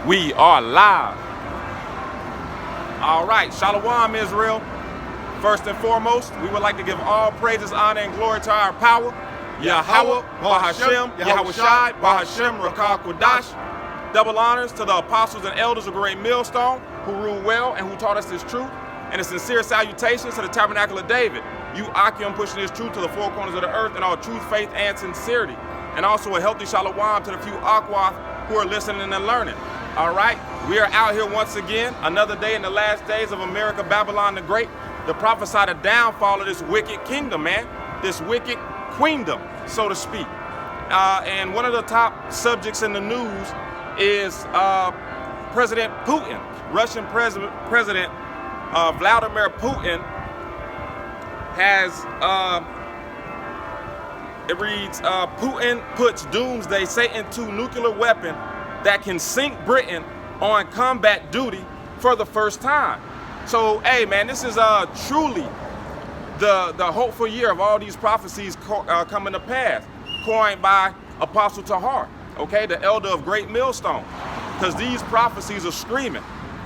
We are live. All right, Shalom, Israel. First and foremost, we would like to give all praises, honor, and glory to our power, Yahweh, Bahashem, Yahweh Shai, Bahashem, Rakah Kodash. Double honors to the apostles and elders of Great Millstone, who rule well and who taught us this truth. And a sincere salutations to the Tabernacle of David, you Akim pushing this truth to the four corners of the earth in all truth, faith, and sincerity. And also a healthy Shalom to the few Akwath who are listening and learning. All right, we are out here once again, another day in the last days of America, Babylon the Great, to prophesy the downfall of this wicked kingdom, man, this wicked queendom, so to speak. And one of the top subjects in the news is President Putin, Russian President Vladimir Putin has, it reads, Putin puts doomsday Satan II nuclear weapon that can sink Britain on combat duty for the first time. So, hey, man, this is truly the hopeful year of all these prophecies coming to pass, coined by Apostle Tahar, okay, the elder of Great Millstone, because these prophecies are screaming.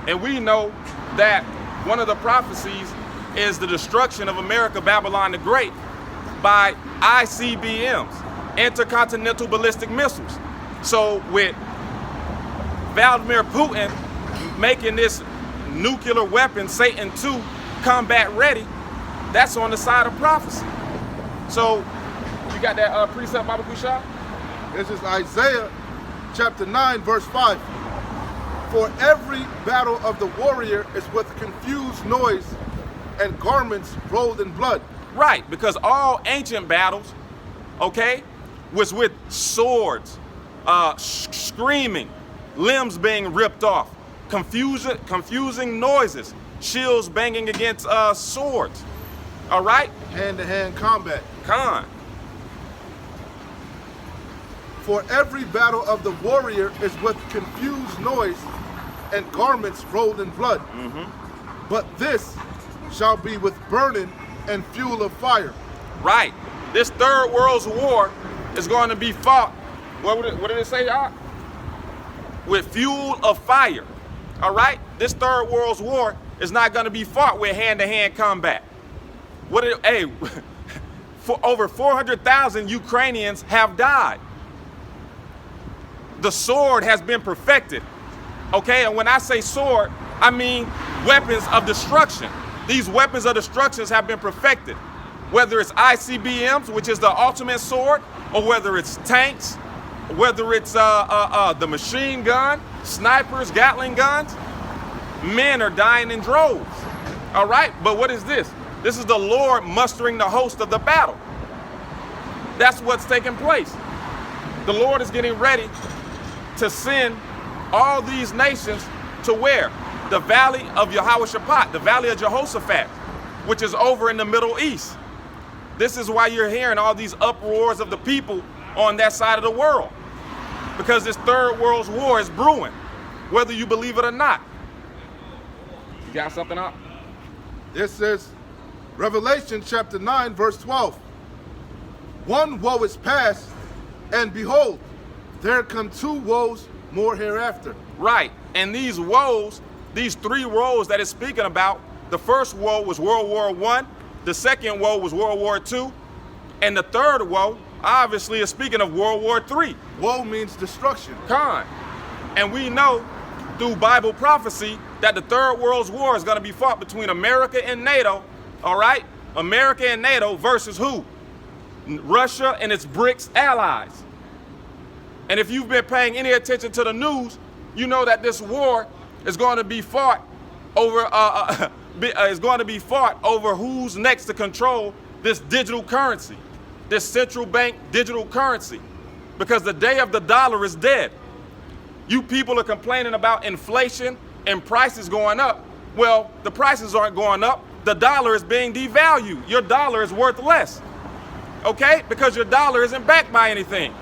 And we know that one of the prophecies is the destruction of America, Babylon the Great, by ICBMs, intercontinental ballistic missiles. So with Vladimir Putin making this nuclear weapon, Satan II, combat ready, that's on the side of prophecy. So you got that precept, Baba Kushah? This is Isaiah chapter 9, verse 5. For every battle of the warrior is with confused noise and garments rolled in blood. Right, because all ancient battles, okay, was with swords, screaming, limbs being ripped off, confusing noises, shields banging against swords. All right? Hand-to-hand combat. Khan. For every battle of the warrior is with confused noise and garments rolled in blood. But this shall be with burning and fuel of fire. Right. This third world's war is going to be fought, what did it say, y'all? With fuel of fire. All right? This third world's war is not going to be fought with hand-to-hand combat. For over 400,000 Ukrainians have died. The sword has been perfected. Okay, and when I say sword, I mean weapons of destruction. These weapons of destruction have been perfected. Whether it's ICBMs, which is the ultimate sword, or whether it's tanks, whether it's the machine gun, snipers, Gatling guns, men are dying in droves. All right, but what is this? This is the Lord mustering the host of the battle. That's what's taking place. The Lord is getting ready to send all these nations to where? The valley of Yehoshaphat, the valley of Jehoshaphat, which is over in the Middle East. This is why you're hearing all these uproars of the people on that side of the world, because this third world's war is brewing, whether you believe it or not. You got something up? This is Revelation chapter 9, verse 12. One woe is past, and behold, there come two woes more hereafter. Right, and these woes, these three woes that it's speaking about, the first woe was World War I, the second woe was World War II, and the third woe, obviously, is speaking of World War III. Woe means destruction. Khan. And we know through Bible prophecy that the third world's war is going to be fought between America and NATO, all right? America and NATO versus who? Russia and its BRICS allies. And if you've been paying any attention to the news, you know that this war is going to be fought over who's next to control this digital currency, this central bank digital currency, because the day of the dollar is dead. You people are complaining about inflation and prices going up. Well, the prices aren't going up. The dollar is being devalued. Your dollar is worth less, okay? Because your dollar isn't backed by anything.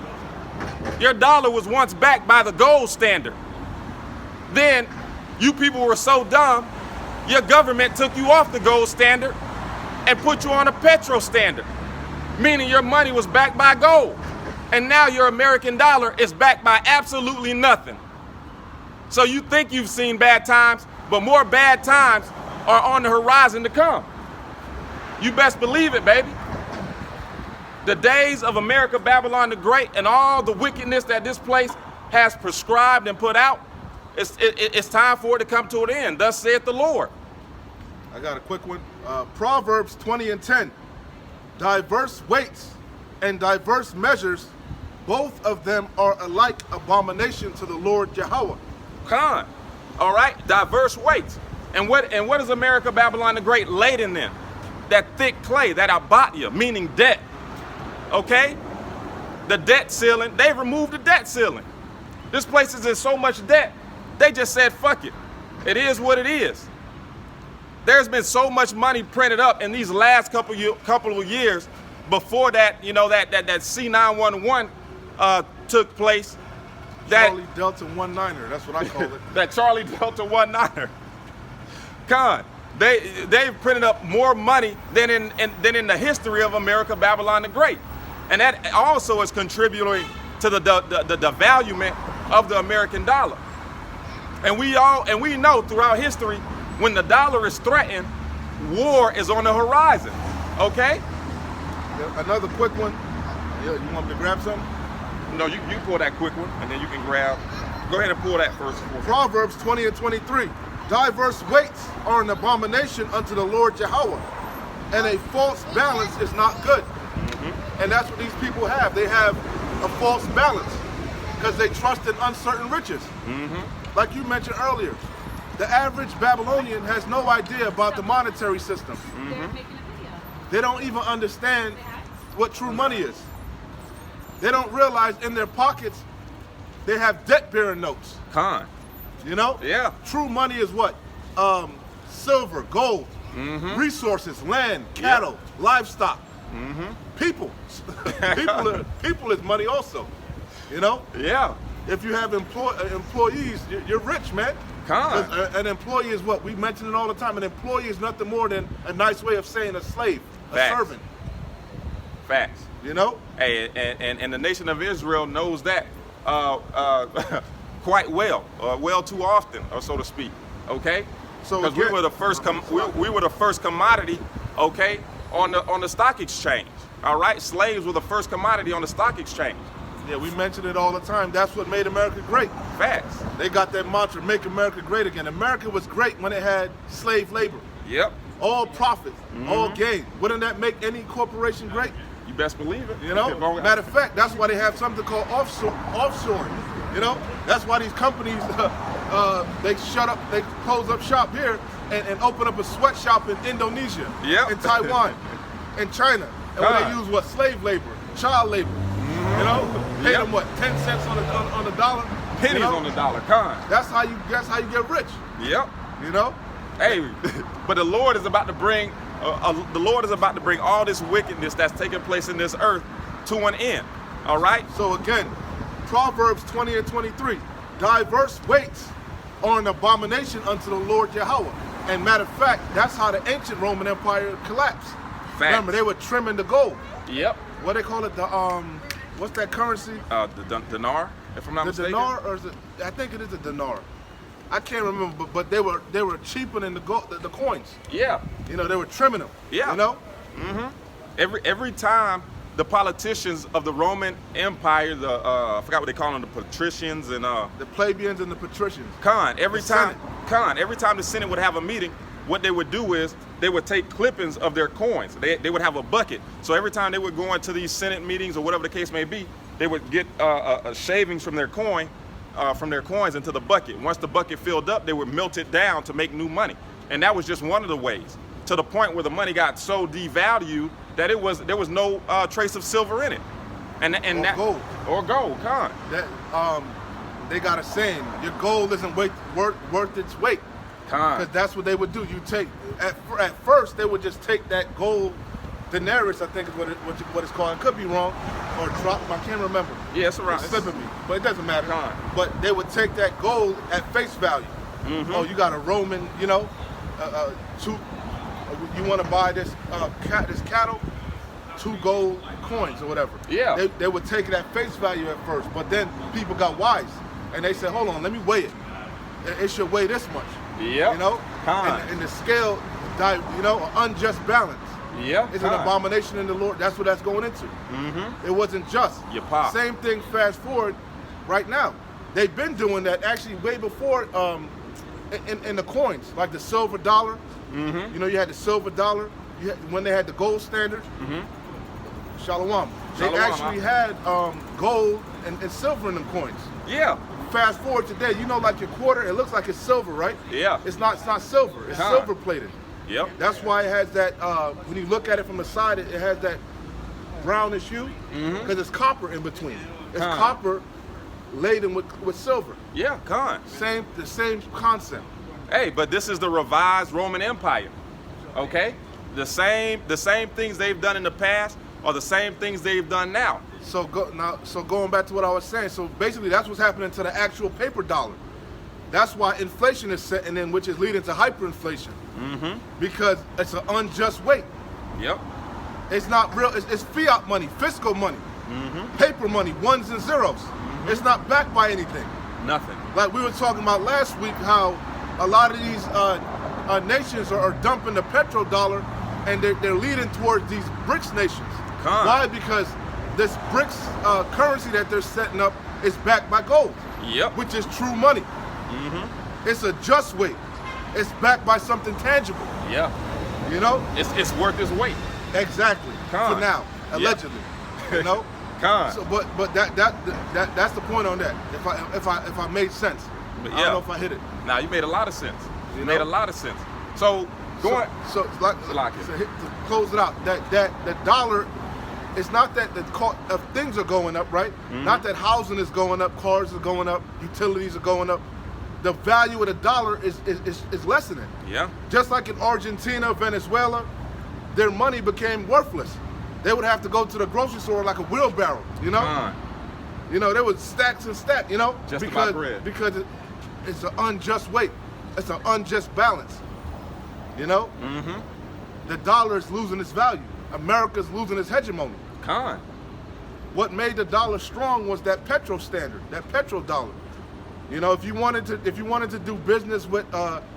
Your dollar was once backed by the gold standard. Then you people were so dumb, your government took you off the gold standard and put you on a petro standard, meaning your money was backed by gold. And now your American dollar is backed by absolutely nothing. So you think you've seen bad times, but more bad times are on the horizon to come. You best believe it, baby. The days of America, Babylon the Great, and all the wickedness that this place has prescribed and put out, it's time for it to come to an end. Thus saith the Lord. I got a quick one. Proverbs 20:10. Diverse weights and diverse measures, both of them are alike abomination to the Lord Yahweh. Khan. All right, diverse weights. And what is America, Babylon the Great laden in? That thick clay, that abatia, meaning debt. Okay? The debt ceiling, they've removed the debt ceiling. This place is in so much debt, they just said, fuck it. It is what it is. There's been so much money printed up in these last couple of years before that, you know, that C911 took place. That Charlie Delta 19er, that's what I call it. that Charlie Delta 19er. Con, they've printed up more money than in the history of America, Babylon the Great. And that also is contributing to the devaluement of the American dollar. And we know throughout history, when the dollar is threatened, war is on the horizon. Okay? Yeah, another quick one. Yeah, you want me to grab something? No, you pull that quick one, and then you can grab. Go ahead and pull that first. Proverbs 20:23. Diverse weights are an abomination unto the Lord Yahweh, and a false balance is not good. And that's what these people have. They have a false balance because they trust in uncertain riches. Like you mentioned earlier, the average Babylonian has no idea about the monetary system. They don't even understand what true money is. They don't realize in their pockets they have debt-bearing notes. Con. You know? Yeah. True money is what? Silver, gold, resources, land, cattle, livestock, people. People is money also. You know? Yeah. If you have employees, you're rich, man. Con. An employee is what? We mention it all the time. An employee is nothing more than a nice way of saying a slave, a Facts. servant. Facts. You know? Hey, and the nation of Israel knows that quite well, well too often, or so to speak. Okay, So because we were the first we were the first commodity, okay, on the stock exchange. All right, slaves were the first commodity on the stock exchange. Yeah, we mention it all the time. That's what made America great. Facts. They got that mantra, make America great again. America was great when it had slave labor. Yep. All profit, all gain. Wouldn't that make any corporation great? You best believe it. You know? Matter of fact, that's why they have something called offshoring. You know? That's why these companies, they close up shop here and open up a sweatshop in Indonesia, Yep. in Taiwan, in China. And when they use what? Slave labor, child labor. You know? Pay them what? 10 cents on the dollar? Pennies you know? on the dollar. Con. That's how you get rich. Yep. You know? Hey, but the Lord is about to bring all this wickedness that's taking place in this earth to an end. All right? So again, Proverbs 20:23, diverse weights are an abomination unto the Lord Yahweh. And matter of fact, that's how the ancient Roman Empire collapsed. Facts. Remember, they were trimming the gold. Yep. What they call it? What's that currency? The dinar, if I'm not The mistaken. dinar, or is it? I think it is a dinar. I can't remember, but they were cheapening the gold, the coins. Yeah. You know, they were trimming them. Yeah. You know. Every time the politicians of the Roman Empire, I forgot what they call them, the patricians and The plebeians and the patricians. every time the Senate would have a meeting, what they would do is they would take clippings of their coins. They would have a bucket. So every time they would go into these Senate meetings or whatever the case may be, they would get shavings from their coins into the bucket. Once the bucket filled up, they would melt it down to make new money. And that was just one of the ways, to the point where the money got so devalued that there was no trace of silver in it. Gold. Or gold, con. That they got a saying: your gold isn't worth its weight. Because that's what they would do. You take at first they would just take that gold denarius, I think is what it's called. I could be wrong, or drop. I can't remember. Yeah, it's around. It's slipping me, but it doesn't matter. Con. But they would take that gold at face value. Oh, you got a Roman, you know, you want to buy this cattle, 2 gold coins or whatever. Yeah. They would take it at face value at first, but then people got wise and they said, hold on, let me weigh it. it should weigh this much. Yep. You know, Con. and the scale, you know, an unjust balance. Yeah. It's an abomination in the Lord. That's what that's going into. It wasn't just. Your pop. Same thing. Fast forward, right now, they've been doing that actually way before. In the coins, like the silver dollar. You know, you had the silver dollar. When they had the gold standard. Shalom. They Shalom, actually had gold and silver in them coins. Yeah. Fast forward today, you know, like your quarter, it looks like it's silver, right? Yeah. It's not silver. It's silver plated. Yep. That's why it has that. When you look at it from the side, it has that brownish hue because it's copper in between. It's copper laden with silver. Yeah. Con. The same concept. Hey, but this is the revised Roman Empire. Okay? The same things they've done in the past are the same things they've done now. So going back to what I was saying, so basically that's what's happening to the actual paper dollar. That's why inflation is setting in, which is leading to hyperinflation. Because it's an unjust weight. Yep. It's not real. It's fiat money, fiscal money, paper money, ones and zeros. It's not backed by anything. Nothing. Like we were talking about last week, how a lot of these nations are dumping the petrodollar, and they're leading towards these BRICS nations. Why? Because this BRICS currency that they're setting up is backed by gold. Yep. Which is true money. It's a just weight. It's backed by something tangible. Yeah. You know? It's worth its weight. Exactly. For now, allegedly. You know? So, but that's the point on that. If I made sense. But I don't know if I hit it. Now you made a lot of sense. You know? made a lot of sense. So going to close it out, that dollar, it's not that the cost of things are going up, right? Not that housing is going up, cars are going up, utilities are going up. The value of the dollar is lessening. Yeah. Just like in Argentina, Venezuela, their money became worthless. They would have to go to the grocery store like a wheelbarrow, you know? You know, there was stacks and stacks, you know? Just because, bread. Because it's an unjust weight. It's an unjust balance, you know? The dollar is losing its value. America's losing its hegemony. What made the dollar strong was that petro standard, that petrodollar. You know, if you wanted to do business with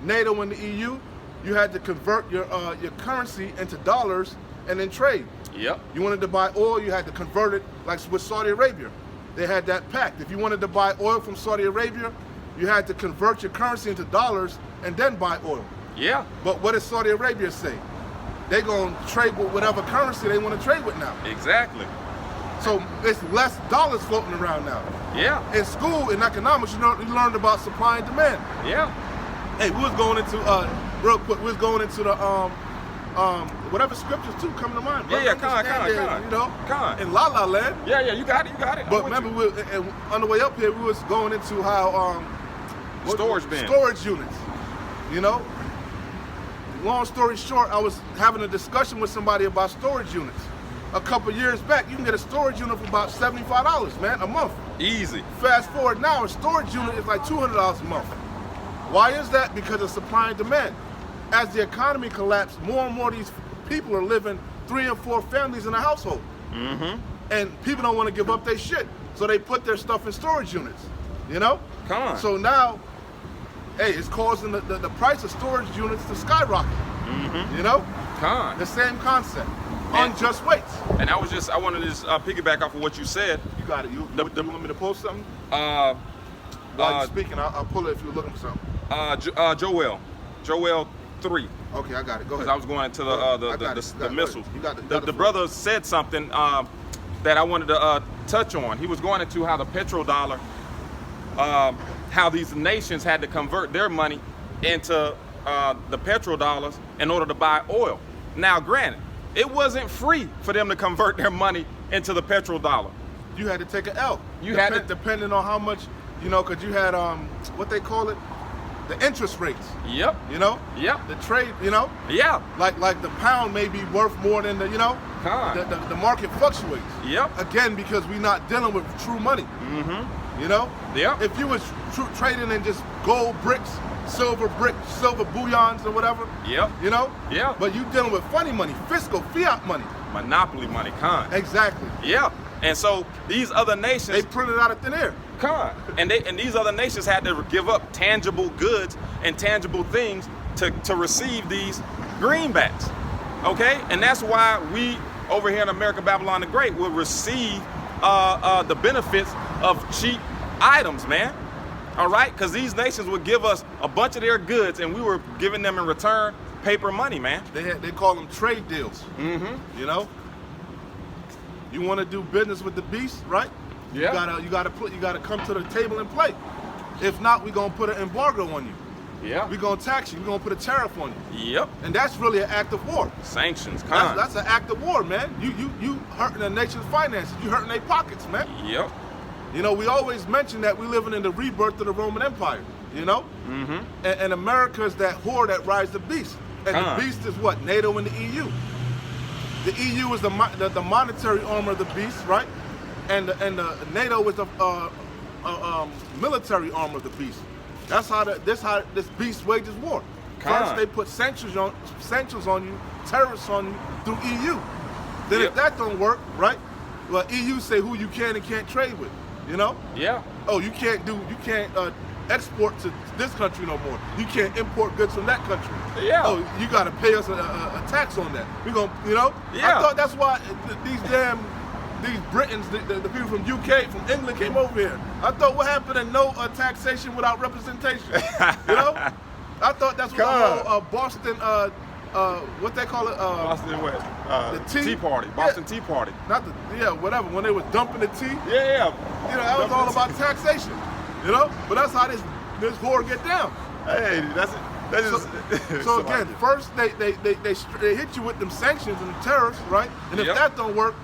NATO and the EU, you had to convert your currency into dollars and then trade. Yep. You wanted to buy oil, you had to convert it, like with Saudi Arabia. They had that pact. If you wanted to buy oil from Saudi Arabia, you had to convert your currency into dollars and then buy oil. Yeah. But what does Saudi Arabia say? They're going to trade with whatever currency they want to trade with now. Exactly. So it's less dollars floating around now. Yeah. In school, in economics, you learned about supply and demand. Yeah. Hey, we was going into real quick. We was going into the whatever scriptures too come to mind. Yeah, con. You know, in La La Land. Yeah, you got it. But remember, on the way up here, we was going into how storage units. You know. Long story short, I was having a discussion with somebody about storage units. A couple years back, you can get a storage unit for about $75, man, a month. Easy. Fast forward now, a storage unit is like $200 a month. Why is that? Because of supply and demand. As the economy collapsed, more and more of these people are living 3 and 4 families in a household. And people don't want to give up their shit. So they put their stuff in storage units, you know? So now, hey, it's causing the price of storage units to skyrocket, you know? The same concept. Unjust weights. And I wanted to just piggyback off of what you said. You got it. You want me to post something? While you're speaking, I'll pull it if you're looking for something. Joel 3. Okay, I got it. Go ahead. Because I was going to the missiles. The brother said something that I wanted to touch on. He was going into how the petrodollar, how these nations had to convert their money into the petrodollars in order to buy oil. Now, granted, it wasn't free for them to convert their money into the petrodollar. You had to take an L. Depending on how much, you know, because you had what they call it, the interest rates. Yep. You know. Yep. The trade. You know. Yeah. Like the pound may be worth more than the the market fluctuates. Yep. Again, because we're not dealing with true money. You know. Yeah. If you was trading in just gold bricks, silver bullions or whatever. Yep. You know. Yeah. But you dealing with funny money, fiscal fiat money. Monopoly money, Exactly. Yeah. And so these other nations, they print it out of thin air. And these other nations had to give up tangible goods and tangible things to receive these greenbacks. Okay? And that's why we over here in America, Babylon the Great, will receive the benefits of cheap items, man. All right? Because these nations would give us a bunch of their goods, and we were giving them in return paper money, man. They call them trade deals. Mm-hmm. You know, you want to do business with the beast, right? Yeah. You gotta come to the table and play. If not, we're gonna put an embargo on you. Yeah. We're gonna tax you. We're gonna put a tariff on you. Yep. And that's really an act of war. Sanctions. That's an act of war, man. You hurting the nation's finances. You hurting their pockets, man. Yep. You know, we always mention that we're living in the rebirth of the Roman Empire. You know. Mm-hmm. And America is that whore that rides the beast. And the beast is what? NATO and the EU. The EU is the monetary arm of the beast, right? And the NATO is the military arm of the beast. That's how this beast wages war. First they put sanctions on you, tariffs on you through EU. Then if that don't work, right? Well, EU say who you can and can't trade with. You know? Yeah. Oh, you can't export to this country no more. You can't import goods from that country. Yeah. Oh, you got to pay us a tax on that. We gonna, you know? Yeah. I thought that's why these Britons, the people from UK, from England came over here. I thought what happened to no taxation without representation? You know? I thought that's what the whole Boston, what they call it? Boston what? The Tea Party. Boston Tea Party. Not the, whatever. When they were dumping the tea. Yeah. You know, that was all about taxation. You know? But that's how this whore get down. Hey, that's so again, first they hit you with them sanctions and the tariffs, right? And if that don't work,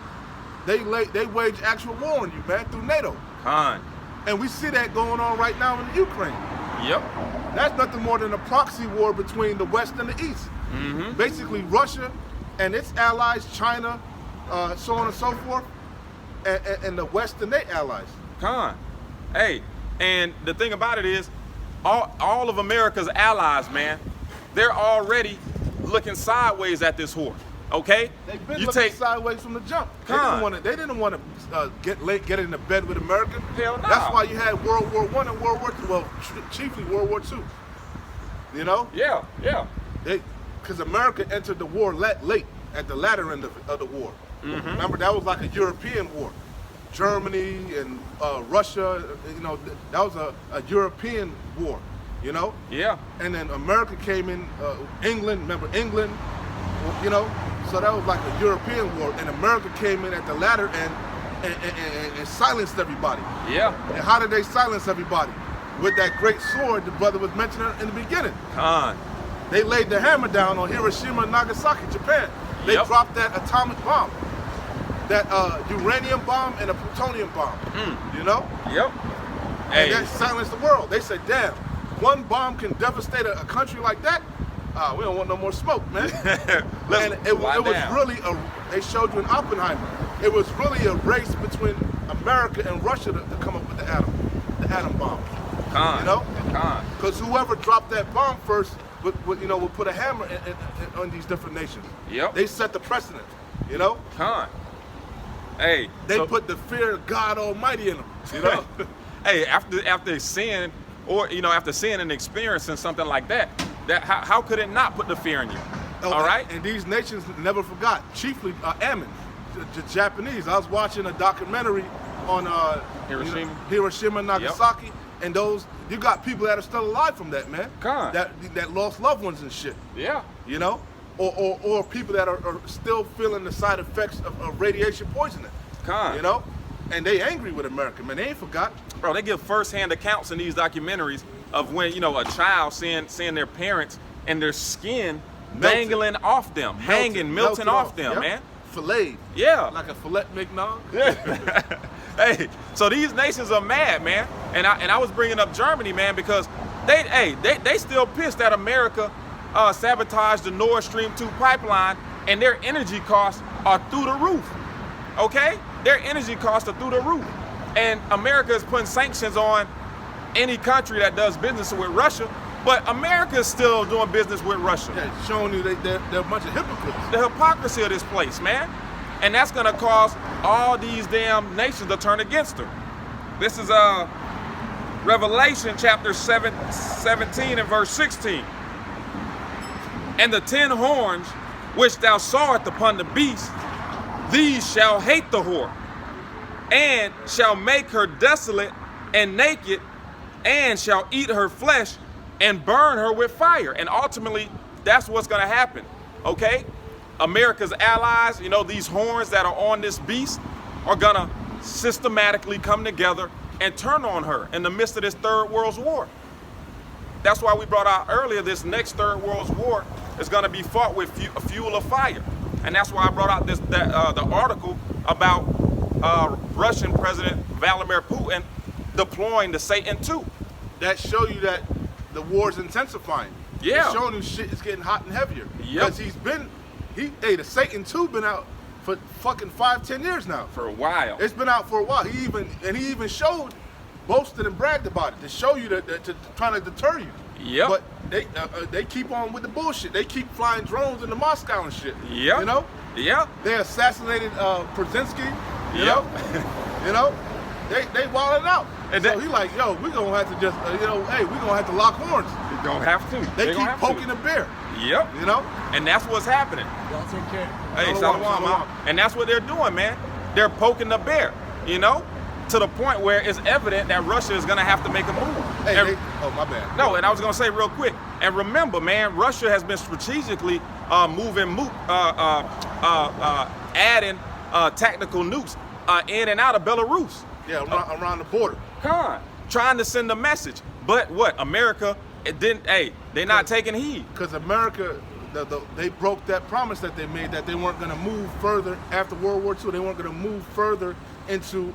they wage actual war on you, man, through NATO. And we see that going on right now in the Ukraine. Yep. That's nothing more than a proxy war between the West and the East. Mm-hmm. Basically, Russia and its allies, China, so on and so forth, and the West and their allies. Hey, and the thing about it is, all of America's allies, man, they're already looking sideways at this whore. Okay? They've been looking sideways from the jump. They didn't want to get into bed with America. Hell no. That's why you had World War I and World War II. Well, chiefly World War II. You know? Yeah. Because America entered the war late, at the latter end of the war. Mm-hmm. Remember, that was like a European war. Germany and Russia, you know, that was a European war, you know? Yeah. And then America came in, England, remember England, you know? So that was like a European war, and America came in at the latter end and silenced everybody. Yeah. And how did they silence everybody? With that great sword the brother was mentioning in the beginning. They laid the hammer down on Hiroshima and Nagasaki, Japan. They dropped that atomic bomb, that uranium bomb and a plutonium bomb, you know? Yep. And that silenced the world. They said, damn, one bomb can devastate a country like that? We don't want no more smoke, man. And it was really they showed you in Oppenheimer, it was really a race between America and Russia to come up with the atom bomb. You know? Because whoever dropped that bomb first would put a hammer on these different nations. Yep. They set the precedent, you know? Hey. They put the fear of God Almighty in them, you know? Hey, after seeing, or after seeing and experiencing something like that, how could it not put the fear in you? All right? And these nations never forgot, chiefly Ammon, the Japanese. I was watching a documentary on Hiroshima and Nagasaki, and you got people that are still alive from that, man. That lost loved ones and shit. Yeah. You know? Or people that are still feeling the side effects of radiation poisoning. You know? And they angry with America, man. They ain't forgot. Bro, they give first-hand accounts in these documentaries of when, a child seeing their parents and their skin dangling off them, melting off them, man. Filleted. Yeah. Like a filet mignon. Hey, so these nations are mad, man. And I was bringing up Germany, man, because they still pissed that America sabotaged the Nord Stream 2 pipeline, and their energy costs are through the roof. Okay? Their energy costs are through the roof. And America is putting sanctions on any country that does business with Russia, but America is still doing business with Russia. Yeah, showing you they're a bunch of hypocrites. The hypocrisy of this place, man. And that's gonna cause all these damn nations to turn against her. This is Revelation chapter 17 and verse 16. And the 10 horns which thou sawest upon the beast, these shall hate the whore, and shall make her desolate and naked, and shall eat her flesh and burn her with fire. And ultimately, that's what's going to happen, okay? America's allies, you know, these horns that are on this beast are going to systematically come together and turn on her in the midst of this third world war. That's why we brought out earlier this next third world war is going to be fought with fuel of fire. And that's why I brought out the article about Russian President Vladimir Putin deploying the Satan II. That show you that the war's intensifying. Yeah. It's showing you shit is getting hot and heavier. Yep. Because the Satan II been out for fucking 5-10 years now. For a while. It's been out for a while. He even showed, boasted and bragged about it to show you that to trying to deter you. Yep. But they keep on with the bullshit. They keep flying drones into Moscow and shit. Yep. You know? Yeah. They assassinated Brzezinski. You Yep. know? You know? They wilding out. And so he like, yo, we're gonna have to just, hey, we're gonna have to lock horns. You don't have to. They keep poking the bear. Yep. You know? And that's what's happening. Y'all take care. Hey, Shalom, Shalom, shalom. and that's what they're doing, man. They're poking the bear, you know, to the point where it's evident that Russia is going to have to make a move. Hey, And- oh, my bad. no, and I was going to say real quick, and remember, man, Russia has been strategically adding tactical nukes in and out of Belarus. Yeah, around the border. Trying to send a message. But what? America, it didn't, they're not taking heed. Because America, they broke that promise that they made that they weren't going to move further after World War II. They weren't going to move further into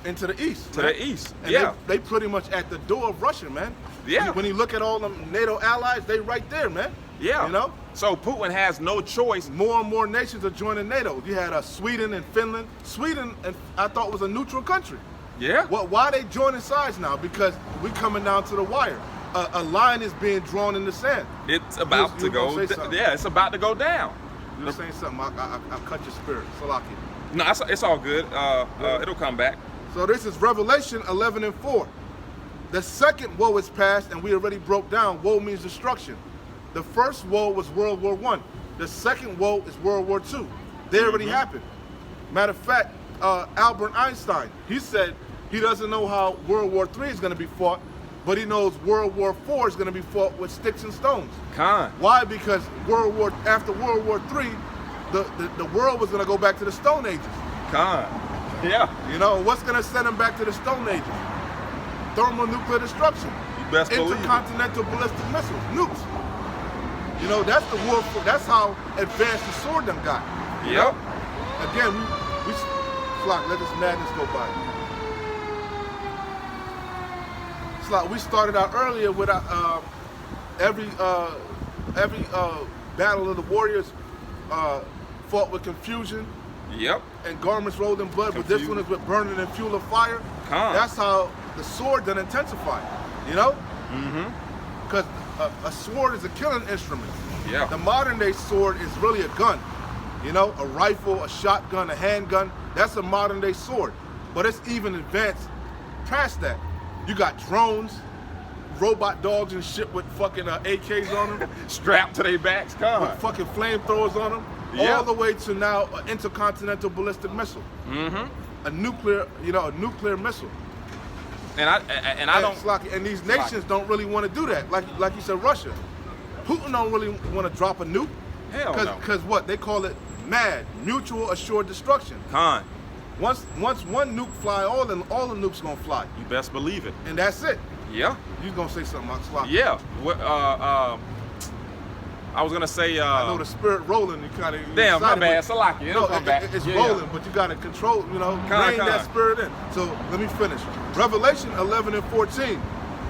the east. To man. the east, And yeah. they pretty much at the door of Russia, man. Yeah. When you look at all them NATO allies, they right there, man. Yeah. You know? So Putin has no choice. More and more nations are joining NATO. You had Sweden and Finland. Sweden, I thought, was a neutral country. Yeah. Why they joining sides now? Because we coming down to the wire. A line is being drawn in the sand. It's about You to go. gonna say something. Yeah, it's about to go down. You were saying something. I cut your spirit. Salaki. No, it's all good. It'll come back. So this is Revelation 11 and 4. The second woe is past, and we already broke down. Woe means destruction. The first woe was World War I. The second woe is World War II. They already happened. Matter of fact, Albert Einstein, he said he doesn't know how World War III is going to be fought, but he knows World War IV is going to be fought with sticks and stones. Why? Because after World War III, the world was going to go back to the Stone Ages. Yeah. You know, what's going to send them back to the Stone Ages? Thermonuclear destruction. You best believe it. Intercontinental ballistic missiles, nukes. You know, that's the war. That's how advanced the sword them got. You Yep. know? Again, we Flock, let this madness go by. It's like we started out earlier with every battle of the warriors fought with confusion Yep. and garments rolled in blood, but this one is with burning and fuel of fire. That's how the sword then intensified, you know? Because a sword is a killing instrument. Yeah. The modern day sword is really a gun, you know? A rifle, a shotgun, a handgun, that's a modern day sword. But it's even advanced past that. You got drones, robot dogs and shit with fucking AKs on them. Strapped to their backs. With fucking flamethrowers on them. Yeah. All the way to now an intercontinental ballistic missile. A nuclear missile. And I don't. And these nations don't really want to do that. Like you said, Russia. Putin don't really want to drop a nuke. Hell no. Because what? They call it MAD, mutual assured destruction. Once one nuke fly, all the nukes gonna fly. You best believe it. And that's it. Yeah. You gonna say something, Max? Sloppy. Yeah. I was gonna say. I know the spirit rolling. You kind of. Damn, my bad. Salaki. It'll come back. It's Yeah, rolling, but you gotta control. You know, rein that spirit in. So let me finish. Revelation 11 and 14.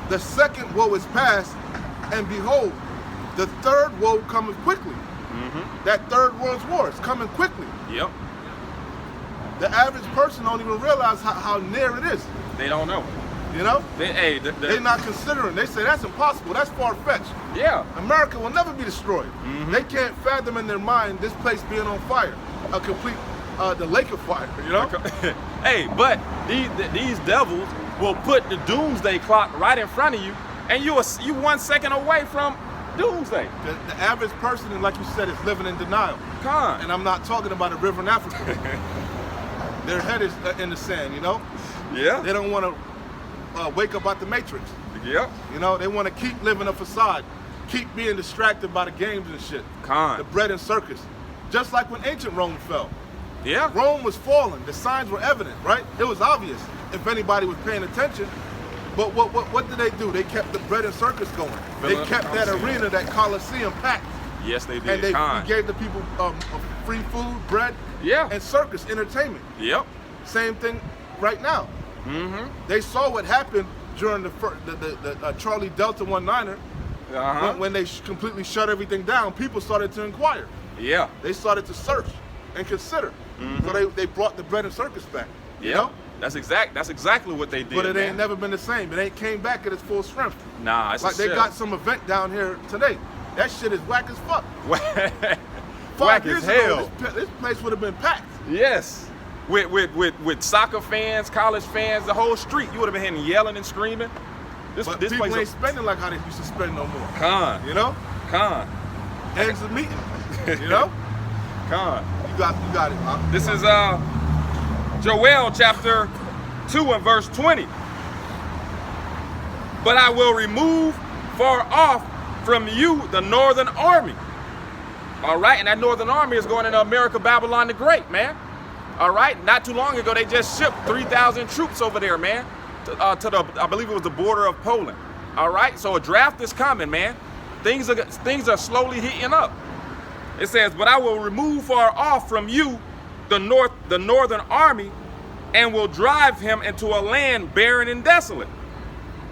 The second woe is past, and behold, the third woe cometh quickly. That third world's war is coming quickly. Yep. The average person don't even realize how near it is. They don't know. You know? They're not considering. They say that's impossible. That's far-fetched. Yeah. America will never be destroyed. They can't fathom in their mind this place being on fire. A complete, the lake of fire, you know? Hey, but these devils will put the doomsday clock right in front of you, and you 1 second away from doomsday. The average person, like you said, is living in denial. Con. And I'm not talking about a river in Africa. Their head is in the sand, you know? Yeah. They don't want to wake up out the matrix. Yep. You know, they want to keep living a facade, keep being distracted by the games and shit. Con. The bread and circus. Just like when ancient Rome fell. Yeah. Rome was falling. The signs were evident, right? It was obvious if anybody was paying attention. But what did they do? They kept the bread and circus going. They kept that arena, that Colosseum packed. Yes, they did. And they Con. gave the people free food, bread, Yeah. and circus entertainment. Yep. Same thing right now. Mm-hmm. They saw what happened during the Charlie Delta 19er Uh-huh. when they completely shut everything down. People started to inquire. Yeah. They started to search and consider. So they brought the bread and circus back. You Yeah. know? That's exactly what they did. But it man. ain't never been the same. It ain't came back at its full strength. Nah, it's Like a they shell. got some event down here today. That shit is whack as fuck. Whack 5 as years hell. ago, this place would have been packed. Yes. With soccer fans, college fans, the whole street, you would have been hearing yelling and screaming. This But this people place ain't spending like how they used to spend no more. Con. You know? Con. Ends of meeting. You know? Con. You got it. Huh? This is Joel chapter 2 and verse 20. But I will remove far off from you the northern army. All right, and that northern army is going into America, Babylon the Great, man. All right, not too long ago they just shipped 3,000 troops over there, man, to the, I believe it was the border of Poland. All right, so a draft is coming, man. Things are slowly heating up. It says, but I will remove far off from you the northern army, and will drive him into a land barren and desolate,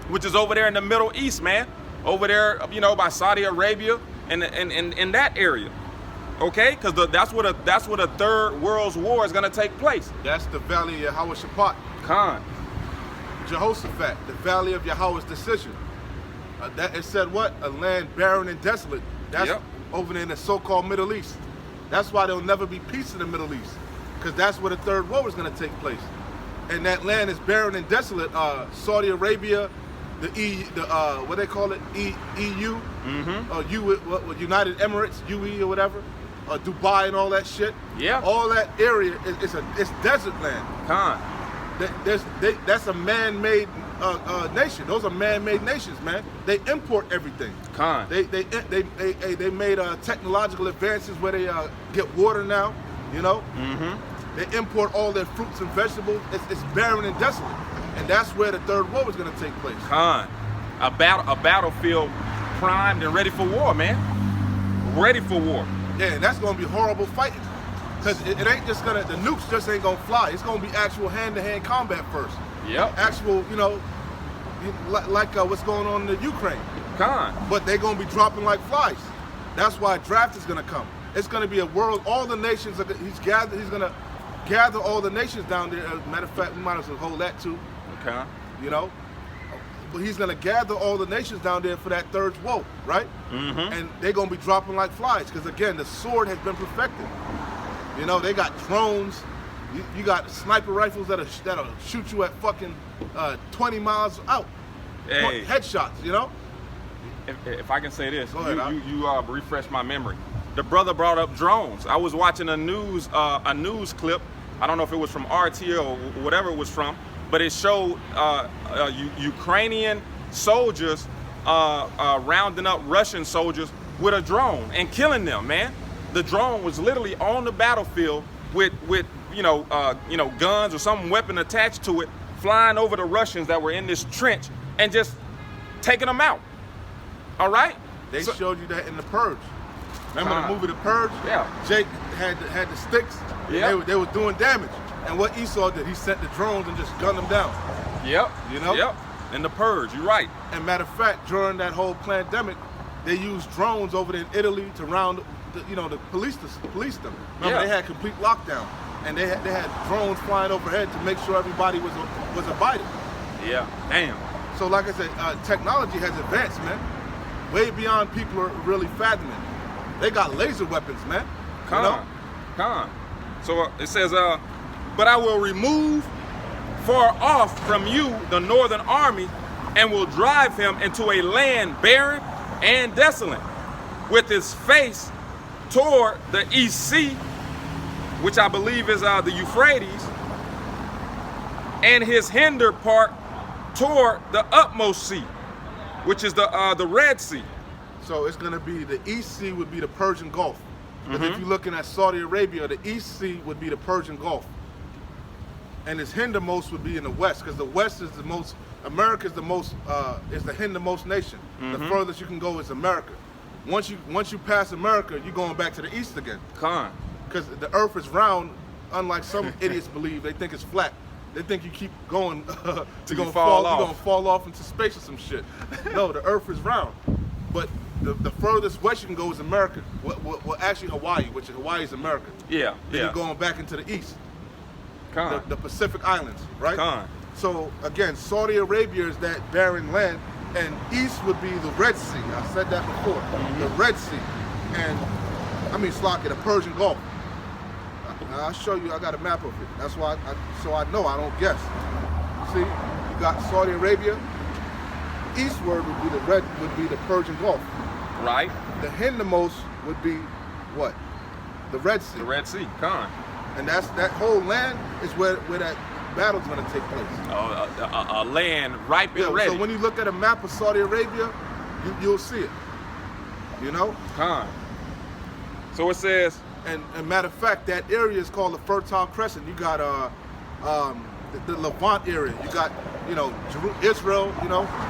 which is over there in the Middle East, man. Over there, you know, by Saudi Arabia and in that area. Okay, because that's where the third world's war is gonna take place. That's the valley of Yehoshaphat. Con. Jehoshaphat, the valley of Yahweh's decision. That it said what? A land barren and desolate. That's Yep. over there in the so-called Middle East. That's why there'll never be peace in the Middle East, because that's where the third war is going to take place. And that land is barren and desolate. Saudi Arabia, what they call it, EU, United Emirates, UE or whatever, Dubai and all that shit. Yeah. All that area it's desert land. Con. That's a man-made nation. Those are man-made nations, man. They import everything. Con. They made technological advances where they get water now. You know. Mm-hmm. They import all their fruits and vegetables. It's barren and desolate, and that's where the third war is going to take place. Con. A battlefield primed and ready for war, man. Ready for war. Yeah, and that's going to be horrible fighting, because it ain't just the nukes just ain't going to fly. It's going to be actual hand-to-hand combat first. Yep. Actual, you know, like what's going on in the Ukraine. Con. But they're going to be dropping like flies. That's why a draft is going to come. It's going to be a world. All the nations. He's going to gather all the nations down there. As a matter of fact, we might as well hold that too. Okay. You know, but he's going to gather all the nations down there for that third woe, right? Mm-hmm. And they're going to be dropping like flies, because again, the sword has been perfected. You know, they got drones. You got sniper rifles that'll shoot you at fucking 20 miles out. Hey. Headshots, you know? If I can say this, Go ahead, you refresh my memory. The brother brought up drones. I was watching a news clip. I don't know if it was from RT or whatever it was from, but it showed Ukrainian soldiers rounding up Russian soldiers with a drone and killing them, man. The drone was literally on the battlefield with guns or some weapon attached to it, flying over the Russians that were in this trench and just taking them out. All right? They showed you that in The Purge. Remember the movie The Purge? Yeah. Jake had the sticks. Yeah. They were doing damage. And what Esau did, he sent the drones and just gunned them down. Yep. You know? Yep. In The Purge, you're right. And matter of fact, during that whole pandemic, they used drones over there in Italy to round, the police them. Remember, they had complete lockdown, and they had drones flying overhead to make sure everybody was abiding. Yeah. Damn. So, like I said, technology has advanced, man, way beyond people are really fathoming. They got laser weapons, man. Con. So it says, but I will remove far off from you the northern army, and will drive him into a land barren and desolate, with his face toward the east sea, which I believe is the Euphrates, and his hinder part toward the utmost sea, which is the Red Sea. So it's going to be the East Sea would be the Persian Gulf. Because if you're looking at Saudi Arabia, the East Sea would be the Persian Gulf. And its hindermost would be in the West, because the West is the most, America is the most, is the hindermost nation. The furthest you can go is America. Once you pass America, you're going back to the East again. Khan. Because the earth is round, unlike some idiots believe. They think it's flat. They think you keep going Till you fall off. You're gonna fall off into space or some shit. No, the earth is round. But the furthest west you can go is America. Well, actually Hawaii, which Hawaii is America. Yeah, Then yeah. you're going back into the east, Khan. the Pacific Islands, right? Khan. So again, Saudi Arabia is that barren land, and east would be the Red Sea. I said that before. The Red Sea, and I mean Slocky, the Persian Gulf. I'll show you. I got a map of it. That's why. So I know. I don't guess. See, you got Saudi Arabia. Eastward would be the Persian Gulf. Right. The hindermost would be what? The Red Sea. The Red Sea. Khan. And that whole land is where that battle's going to take place. A land ripe and ready. So when you look at a map of Saudi Arabia, you'll see it. You know. Khan. So it says. And matter of fact, that area is called the Fertile Crescent. You got the Levant area. You got, Israel.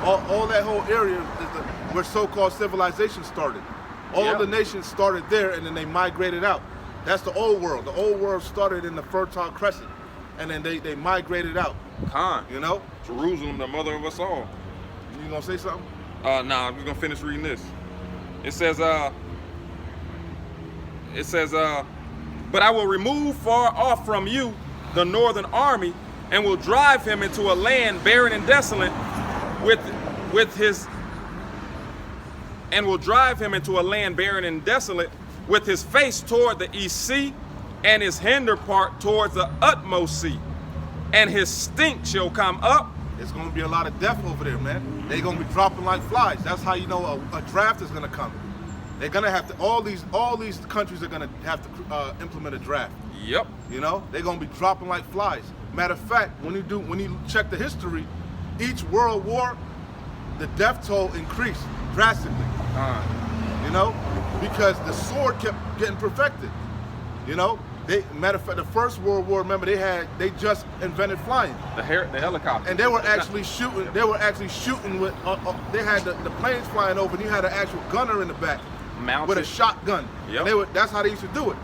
All that whole area is where so-called civilization started. All the nations started there, and then they migrated out. That's the old world. The old world started in the Fertile Crescent, and then they migrated out. Khan. You know. Jerusalem, the mother of us all. You gonna say something? Nah, I'm just gonna finish reading this. It says, but I will remove far off from you the northern army, and will drive him into a land barren and desolate, with his face toward the east sea, and his hinder part towards the utmost sea, and his stink shall come up. It's gonna be a lot of death over there, man. They're gonna be dropping like flies. That's how you know a draft is gonna come. They're gonna have to. All these countries are gonna have to implement a draft. Yep. They're gonna be dropping like flies. Matter of fact, when you check the history, each world war, the death toll increased drastically. Because the sword kept getting perfected. Matter of fact, the First World War, remember they just invented flying. The helicopter. And they were actually shooting. They were actually shooting with. They had the planes flying over, and you had an actual gunner in the back. Mounted. With a shotgun. Yep. And that's how they used to do it.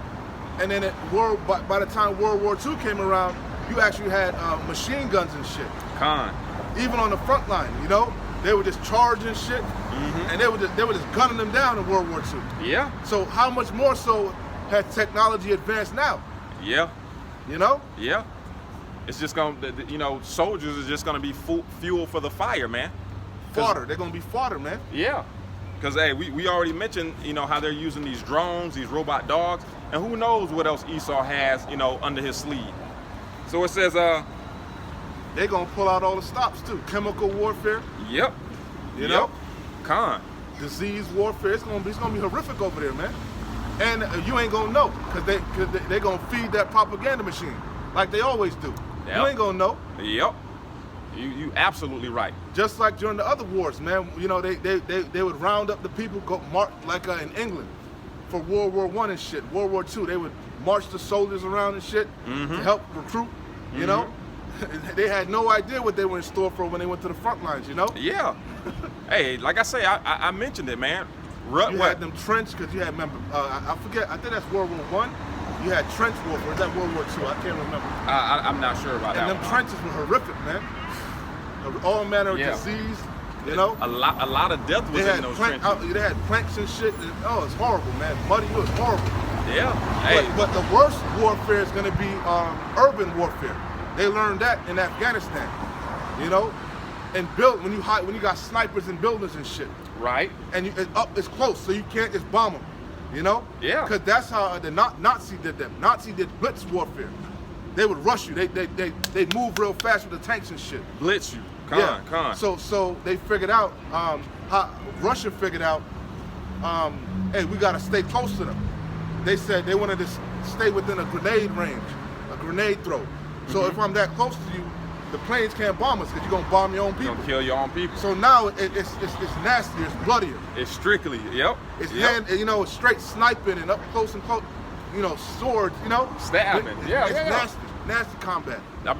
And then by the time World War II came around, you actually had machine guns and shit. Khan. Even on the front line, they were just charging shit, and they were just gunning them down in World War II. Yeah. So how much more so has technology advanced now? Yeah. Yeah. It's just gonna, soldiers is just gonna be fuel for the fire, man. Fodder. They're gonna be fodder, man. Yeah. Because, hey, we already mentioned, how they're using these drones, these robot dogs, and who knows what else Esau has, under his sleeve. So it says, they're going to pull out all the stops, too. Chemical warfare. Yep. You know? Khan. Disease warfare. It's going to be horrific over there, man. And you ain't going to know, because they're going to feed that propaganda machine, like they always do. Yep. You ain't going to know. Yep. You absolutely right. Just like during the other wars, man. They would round up the people, go march like in England for World War I and shit. World War II, they would march the soldiers around and shit to help recruit. They had no idea what they were in store for when they went to the front lines. Yeah. Hey, like I say, I mentioned it, man. You had them trench, because you had, remember, I forget. I think that's World War I. You had trench warfare. Is that World War II? I can't remember. I'm not sure about that. And them trenches were horrific, man. All manner of disease, A lot of death was in those trenches. They had planks and shit. And, it's horrible, man. Muddy, it was horrible. Yeah. Hey. But the worst warfare is going to be urban warfare. They learned that in Afghanistan. And when you got snipers in buildings and shit. Right. And it's close, so you can't just bomb them. Yeah. Because that's how the Nazi did them. Nazi did blitz warfare. they would rush you. They move real fast with the tanks and shit. Blitz you. Con. So they figured out, Russia figured out, hey, we gotta stay close to them. They said they wanted to stay within a grenade range, a grenade throw. So if I'm that close to you, the planes can't bomb us because you're gonna bomb your own people. You're gonna kill your own people. So now it's nastier, it's bloodier. It's strictly, yep. It's hand, it's straight sniping and up close and close, swords, Stabbing. It's nasty combat. I'm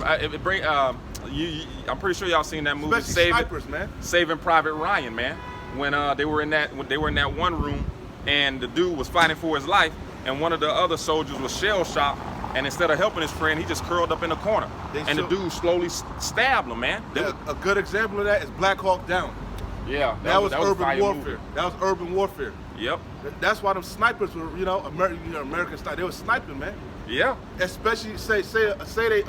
pretty sure y'all seen that movie, Especially snipers, man. Saving Private Ryan, man. When they were in that one room, and the dude was fighting for his life, and one of the other soldiers was shell shocked, and instead of helping his friend, he just curled up in the corner, the dude slowly stabbed him, man. A good example of that is Black Hawk Down. Yeah, that was urban warfare. Movie. That was urban warfare. Yep. That's why them snipers were, American style. They were sniping, man. Yeah. Especially say they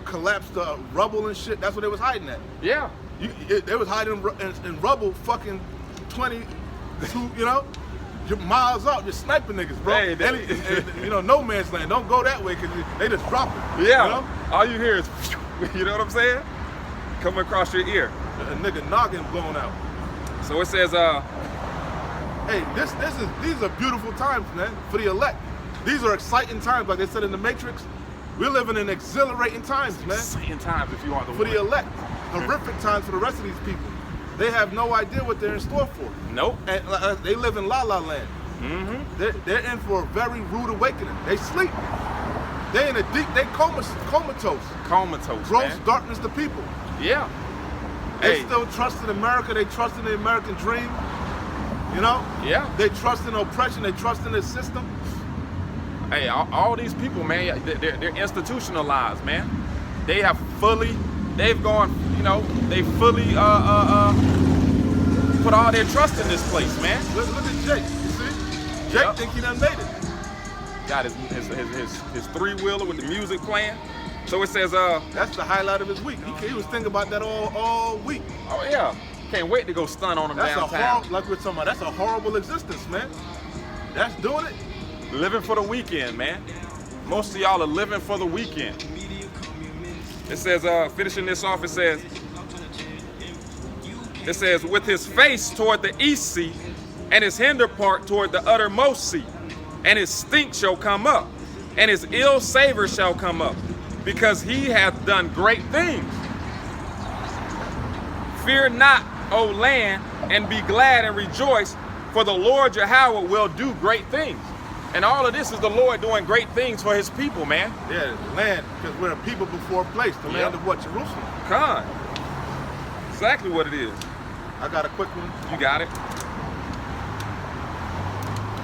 collapsed rubble and shit. That's what they was hiding at. Yeah. They was hiding in rubble, fucking 22, you're miles out. You're sniping niggas, bro. Hey, no man's land. Don't go that way because they just drop it. Yeah. All you hear is, you know what I'm saying? Coming across your ear. A nigga noggin blown out. So it says, hey, these are beautiful times, man, for the elect. These are exciting times, like they said in the Matrix. We're living in exhilarating times, man. Exciting times, if you want the for the elect. Horrific times for the rest of these people. They have no idea what they're in store for. Nope. And they live in La La Land. Mm-hmm. They're in for a very rude awakening. They sleep. They in a deep, they comatose. Comatose, Gross man. darkness to people. Yeah. They still trust in America. They trust in the American dream. Yeah. They trust in oppression. They trust in the system. Hey, all these people, man, they're institutionalized, man. They have fully put all their trust in this place, man. Look at Jake, you see? Jake think he done made it. Got his three-wheeler with the music playing. So it says, that's the highlight of his week. He was thinking about that all week. Oh yeah, can't wait to go stun on him downtown. Like we're talking about, that's a horrible existence, man. That's doing it. Living for the weekend, man. Most of y'all are living for the weekend. It says, finishing this off, it says, with his face toward the east sea, and his hinder part toward the uttermost sea, and his stink shall come up, and his ill savor shall come up, because he hath done great things. Fear not, O land, and be glad and rejoice, for the Lord Yahweh will do great things. And all of this is the Lord doing great things for his people, man. Yeah, land, because we're a people before a place, the land of what? Jerusalem. Con. Exactly what it is. I got a quick one. You got it.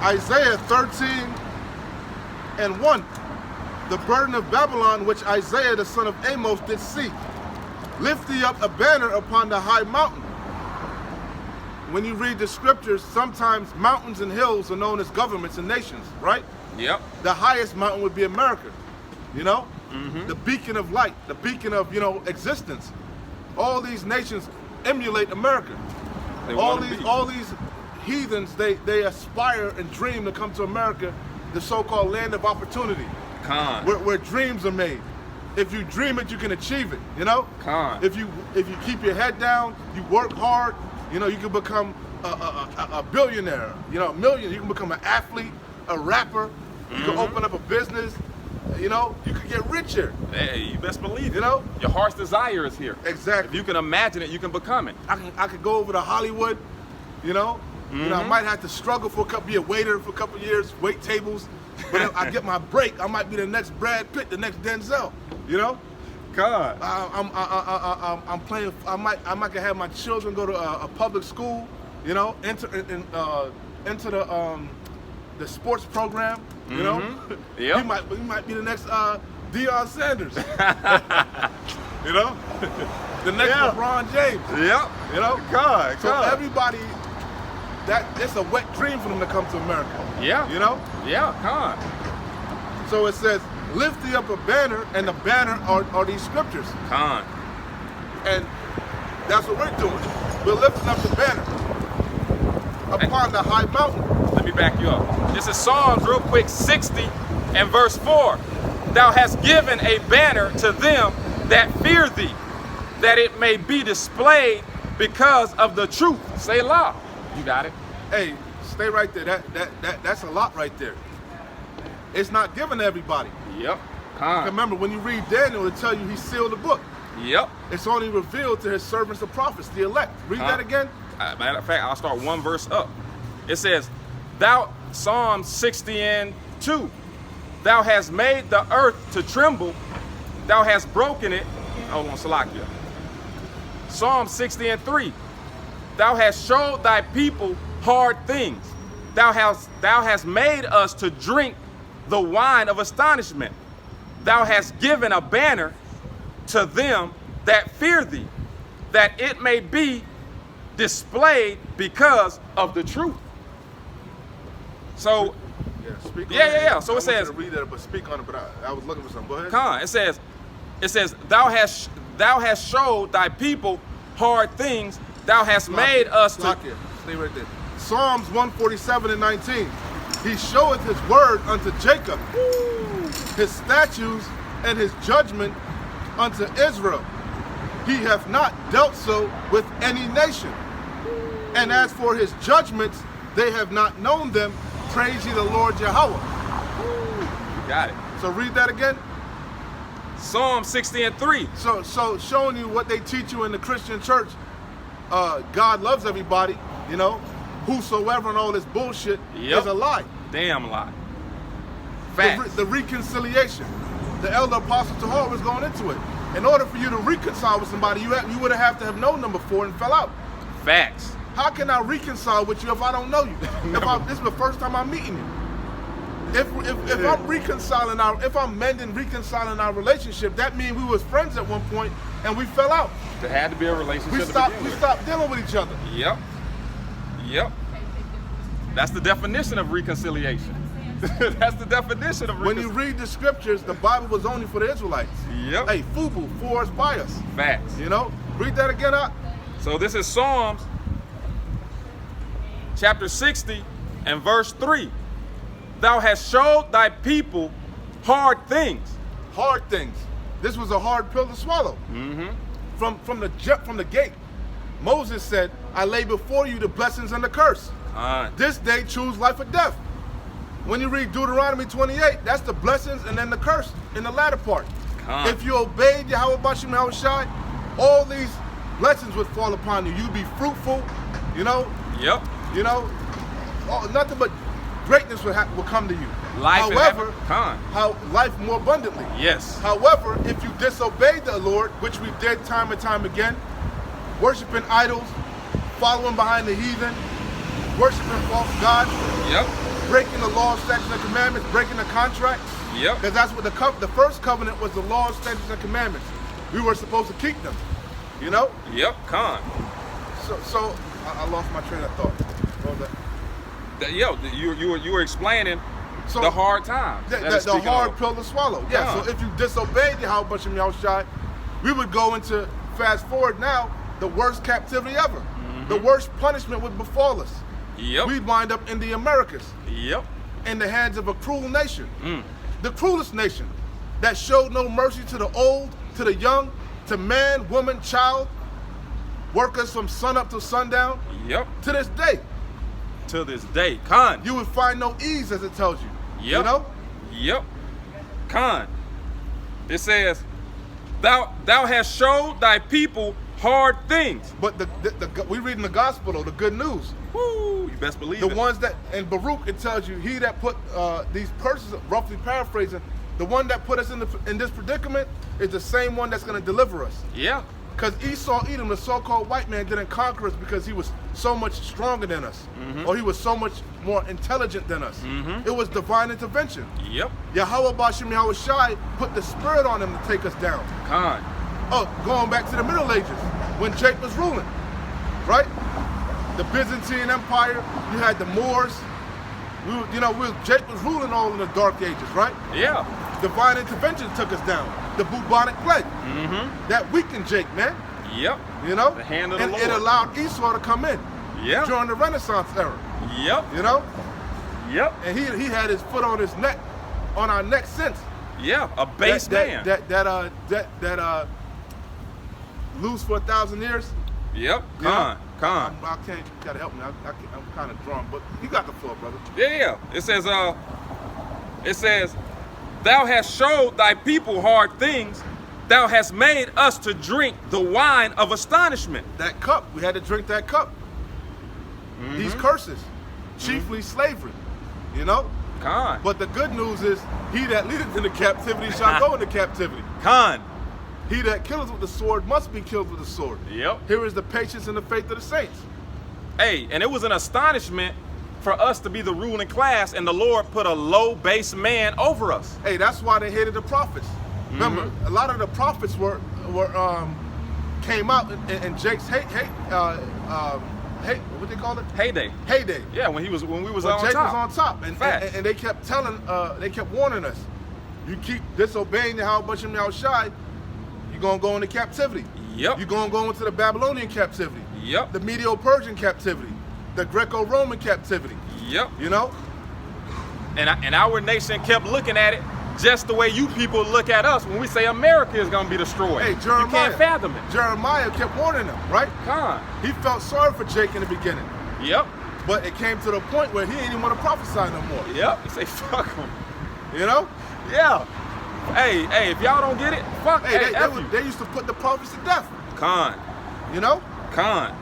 Isaiah 13:1. The burden of Babylon, which Isaiah the son of Amos did see. Lift thee up a banner upon the high mountain. When you read the scriptures, sometimes mountains and hills are known as governments and nations, right? Yep. The highest mountain would be America, The beacon of light, the beacon of, existence. All these nations emulate America. All these heathens, they aspire and dream to come to America, the so-called land of opportunity. Con. Where dreams are made. If you dream it, you can achieve it, Con. If you keep your head down, you work hard, you can become a billionaire, a million. You can become an athlete, a rapper. You can open up a business. You can get richer. Hey, you best believe it. Your heart's desire is here. Exactly. If you can imagine it, you can become it. I could go over to Hollywood. I might have to struggle be a waiter for a couple years, wait tables. But if I get my break, I might be the next Brad Pitt, the next Denzel. God. I'm playing. I might have my children go to a public school. Enter the sports program. Yep. He might be the next Deion Sanders. The next LeBron James. Yep. God. So everybody, it's a wet dream for them to come to America. Yeah. Yeah. God. So it says, lift thee up a banner, and the banner are these scriptures. Con. And that's what we're doing. We're lifting up the banner upon the high mountain. Let me back you up. This is Psalms, real quick, 60 and verse 4. thou hast given a banner to them that fear thee, that it may be displayed because of the truth. Say law. You got it. Hey, stay right there. That's a lot right there. It's not given to everybody. Yep. Con. Remember, when you read Daniel, it tell you he sealed the book. Yep. It's only revealed to his servants, the prophets, the elect. Read that again. Matter of fact, I'll start one verse up. It says, Psalm 60 and 2, thou hast made the earth to tremble, thou hast broken it. Hold on, Salakia. Psalm 60 and 3, thou hast showed thy people hard things. Thou hast made us to drink the wine of astonishment. Thou hast given a banner to them that fear thee, that it may be displayed because of the truth. So, speak on yeah. it. So it says, I wanted to read that, but speak on it. But I was looking for something. Go ahead. Con. It says, thou hast showed thy people hard things. Thou hast made us to. Stay right there. Psalms 147 and 19. He showeth his word unto Jacob, his statutes and his judgment unto Israel. He hath not dealt so with any nation. And as for his judgments, they have not known them. Praise ye the Lord Yahweh. You got it. So read that again. Psalm 60 and 3. So showing you what they teach you in the Christian church. God loves everybody, you know. Whosoever and all this bullshit is a lie. Damn lie. Facts. The reconciliation. The elder apostle Tahor was going into it. In order for you to reconcile with somebody, you would have to have known them before and fell out. Facts. How can I reconcile with you if I don't know you? This is the first time I'm meeting you. If I'm reconciling if I'm reconciling our relationship, that means we was friends at one point and we fell out. There had to be a relationship. We stopped dealing with each other. Yep. That's the definition of reconciliation. That's the definition of reconciliation. When you read the scriptures, the Bible was only for the Israelites. Yep. Hey, FUBU, for us, by us. Facts. You know? Read that again up. So this is Psalms chapter 60 and verse 3. Thou hast showed thy people hard things. Hard things. This was a hard pill to swallow. Mm-hmm. From the gate, Moses said, I lay before you the blessings and the curse. This day choose life or death. When you read Deuteronomy 28, that's the blessings and then the curse in the latter part. If you obeyed Yahweh Bashim Yahushai, all these blessings would fall upon you. You'd be fruitful, you know. Yep. You know, nothing but greatness will come to you. However, life more abundantly. Yes. However, if you disobeyed the Lord, which we did time and time again, worshiping idols, following behind the heathen, worshiping false gods, breaking the law, statutes, and commandments, breaking the contract. Because that's what the first covenant was, the law, statutes, and commandments. We were supposed to keep them. You know? So I lost my train of thought. You were explaining the hard times. The hard pill to swallow. Yeah. So if you disobeyed Yahweh Bashim Yahushai, we would go into, fast forward now, the worst captivity ever. Mm-hmm. The worst punishment would befall us. We'd wind up in the Americas. In the hands of a cruel nation. The cruelest nation that showed no mercy to the old, to the young, to man, woman, child, workers from sun up to sundown. To this day. To this day. You would find no ease, as it tells you. You know? It says, thou hast showed thy people hard things. But we read in the gospel though, the good news. Woo, you best believe it. The ones that, in Baruch, it tells you, he that put these persons, roughly paraphrasing, the one that put us in this predicament is the same one that's going to deliver us. Because Esau, Edom, the so-called white man, didn't conquer us because he was so much stronger than us. Or he was so much more intelligent than us. It was divine intervention. Yahweh Bashim Yahushai put the spirit on him to take us down. Going back to the Middle Ages, when Jake was ruling, right? The Byzantine Empire, you had the Moors. Jake was ruling all in the Dark Ages, right? Divine intervention took us down. The bubonic plague. That weakened Jake, man. You know? The hand of the Lord. It allowed Esau to come in. During the Renaissance era. You know? And he had his foot on his neck, on our neck since. Yeah, a base man. That loose for 1,000 years. Yep, Yeah. Con. I can't. You gotta help me. I'm kind of drawn, but you got the floor, brother. Yeah. It says, thou hast showed thy people hard things. Thou hast made us to drink the wine of astonishment. That cup, we had to drink that cup. These curses, chiefly slavery, you know. Con. But the good news is, he that leadeth into captivity shall go into captivity. Con. He that killeth with the sword must be killed with the sword. Yep. Here is the patience and the faith of the saints. Hey, and it was an astonishment for us to be the ruling class, and the Lord put a low base man over us. Hey, that's why they hated the prophets. Remember, a lot of the prophets came out in Jake's hate, what they call it? Heyday. Heyday. Yeah, when we was When on Jake top. was on top, and they kept telling, they kept warning us, you keep disobeying Yahweh Shai, you're gonna go into captivity. Yep. You're gonna go into the Babylonian captivity. Yep. The Medo-Persian captivity. The Greco-Roman captivity. Yep. You know? And our nation kept looking at it just the way you people look at us when we say America is gonna be destroyed. Hey, Jeremiah. You can't fathom it. Jeremiah kept warning them, right? Con. He felt sorry for Jake in the beginning. Yep. But it came to the point where he ain't even want to prophesy no more. Yep. He say fuck them. You know? Yeah. Hey, if y'all don't get it, fuck. Hey, F you. they used to put the prophets to death. Con. You know? Con.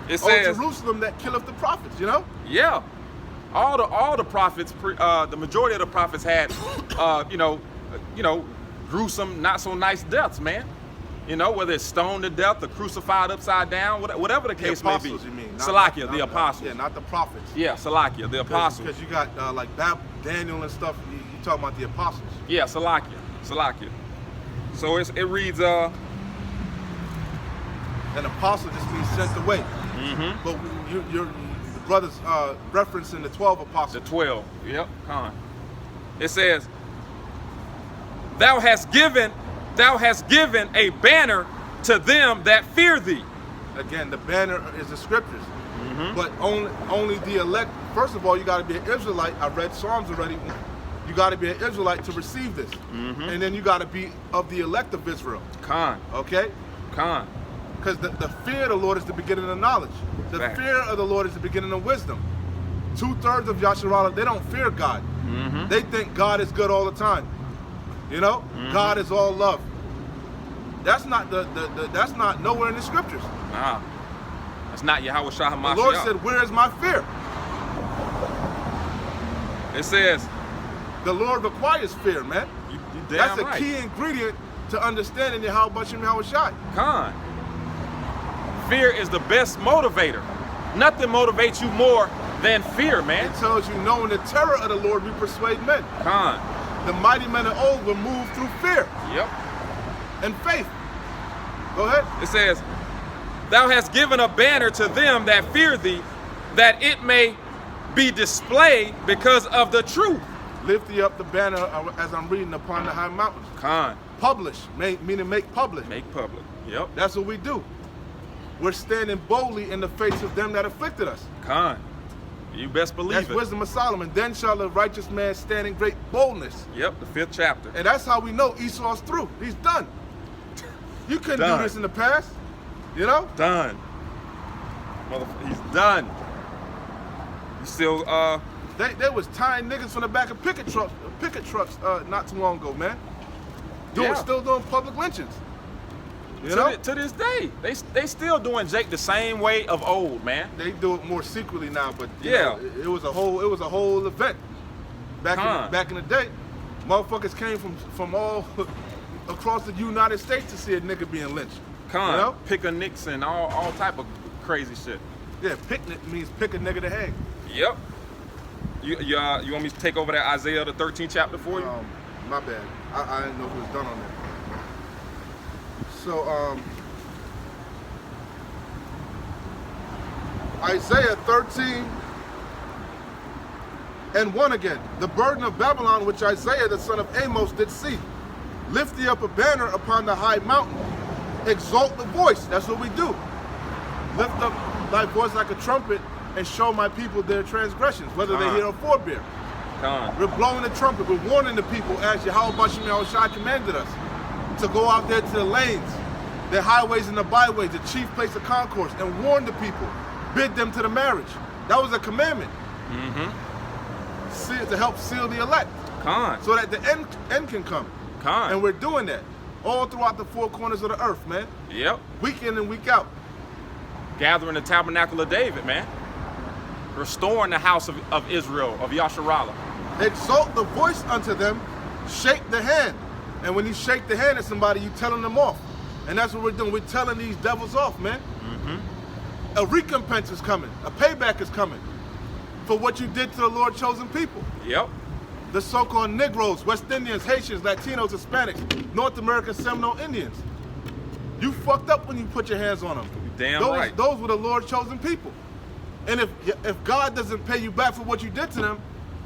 It Oh, says, Jerusalem that killeth the prophets, you know? yeah. All the prophets, the majority of the prophets had, gruesome, not so nice deaths, man. You know, whether it's stoned to death or crucified upside down, whatever the case may be. The apostles, you mean? Salakia, the apostles. Yeah, not the prophets. Yeah, Salakia, the apostles. Because you got like Daniel and stuff. You talking about the apostles? Yeah, Salakia. So it reads, An apostle just means sent away. But your brothers referencing the 12 apostles. the 12. Yep, con. It says, thou hast given a banner to them that fear thee. Again, the banner is the scriptures. But only the elect. First of all, you got to be an Israelite. I read Psalms already. You got to be an Israelite to receive this. And then you got to be of the elect of Israel. Con. Okay? Con. Because the fear of the Lord is the beginning of knowledge. The Fact. fear of the Lord is the beginning of wisdom. 2/3 of Yasharala, they don't fear God. They think God is good all the time. You know? God is all love. That's not that's not nowhere in the scriptures. Nah. That's not Yahweh Shah The HaMashiach. Lord said, where is my fear? It says, The Lord requires fear, man. you damn That's a right. key ingredient to understanding Yahweh Shai. Con. Fear is the best motivator. Nothing motivates you more than fear, man. It tells you, knowing the terror of the Lord, we persuade men. Con. The mighty men of old were moved through fear Yep. and faith. Go ahead. It says, thou hast given a banner to them that fear thee, that it may be displayed because of the truth. Lift thee up the banner as I'm reading upon the high mountains. Con. Publish, meaning make public. Make public. Yep. That's what we do. We're standing boldly in the face of them that afflicted us. Con. You best believe That's it. wisdom of Solomon. Then shall the righteous man stand in great boldness. Yep, the 5th chapter. And that's how we know Esau's through. He's done. You couldn't Done. do this in the past. You know? Done. He's done. You still, They was tying niggas from the back of picket trucks not too long ago, man. Still doing public lynchings. You know? to this day, they still doing Jake the same way of old, man. They do it more secretly now, but you Yeah. know, it was a whole event. Back in the day, motherfuckers came from all across the United States to see a nigga being lynched. Con, You know? pick a Nix and all type of crazy shit. Yeah, picnic means pick a nigga to hang. Yep. You want me to take over that Isaiah the 13th chapter for you? My bad. I didn't know who was done on that. So, Isaiah 13:1 again. The burden of Babylon, which Isaiah the son of Amos did see. Lift thee up a banner upon the high mountain. Exalt the voice. That's what we do. Lift up thy voice like a trumpet and show my people their transgressions, whether they hear or forbear. Con. We're blowing the trumpet. We're warning the people as Yahweh Bashim Yahushua commanded us to go out there to the lanes, the highways and the byways, the chief place of concourse, and warn the people, bid them to the marriage. That was a commandment. To help seal the elect. Con. So that the end can come. Con. And we're doing that all throughout the four corners of the earth, man. Yep. Week in and week out. Gathering the tabernacle of David, man. Restoring the house of Israel, of Yasharallah. Exalt the voice unto them, shake the hand. And when you shake the hand at somebody, you telling them off. And that's what we're doing. We're telling these devils off, man. A recompense is coming. A payback is coming for what you did to the Lord chosen people. Yep. The so-called Negroes, West Indians, Haitians, Latinos, Hispanics, North American Seminole Indians. You fucked up when you put your hands on them. Damn right. Those were the Lord chosen people. And if God doesn't pay you back for what you did to them,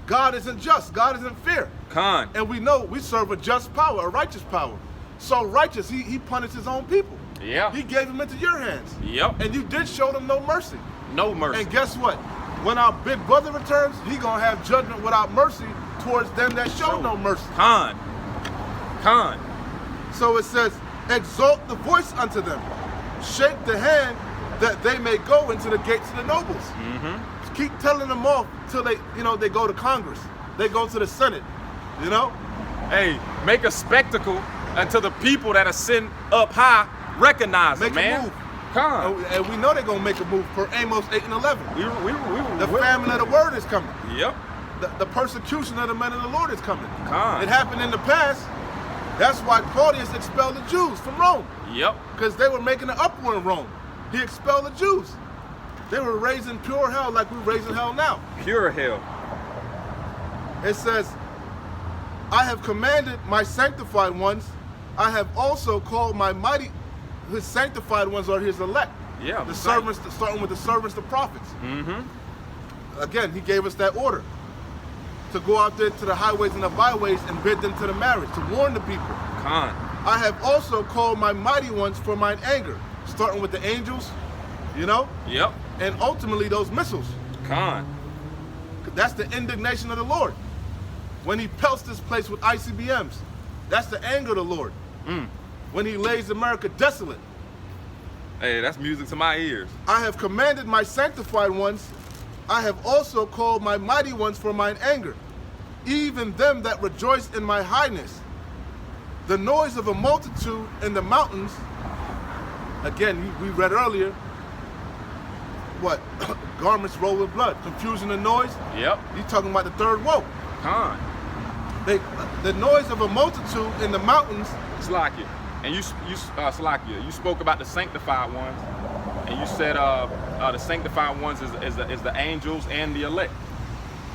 God isn't just. God isn't fair. Con. And we know we serve a just power, a righteous power. So righteous, he punished his own people. Yeah. He gave them into your hands. Yep. And you did show them no mercy. No mercy. And guess what? When our big brother returns, he gonna have judgment without mercy towards them that show no mercy. Con. Con. So it says, exalt the voice unto them, shake the hand that they may go into the gates of the nobles. Keep telling them off till they go to Congress, they go to the Senate, Hey, make a spectacle until the people that are sitting up high recognize Make it, man. a move. Con. And we know they're gonna make a move per Amos 8 and 11. The famine of the word is coming. Yep. The persecution of the men of the Lord is coming. Con. It happened in the past. That's why Claudius expelled the Jews from Rome. Yep. Because they were making an uproar in Rome. He expelled the Jews. They were raising pure hell like we're raising hell now. Pure hell. It says, I have commanded my sanctified ones. I have also called my mighty, his sanctified ones are his elect. Yeah. The servants, starting with the servants, the prophets. Again, he gave us that order to go out there to the highways and the byways and bid them to the marriage, to warn the people. Con. I have also called my mighty ones for mine anger, starting with the angels, Yep. and ultimately those missiles. Con. That's the indignation of the Lord. When he pelts this place with ICBMs, that's the anger of the Lord. When he lays America desolate. Hey, that's music to my ears. I have commanded my sanctified ones. I have also called my mighty ones for mine anger, even them that rejoice in my highness. The noise of a multitude in the mountains. Again, we read earlier, what? Garments roll with blood, confusion and noise. Yep. You're talking about the third woe. Con. The noise of a multitude in the mountains. Slakia. And Slakia, you spoke about the sanctified ones, and you said the sanctified ones is the angels and the elect.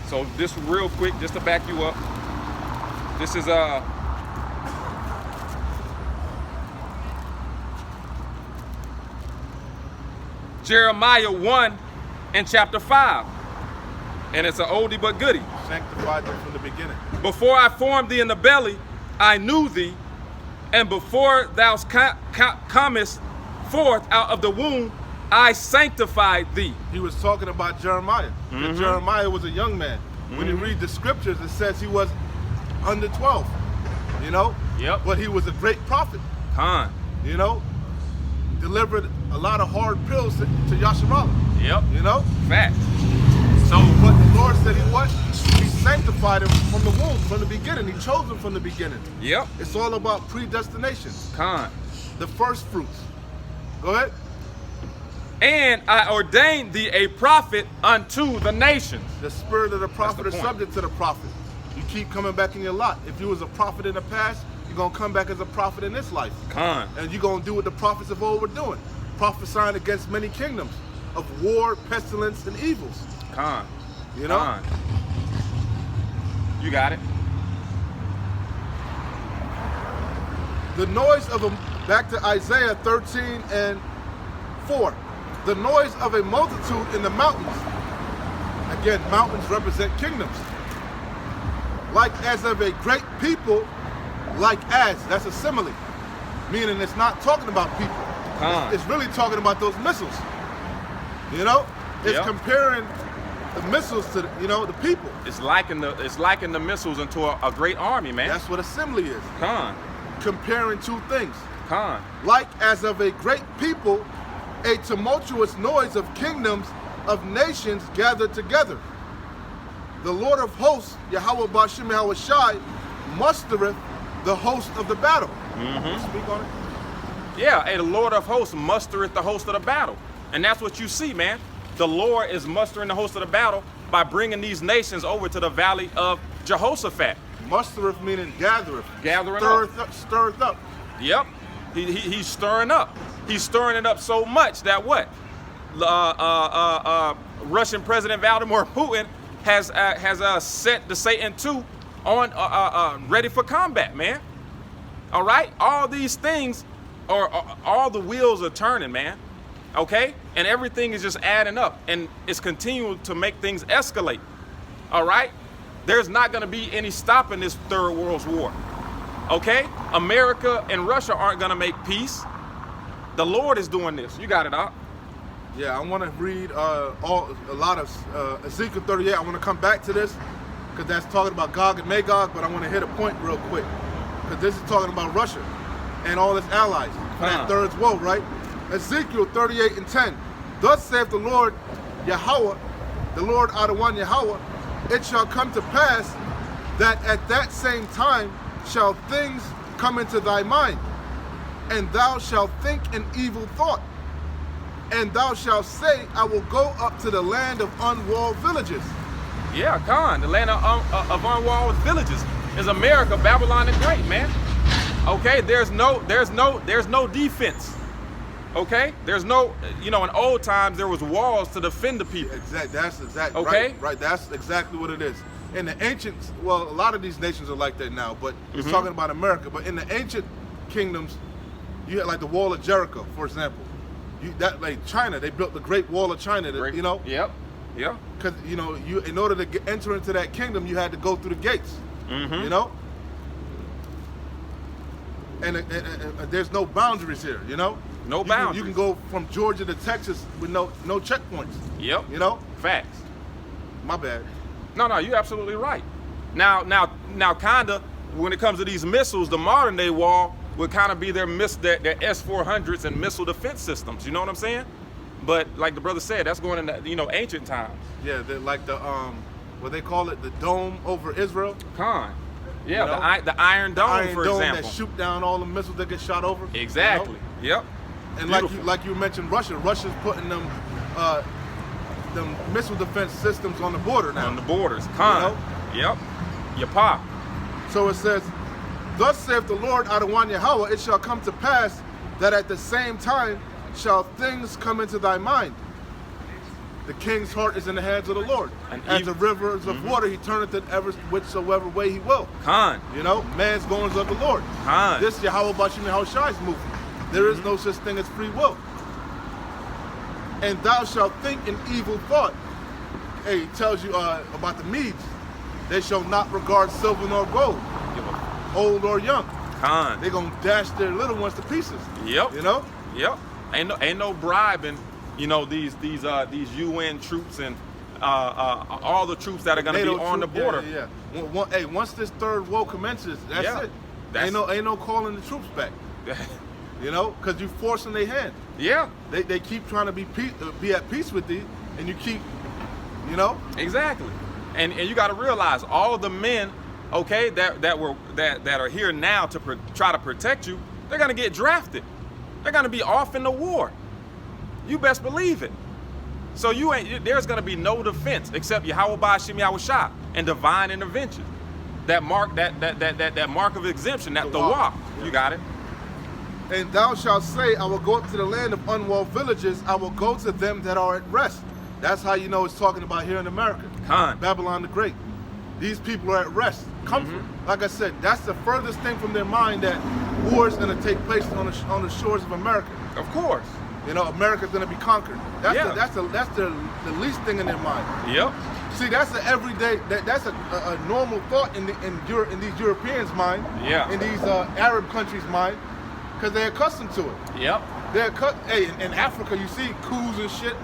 So this real quick, just to back you up, this is Jeremiah 1 and chapter 5. And it's an oldie but goodie. Sanctified them from the beginning. Before I formed thee in the belly, I knew thee, and before thou comest forth out of the womb, I sanctified thee. He was talking about Jeremiah. And Jeremiah was a young man. When you read the scriptures, it says he was under 12, Yep. But he was a great prophet, Con. Delivered a lot of hard pills to Yasharallah, Yep. Fact. So, But the Lord said he sanctified him from the womb, from the beginning. He chose him from the beginning. yep. It's all about predestination, Con. the first fruits. Go ahead. And I ordained thee a prophet unto the nations. The spirit of the prophet the is point. subject to the prophet. You keep coming back in your lot. If you was a prophet in the past, you're going to come back as a prophet in this life. Con. And you're going to do what the prophets of old were doing. Prophesying against many kingdoms of war, pestilence, and evils. Con. Con. You got it. The noise of back to Isaiah 13 and 4. The noise of a multitude in the mountains. Again, mountains represent kingdoms. Like as of a great people, like as. That's a simile. Meaning it's not talking about people. It's really talking about those missiles. It's Yep. comparing the missiles to the people. It's liking the missiles into a great army, man. That's what assembly is. Con. Comparing two things. Con. Like as of a great people, a tumultuous noise of kingdoms of nations gathered together. The Lord of hosts, Yahweh Bashim Yahweh Shai, mustereth the host of the battle. Speak on it. Yeah, hey, the Lord of hosts mustereth the host of the battle. And that's what you see, man. The Lord is mustering the host of the battle by bringing these nations over to the valley of Jehoshaphat. Mustereth meaning gathereth. Gathering up. Stirreth up. Yep. He's stirring up. He's stirring it up so much that what? Russian President Vladimir Putin has set the Satan II on ready for combat, man. All right? All these things, all the wheels are turning, man. Okay? And everything is just adding up. And it's continuing to make things escalate. All right? There's not going to be any stopping this third world war. Okay? America and Russia aren't going to make peace. The Lord is doing this. You got it, Doc. Yeah, I want to read a lot of Ezekiel 38. I want to come back to this because that's talking about Gog and Magog, but I want to hit a point real quick because this is talking about Russia and all its allies. That third woe, right? Ezekiel 38:10. Thus saith the Lord Yahweh, the Lord Adawan Yahweh, it shall come to pass that at that same time shall things come into thy mind, and thou shalt think an evil thought. And thou shalt say, I will go up to the land of unwalled villages. Yeah, Khan, the land of unwalled villages is America, Babylon the Great, man. Okay, there's no defense. Okay, there's no, in old times there was walls to defend the people. Exactly, that's exactly okay. Right, that's exactly what it is. In the ancient, well, a lot of these nations are like that now, but it's talking about America. But in the ancient kingdoms, you had like the Wall of Jericho, for example. Like China, they built the Great Wall of China. Yep. Because you in order to enter into that kingdom, you had to go through the gates. And there's no boundaries here. No boundaries. You can go from Georgia to Texas with no checkpoints. Yep. Facts. My bad. No, you're absolutely right. Now, kinda when it comes to these missiles, the modern day wall would kind of be their S-400s and missile defense systems. You know what I'm saying? But like the brother said, that's going in ancient times. Yeah, like the what they call it, the dome over Israel. Khan. Yeah, the Iron Dome, Iron for Dome example. That shoot down all the missiles that get shot over. Exactly. Yep. And like you mentioned, Russia's putting them missile defense systems on the border now. On the borders. Khan. Yep. Your pop. So it says, thus saith the Lord Adawan Yahweh, it shall come to pass that at the same time shall things come into thy mind. The king's heart is in the hands of the Lord. As the rivers of water, he turneth it ever whichsoever way he will. Khan. Man's goings of the Lord. Khan. This Yahweh Bashim Yahweh Shai's movement. There is no such thing as free will. And thou shalt think an evil thought. Hey, he tells you about the Medes. They shall not regard silver nor gold, old or young. Khan. They're gonna dash their little ones to pieces. Yep. Yep. Ain't no bribing. These UN troops and all the troops that are gonna NATO be on the border. Yeah. Hey, once this third war commences, that's it. Ain't no calling the troops back. Because you forcing their hand. Yeah. They keep trying to be at peace with thee, and you keep, Exactly. And you got to realize all the men, okay, that are here now to try to protect you, they're gonna get drafted. They're gonna be off in the war. You best believe it. So there's gonna be no defense except Yahweh Ba'ashim Yahweh Shah and divine intervention. That mark of exemption, that the walk. You got it. And thou shalt say, I will go up to the land of unwalled villages. I will go to them that are at rest. That's how you know it's talking about here in America. Khan. Babylon the Great. These people are at rest, comfort. Like I said, that's the furthest thing from their mind that war is going to take place on the shores of America. Of course. America's going to be conquered. That's the least thing in their mind. Yep. See, that's an everyday. That's a normal thought in these Europeans' mind. Yeah. In these Arab countries' mind, because they're accustomed to it. Yep. Hey, in Africa, you see coups and shit.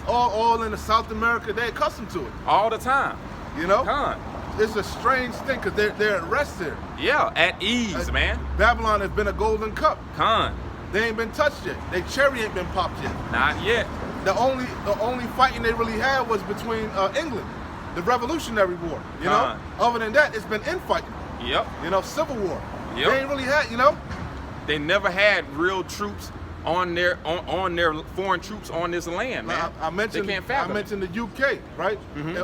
all in the South America. They're accustomed to it. All the time. You know, Con. it's a strange thing because they're at rest there. Yeah, at ease, man. Babylon has been a golden cup. Con. They ain't been touched yet. Their cherry ain't been popped yet. Not yet. The only fighting they really had was between England, the Revolutionary War. You know, other than that, it's been infighting. Yep. You know, Civil War. Yep. They ain't really had. You know, They never had real troops on their foreign troops on this land, man. I mentioned they can't fathom. I mentioned the UK, right?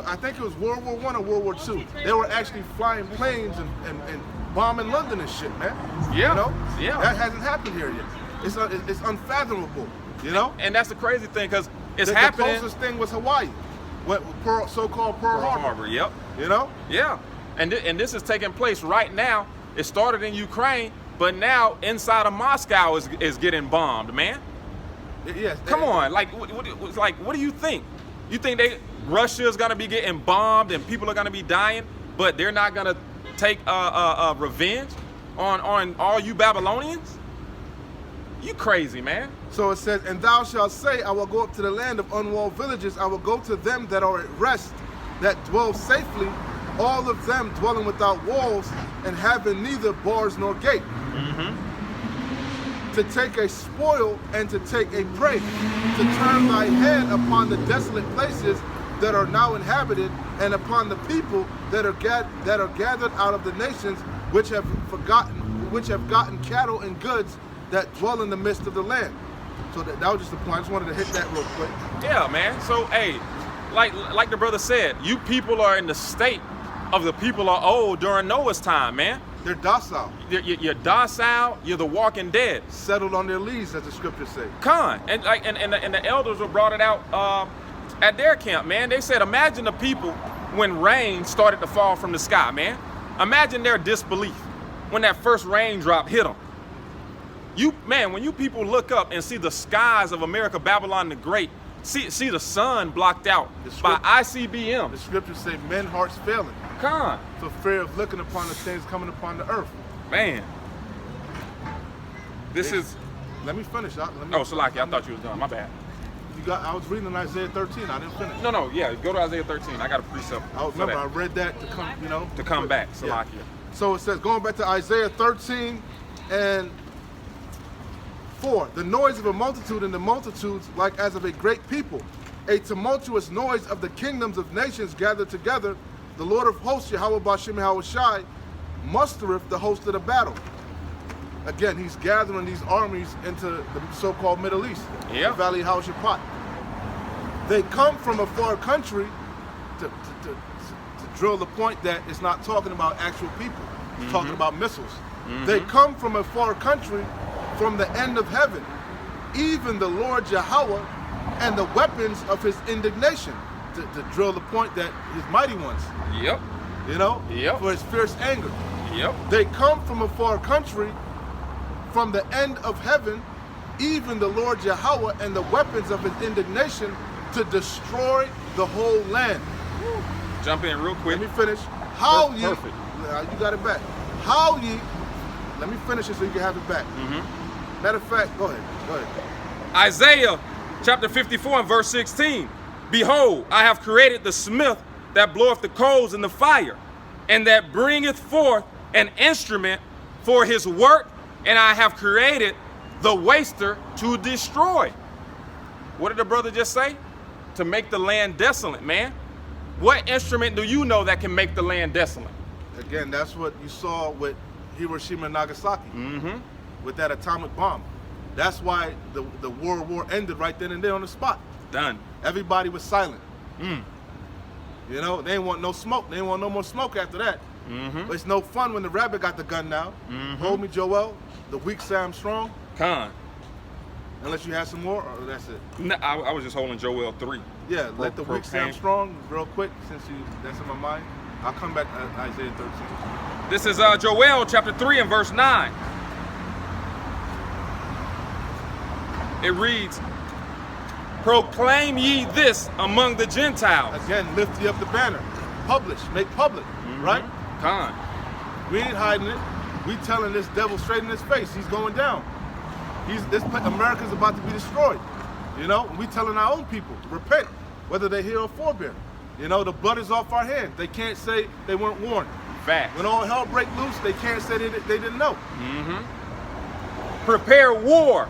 I think it was World War I or World War II. They were actually flying planes and bombing London and shit, man. Yeah. You know? Yeah. That hasn't happened here yet. It's unfathomable. You know? And that's the crazy thing, because it's The happening. closest thing was Hawaii, so-called Pearl Harbor. Yep. You know? Yeah. And this is taking place right now. It started in Ukraine, but now inside of Moscow is getting bombed, man. Yes. Come on, like what do you think? You think Russia is gonna be getting bombed and people are gonna be dying, but they're not gonna take revenge on all you Babylonians? You crazy, man. So it says, and thou shalt say, I will go up to the land of unwalled villages. I will go to them that are at rest, that dwell safely, all of them dwelling without walls and having neither bars nor gate. To take a spoil and to take a prey, to turn thy hand upon the desolate places that are now inhabited, and upon the people that are gathered out of the nations which have gotten cattle and goods that dwell in the midst of the land. So that was just the point. I just wanted to hit that real quick. Yeah, man. So hey, like the brother said, you people are in the state of the people of old during Noah's time, man. They're docile, You're docile. You're the walking dead. settled on their leaves, as the scriptures say. Con, and the elders were brought it out at their camp, man. They said, imagine the people when rain started to fall from the sky, man. Imagine their disbelief when that first raindrop hit them. When you people look up and see the skies of America, Babylon the Great, see the sun blocked out by ICBM. The scriptures say men's hearts failing Con, for fear of looking upon the things coming upon the earth. man. This is. Let me finish. Oh, Salaki, I thought you was done. My bad. I was reading Isaiah 13. I didn't finish. No, yeah. Go to Isaiah 13. I got a precept. Remember, I read that to come, you know. To come back, Yeah. Salakia. So it says, going back to Isaiah 13 and 4, the noise of a multitude and the multitudes like as of a great people, a tumultuous noise of the kingdoms of nations gathered together. The Lord of hosts, Yahweh Bashem Yahweh Shai, mustereth the host of the battle. Again, he's gathering these armies into the so-called Middle East, Yeah. the Valley of Haushapat. They come from a far country to drill the point that it's not talking about actual people, it's talking about missiles. They come from a far country, from the end of heaven, even the Lord Yahweh and the weapons of his indignation, to drill the point that his mighty ones, Yep. you know, Yep. for his fierce anger. Yep. They come from a far country, from the end of heaven, even the Lord Yahweh and the weapons of his indignation, to destroy the whole land. Jump in real quick. Let me finish. How ye, Perfect. you got it back. How ye, let me finish it so you can have it back. Matter of fact, go ahead. Isaiah chapter 54 and verse 16. Behold, I have created the smith that bloweth the coals in the fire, and that bringeth forth an instrument for his work, and I have created the waster to destroy. What did the brother just say? To make the land desolate, man. What instrument do you know that can make the land desolate? Again, that's what you saw with Hiroshima and Nagasaki, with that atomic bomb. That's why the World War ended right then and there on the spot. Done. Everybody was silent. You know, they didn't want no smoke. They didn't want no more smoke after that. But it's no fun when the rabbit got the gun now. Hold me, Joel. The weak say I'm strong. Con. Unless you have some more, or that's it. No, I was just holding Joel 3. Yeah, let the weak say I'm Proclaim. strong real quick, since that's in my mind. I'll come back to Isaiah 13. This is Joel chapter 3 and verse 9. It reads, proclaim ye this among the Gentiles. Again, lift ye up the banner. Publish, make public, right? Con. We ain't hiding it. We telling this devil straight in his face. He's going down. America's about to be destroyed. You know, we telling our own people, repent, whether they're here or forebear. You know, the blood is off our hands. They can't say they weren't warned. Facts. When all hell break loose, they can't say they didn't know. Prepare war.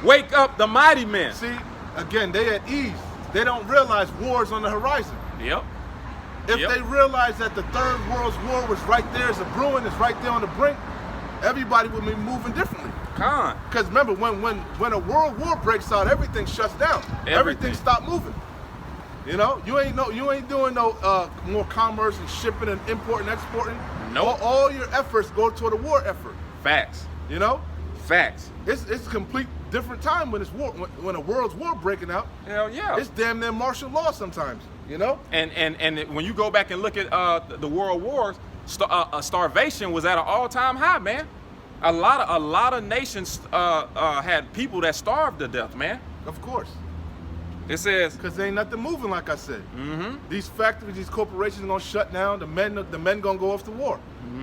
Wake up the mighty men. See, again, they at ease. They don't realize war's on the horizon. Yep. If they realized that the Third World War was right there as a brewing, it's right there on the brink, everybody would be moving differently. Con. Because remember, when a world war breaks out, everything shuts down. Everything stopped moving. You know, you ain't doing no more commerce and shipping and importing, exporting. No. All your efforts go toward a war effort. Facts. You know, Facts. it's a complete different time when it's war. When a world's war breaking out, Hell yeah. it's damn near martial law sometimes. You know. And when you go back and look at the world wars, starvation was at an all-time high, man. A lot of nations had people that starved to death, man. Of course. It says, Because there ain't nothing moving, like I said. Mm-hmm. These factories, these corporations are gonna shut down. The men gonna go off to war.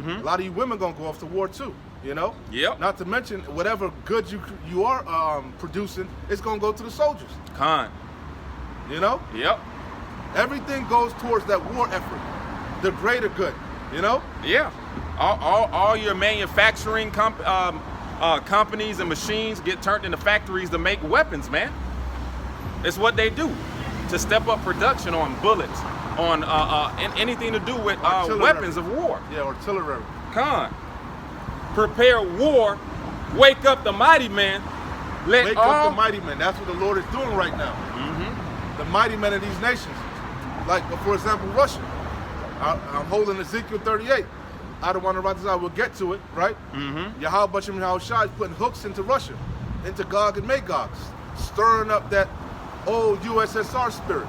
A lot of you women gonna go off to war too. You know. Yep. Not to mention whatever goods you are producing, it's gonna go to the soldiers. Con. You know. Yep. Everything goes towards that war effort, the greater good. You know. Yeah. All your manufacturing companies and machines get turned into factories to make weapons, man. It's what they do to step up production on bullets, on anything to do with weapons of war. Yeah, artillery. Con. Prepare war. Wake up the mighty men. Wake up the mighty men. That's what the Lord is doing right now. The mighty men of these nations. Like, for example, Russia. I'm holding Ezekiel 38. I don't want to write this out. We'll get to it, right? Yahweh Bashem Yahushua is putting hooks into Russia, into Gog and Magog, stirring up that old USSR spirit.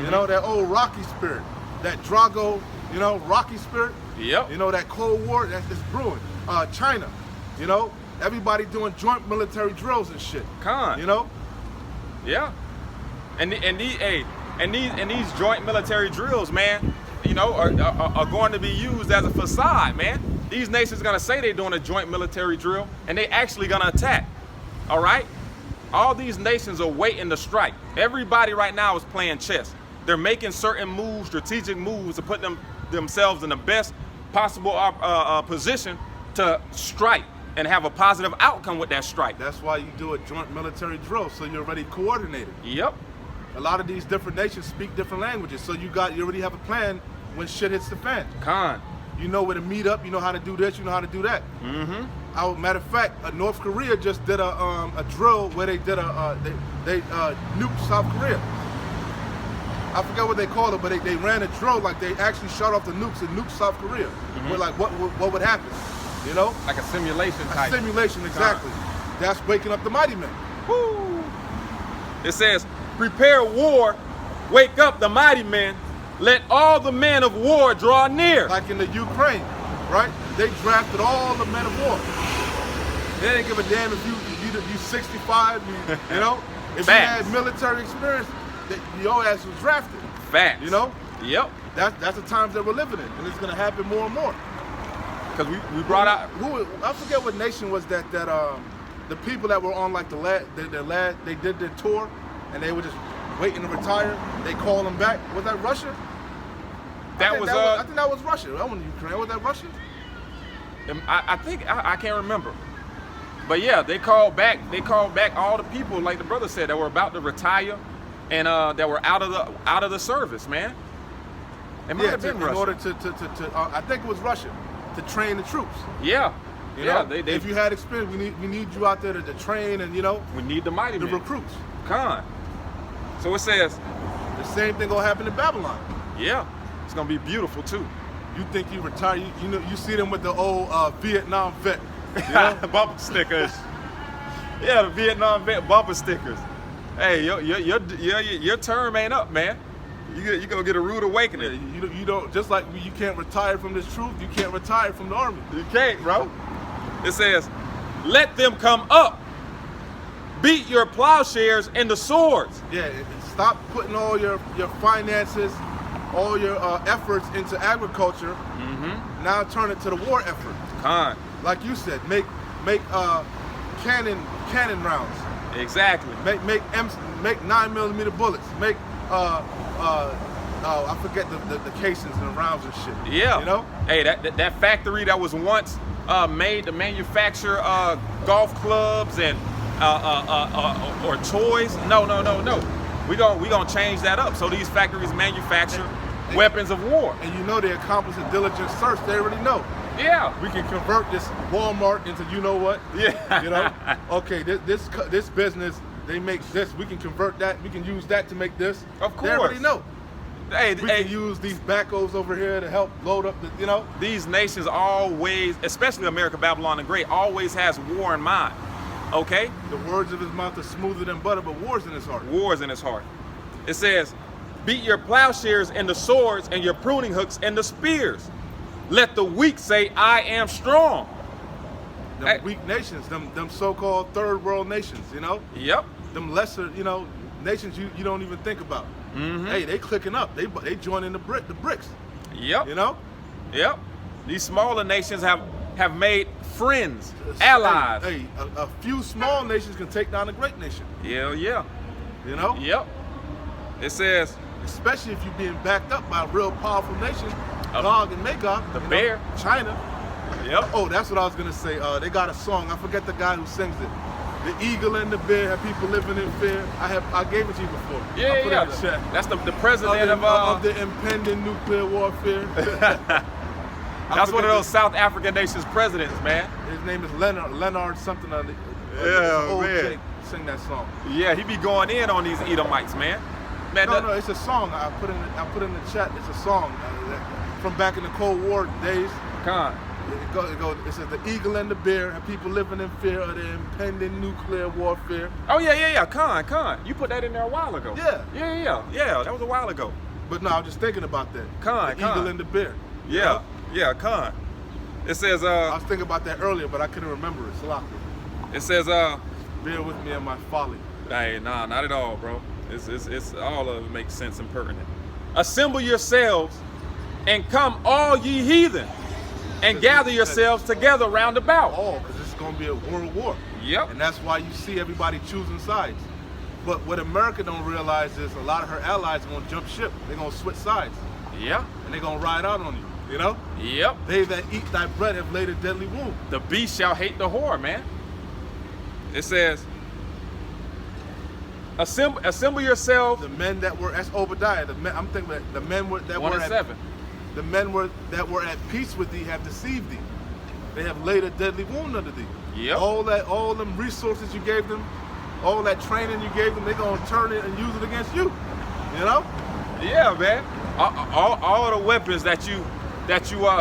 You know, that old Rocky spirit, that Drago, you know, Rocky spirit. Yep. You know, that Cold War that's brewing. China, you know, everybody doing joint military drills and shit. Con. You know. Yeah. And these joint military drills, man, you know, are going to be used as a facade, man. These nations are gonna say they're doing a joint military drill, and they actually gonna attack. All right. All these nations are waiting to strike. Everybody right now is playing chess. They're making certain moves, strategic moves, to put themselves in the best possible position to strike and have a positive outcome with that strike. That's why you do a joint military drill, so you're already coordinated. Yep. A lot of these different nations speak different languages, so you already have a plan when shit hits the fan. Con. You know where to meet up. You know how to do this. You know how to do that. Matter of fact, North Korea just did a drill where they did they nuked South Korea. I forget what they called it, but they ran a drill like they actually shot off the nukes and nuked South Korea. We're like, what would happen? You know? Like a simulation type. A simulation, exactly. That's waking up the mighty men. Woo. It says, prepare war, wake up the mighty men, let all the men of war draw near. Like in the Ukraine, right? They drafted all the men of war. They didn't give a damn if you 65, you know? If you had military experience, your ass was drafted. Facts. You know? Yep. That's the times that we're living in, and it's gonna happen more and more. Because we brought out. I forget what nation was that the people that were on like they did their tour, and they were just waiting to retire. They called them back. Was that Russia? I think that was Russia. That wasn't Ukraine. Was that Russia? I think I can't remember. But yeah, they called back all the people, like the brother said, that were about to retire and that were out of the service, man. It might have been Russia. In order to I think it was Russia, to train the troops. Yeah. You know, if you had experience, we need you out there to train, and you know, we need the mighty men. Recruits. Con. So it says the same thing gonna happen in Babylon. Yeah, it's gonna be beautiful too. You think you retire? You know, you see them with the old Vietnam vet, you know? Bumper stickers. Yeah, the Vietnam vet bumper stickers. Hey, your term ain't up, man. You gonna get a rude awakening. Yeah, you don't, just like you can't retire from this truth, you can't retire from the army. You can't, bro. It says, let them come up. Beat your plowshares into swords. Yeah, stop putting all your finances, all your efforts into agriculture. Now turn it to the war effort. Con. Like you said, make cannon rounds. Exactly. Make 9mm bullets. Make I forget the casings and the rounds and shit. Yeah. You know? Hey, that factory that was once made to manufacture golf clubs and or toys. No. We gonna change that up. So these factories manufacture weapons of war. And you know they accomplish a diligent search. They already know. Yeah. We can convert this Walmart into you know what? Yeah. You know? Okay, this business, they make this. We can convert that. We can use that to make this. Of course. They already know. Hey, We can use these backhoes over here to help load up the, you know? these nations always, especially America, Babylon the Great, always has war in mind. Okay? The words of his mouth are smoother than butter, but war's in his heart. Wars in his heart. It says, beat your plowshares and the swords and your pruning hooks and the spears. Let the weak say, I am strong. Them Hey. weak nations, them so-called third world nations, you know? Yep. Them lesser, you know, nations you don't even think about. Mm-hmm. Hey, they clicking up. They joining the BRICS, Yep. you know? Yep. These smaller nations have made friends, allies. Hey, a few small nations can take down a great nation, Yeah. you know? Yep. It says, Especially if you're being backed up by a real powerful nation, Of- Gog and Magog. the you know, bear. China. yep. Oh, that's what I was gonna say. They got a song. I forget the guy who sings it. The eagle and the bear have people living in fear. I gave it to you before. I Yeah, put it yeah. in the chat. That's the president Of the impending nuclear warfare. That's one of those South African nations presidents, man. His name is Leonard something. Yeah, old man. chick sing that song. Yeah, he be going in on these Edomites, man. Man, No, it's a song. I put in the chat. It's a song from back in the Cold War days. Con. It says the eagle and the bear have people living in fear of the impending nuclear warfare. Oh yeah. Con. You put that in there a while ago. Yeah. Yeah. That was a while ago. But no, I was just thinking about that. Con. The eagle and the bear. You Yeah. know? Yeah. Con. It says I was thinking about that earlier, but I couldn't remember it. Salaki. It says Bear with me in my folly. Hey, nah, not at all, bro. It's all of it makes sense and pertinent. Assemble yourselves and come, all ye heathen, and gather yourselves together round about. All, because this is going to be a world war. Yep. And that's why you see everybody choosing sides. But what America don't realize is a lot of her allies are going to jump ship. They're going to switch sides. Yep. And they're going to ride out on you. You know? Yep. They that eat thy bread have laid a deadly wound. The beast shall hate the whore, man. It says, assemble yourselves. The men that were, that's Obadiah. I'm thinking that the men that 1 were and at 7. the men that were at peace with thee have deceived thee. They have laid a deadly wound under thee. Yep. All them resources you gave them, all that training you gave them, they're gonna turn it and use it against you. You know? Yeah, man. All of the weapons that you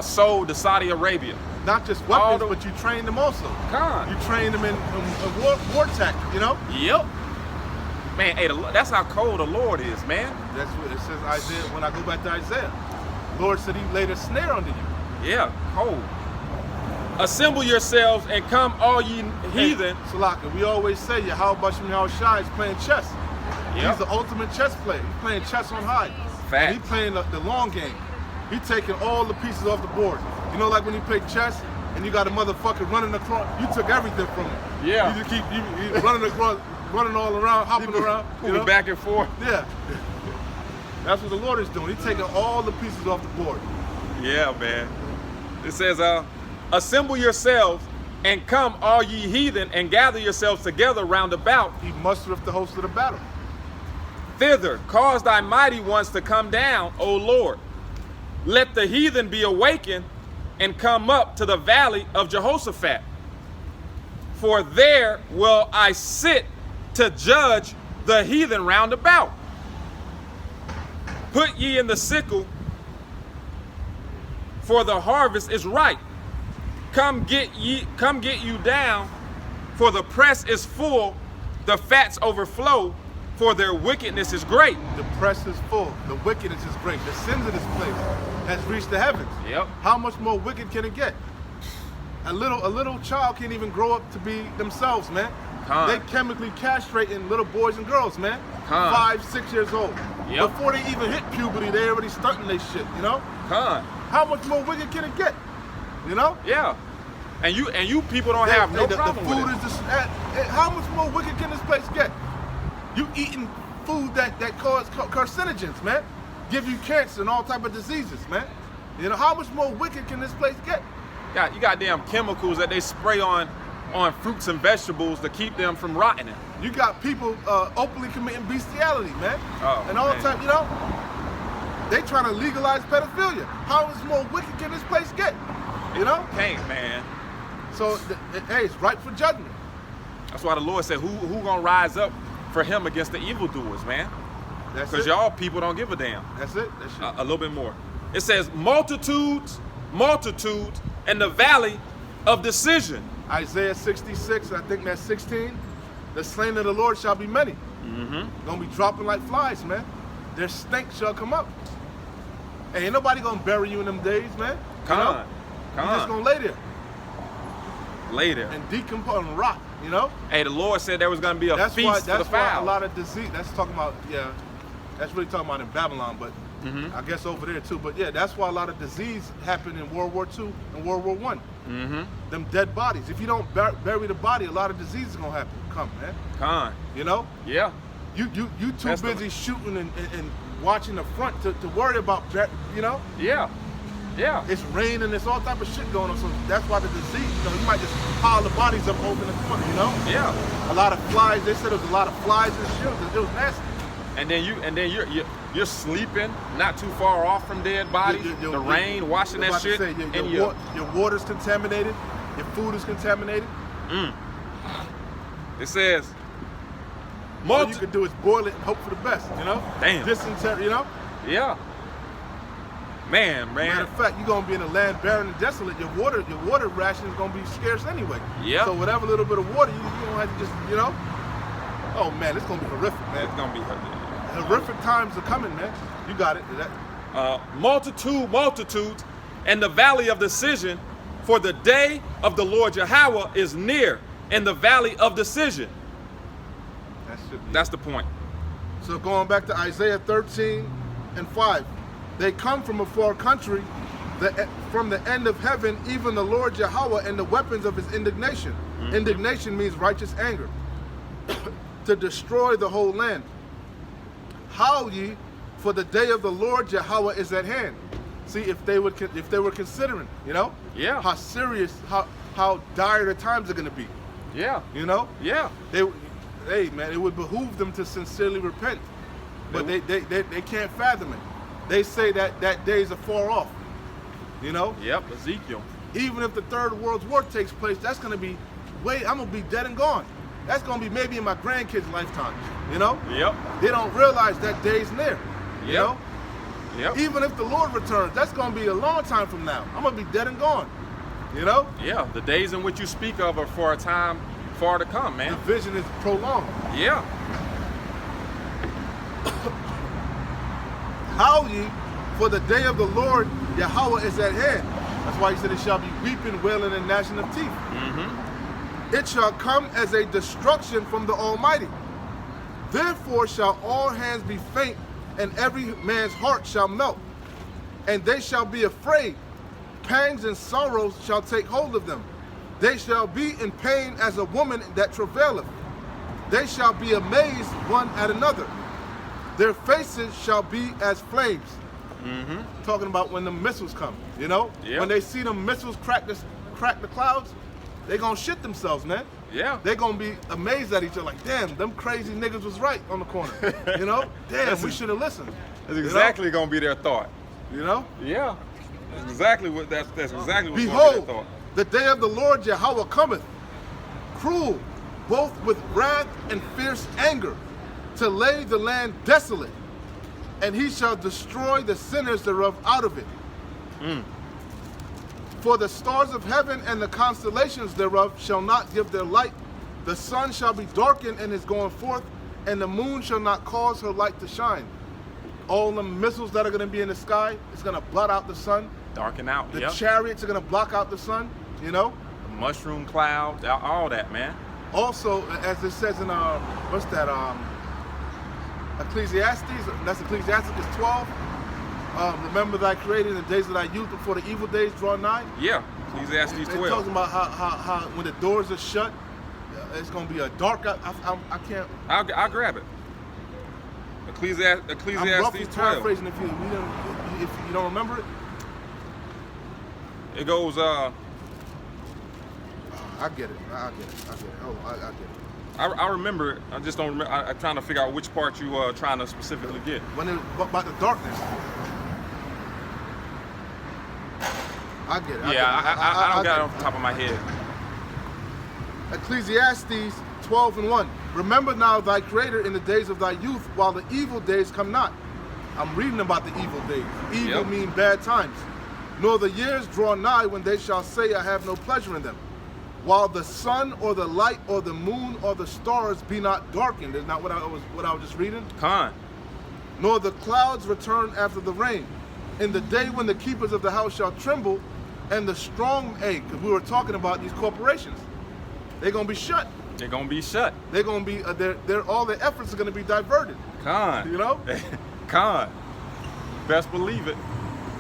sold to Saudi Arabia. Not just All weapons, but you train them also. Con. You train them in war tactics, you know? Yep. Man, hey, that's how cold the Lord is, man. That's what it says Isaiah, when I go back to Isaiah. Lord said he laid a snare under you. Yeah, cold. Assemble yourselves and come, all ye heathen. Hey, Salaka, we always say Yahweh Bashim Yahushai is playing chess. Yep. He's the ultimate chess player. He's playing chess on high. Fact. And he's playing the long game. He's taking all the pieces off the board. You know, like when you play chess and you got a motherfucker running across, you took everything from him. Yeah. You just keep you running across, running all around, hopping around. You Moving know? back and forth. Yeah. That's what the Lord is doing. He's taking all the pieces off the board. Yeah, man. It says, assemble yourselves and come, all ye heathen, and gather yourselves together round about. He mustereth the host of the battle. Thither, cause thy mighty ones to come down, O Lord. Let the heathen be awakened and come up to the valley of Jehoshaphat. For there will I sit to judge the heathen round about. Put ye in the sickle, for the harvest is ripe. Come get you down, for the press is full, the fats overflow, for their wickedness is great. The press is full. The wickedness is great. The sins of this place has reached the heavens. Yep. How much more wicked can it get? A little child can't even grow up to be themselves, man. Con. They chemically castrating little boys and girls, man. Con. 5, 6 years old. Yep. Before they even hit puberty, they already stunting their shit, you know? Con. How much more wicked can it get? You know? Yeah. And you people don't have no problem the food with it. is how much more wicked can this place get? You eating food that cause carcinogens, man. Give you cancer and all type of diseases, man. You know, how much more wicked can this place get? You got damn chemicals that they spray on fruits and vegetables to keep them from rotting. You got people openly committing bestiality, man. Oh, and all man. type, you know, they trying to legalize pedophilia. How much more wicked can this place get? You know? Can't, man. So, hey, it's ripe for judgment. That's why the Lord said, who gonna rise up for him against the evildoers, man? That's Because it. y'all people don't give a damn. That's it. That's it. A little bit more. It says, multitudes in the valley of decision. Isaiah 66, I think that's 16. The slain of the Lord shall be many. Mm-hmm. Gonna be dropping like flies, man. Their stink shall come up. Hey, ain't nobody gonna bury you in them days, man. You know? You just gonna lay there Later. and decompose and rot, you know? Hey, the Lord said there was gonna be a That's feast why for the fowl. a lot of disease, that's talking about, yeah, that's really talking about in Babylon, but Mm-hmm. I guess over there too. But yeah, that's why a lot of disease happened in World War II and World War I. Mm-hmm. Them dead bodies. If you don't bury the body, a lot of disease is gonna come, man. Con. You know? Yeah. You too That's busy shooting and watching the front to worry about, you know? Yeah. Yeah. It's raining, there's all type of shit going on. So that's why the disease, you know, you might just pile the bodies up over in the corner, you know? Yeah. A lot of flies. They said there was a lot of flies and shit. It was nasty. And then you're sleeping not too far off from dead bodies. The rain washing that shit. Your water's contaminated. Your food is contaminated. It says, All you can do is boil it and hope for the best, you know? Damn. Dysentery, you know? yeah. Man. Matter of fact, you're gonna be in a land barren and desolate. Your water ration is gonna be scarce anyway. Yeah. So whatever little bit of water you don't have to just, you know? Oh man, it's gonna be horrific, man. It's gonna be Horrific times are coming, man. You got it. multitudes in the valley of decision, for the day of the Lord Yahweh is near in the valley of decision. That should be. That's the point. So going back to Isaiah 13:5, they come from a far country, from the end of heaven, even the Lord Yahweh and the weapons of his indignation. Mm-hmm. Indignation means righteous anger, to destroy the whole land. Howl ye, for the day of the Lord Yahweh is at hand. See, if they were considering, you know, Yeah. how serious, how dire the times are going to be, Yeah. you know. Yeah. Hey man, it would behoove them to sincerely repent, but they can't fathom it. They say that days are far off, you know. Yep. Ezekiel. Even if the Third World War takes place, that's gonna be, I'm gonna be dead and gone. That's gonna be maybe in my grandkids' lifetime, you know. Yep. They don't realize that day's near, you Yep. know. Yep. Even if the Lord returns, that's gonna be a long time from now. I'm gonna be dead and gone, you know. Yeah. The days in which you speak of are for a time far to come, The man. vision is prolonged. Yeah. Howl ye, for the day of the Lord Yahweh is at hand. That's why he said it shall be weeping, wailing, and gnashing of teeth. Mm-hmm. It shall come as a destruction from the Almighty. Therefore shall all hands be faint, and every man's heart shall melt. And they shall be afraid. Pangs and sorrows shall take hold of them. They shall be in pain as a woman that travaileth. They shall be amazed one at another. Their faces shall be as flames. Mm-hmm. Talking about when the missiles come, you know? Yep. When they see them missiles crack the clouds, they gonna shit themselves, man. Yeah. They gonna be amazed at each other, like, damn, them crazy niggas was right on the corner. You know? Damn, we should have listened. That's exactly gonna be their thought. You know? Yeah. That's exactly what that's exactly what's gonna be Behold, their thought. the day of the Lord Yahweh cometh, cruel, both with wrath and fierce anger, to lay the land desolate, and he shall destroy the sinners thereof out of it. For the stars of heaven and the constellations thereof shall not give their light. The sun shall be darkened in his going forth, and the moon shall not cause her light to shine. All the missiles that are going to be in the sky, it's going to blot out the sun. Darken out. The Yep. chariots are going to block out the sun, you know? The mushroom cloud, all that, man. Also, as it says in what's that? Ecclesiastes. That's Ecclesiastes 12. Remember that I created in the days of thy youth before the evil days draw nigh. Yeah. Ecclesiastes They're 12. talking about how when the doors are shut, it's gonna be a dark. I can't. I'll grab it. I'm roughly Ecclesiastes 12. paraphrasing if you don't remember it. It goes, I get it. Oh, I get it. I remember it. I just don't remember. I'm trying to figure out which part you trying to specifically get. When it about the darkness. I get it. I don't got it off the top of my head. Ecclesiastes 12:1. Remember now thy creator in the days of thy youth, while the evil days come not. I'm reading about the evil days. Evil Yep. mean bad times. Nor the years draw nigh when they shall say, I have no pleasure in them. While the sun or the light or the moon or the stars be not darkened. Is not what I was just reading? Con. Nor the clouds return after the rain. In the day when the keepers of the house shall tremble, and the strong because we were talking about these corporations. They're gonna be shut. They're gonna be shut. They're gonna be they're all their efforts are gonna be diverted. Con. You know? Con. Best believe it.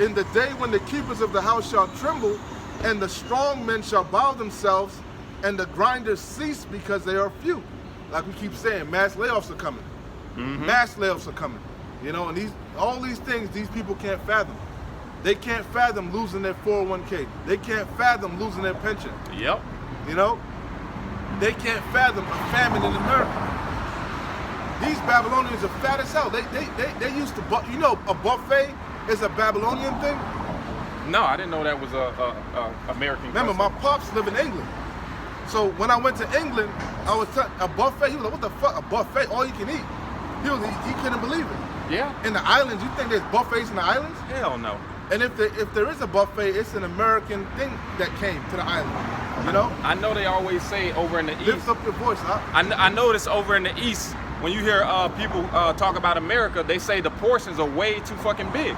In the day when the keepers of the house shall tremble, and the strong men shall bow themselves, and the grinders cease because they are few. Like we keep saying, mass layoffs are coming. Mm-hmm. Mass layoffs are coming. You know, and all these things these people can't fathom. They can't fathom losing their 401k. They can't fathom losing their pension. Yep. You know? They can't fathom a famine in America. These Babylonians are fat as hell. They used to, you know, a buffet is a Babylonian thing. No, I didn't know that was a American. Remember, my pops live in England. So when I went to England, I was a buffet. He was like, "What the fuck? A buffet? All you can eat?" He couldn't believe it. Yeah. In the islands, you think there's buffets in the islands? Hell no. And if there is a buffet, it's an American thing that came to the island. You know? I know they always say over in the Lift East. up your voice, huh? I notice over in the East, when you hear people talk about America, they say the portions are way too fucking big.